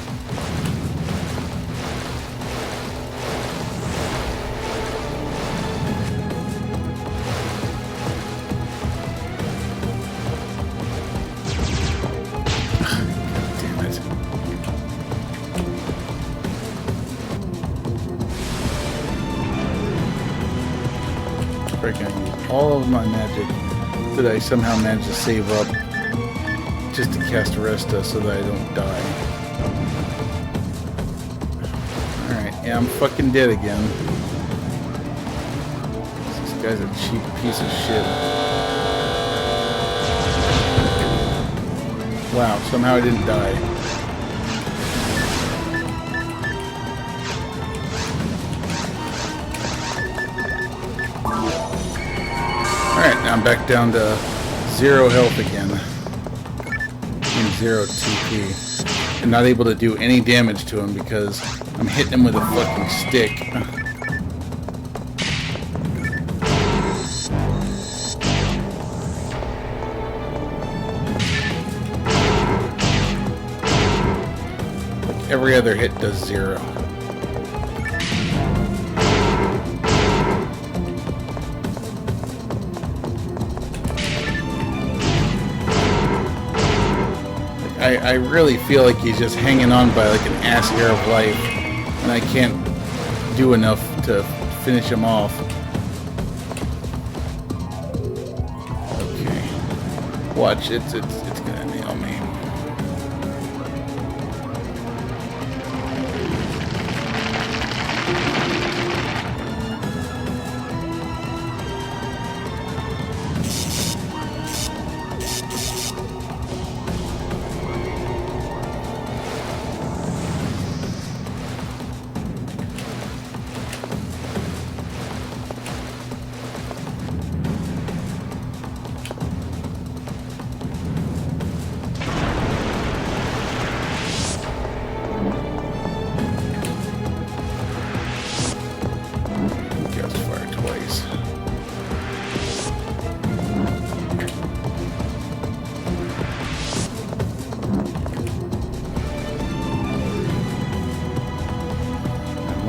Damn it. We're gonna use all of my magic that I somehow managed to save up just to cast Arresta so that I don't die. Alright, yeah, I'm fucking dead again. This guy's a cheap piece of shit. Wow, somehow I didn't die. Alright, now I'm back down to 0 health again. And 0 TP. And not able to do any damage to him because I'm hitting him with a fucking stick. Every other hit does 0. I really feel like he's just hanging on by like an ass hair of life, and I can't do enough to finish him off. Okay, watch, it's gonna nail me.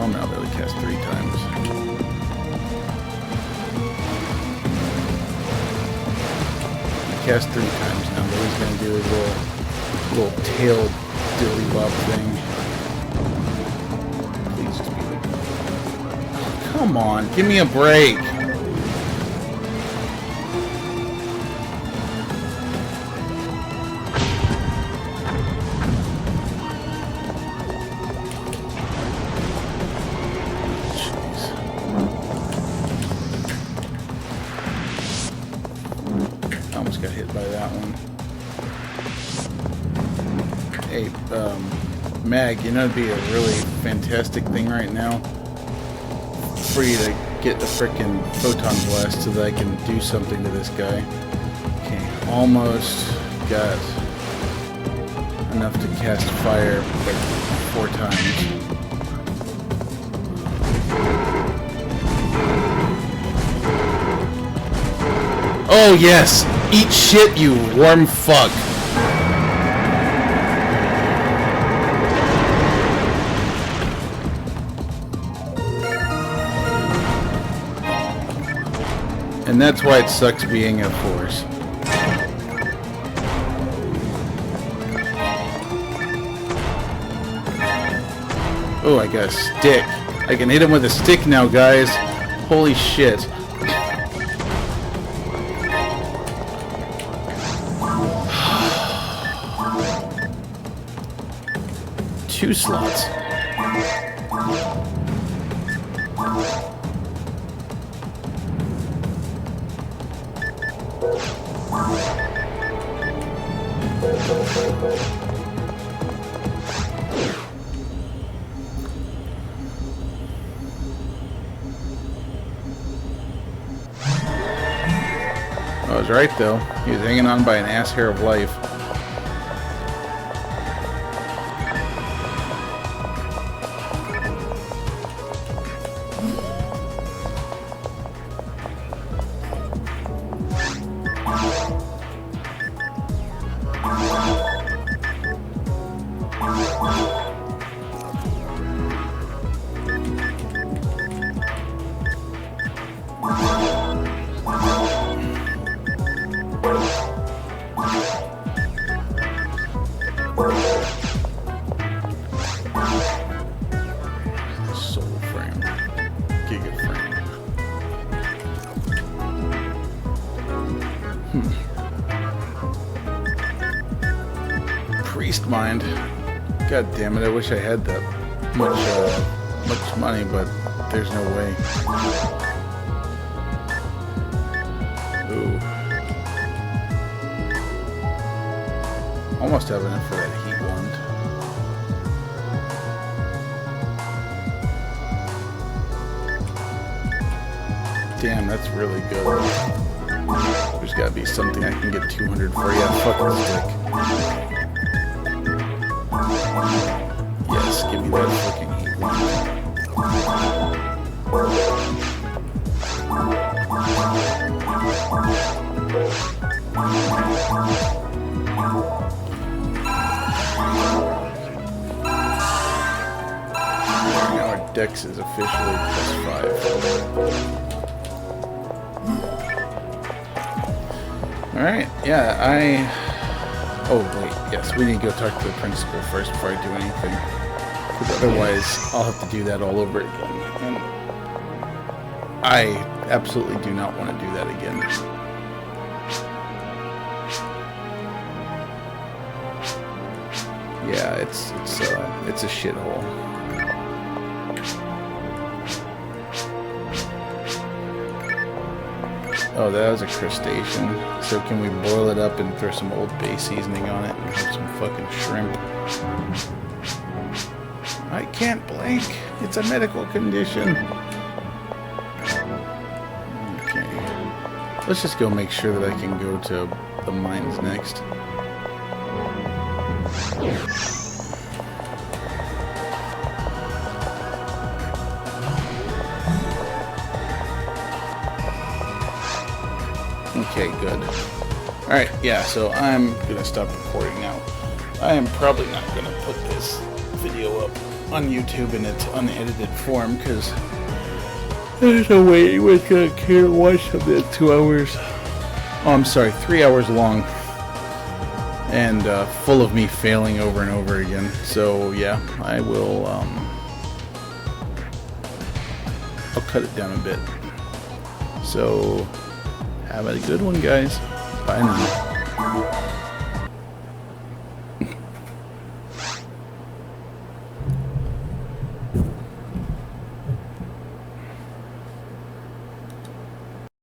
Now I'll be able to cast 3 times. Cast 3 times now. What he's going to do is a little tail dilly bop thing. Please just be... Oh, come on, give me a break. Almost got hit by that one. Hey, Mag, you know it'd be a really fantastic thing right now for you to get the frickin' photon blast so that I can do something to this guy. Okay, almost got enough to cast fire like 4 times. Oh yes! Eat shit, you warm fuck! And that's why it sucks being a force. Oh, I got a stick. I can hit him with a stick now, guys. Holy shit. Two slots. I was right though. He was hanging on by an ass hair of life. Soul frame. Giga frame. Priest mind. God damn it, I wish I had that much money, but there's no way. Ooh. Almost have enough for that heat wand. Damn, that's really good. There's gotta be something I can get 200 for. Yeah, fucking stick. Yes, give me that fucking heat wand. Now our dex is officially +5. Alright, yeah, oh, wait, yes, we need to go talk to the principal first before I do anything. Because otherwise, I'll have to do that all over again. And I absolutely do not want to do that again. Yeah, it's a shithole. Oh, that was a crustacean. So can we boil it up and throw some Old Bay seasoning on it and have some fucking shrimp? I can't blink. It's a medical condition. Okay. Let's just go make sure that I can go to the mines next. Okay, good. Alright, yeah, so I'm gonna stop recording now. I am probably not gonna put this video up on YouTube in its unedited form, because there's no way anyone's gonna care to watch something that's 2 hours. Oh, I'm sorry, 3 hours long. And full of me failing over and over again. So, yeah, I will, I'll cut it down a bit. So, have a good one, guys. Bye now.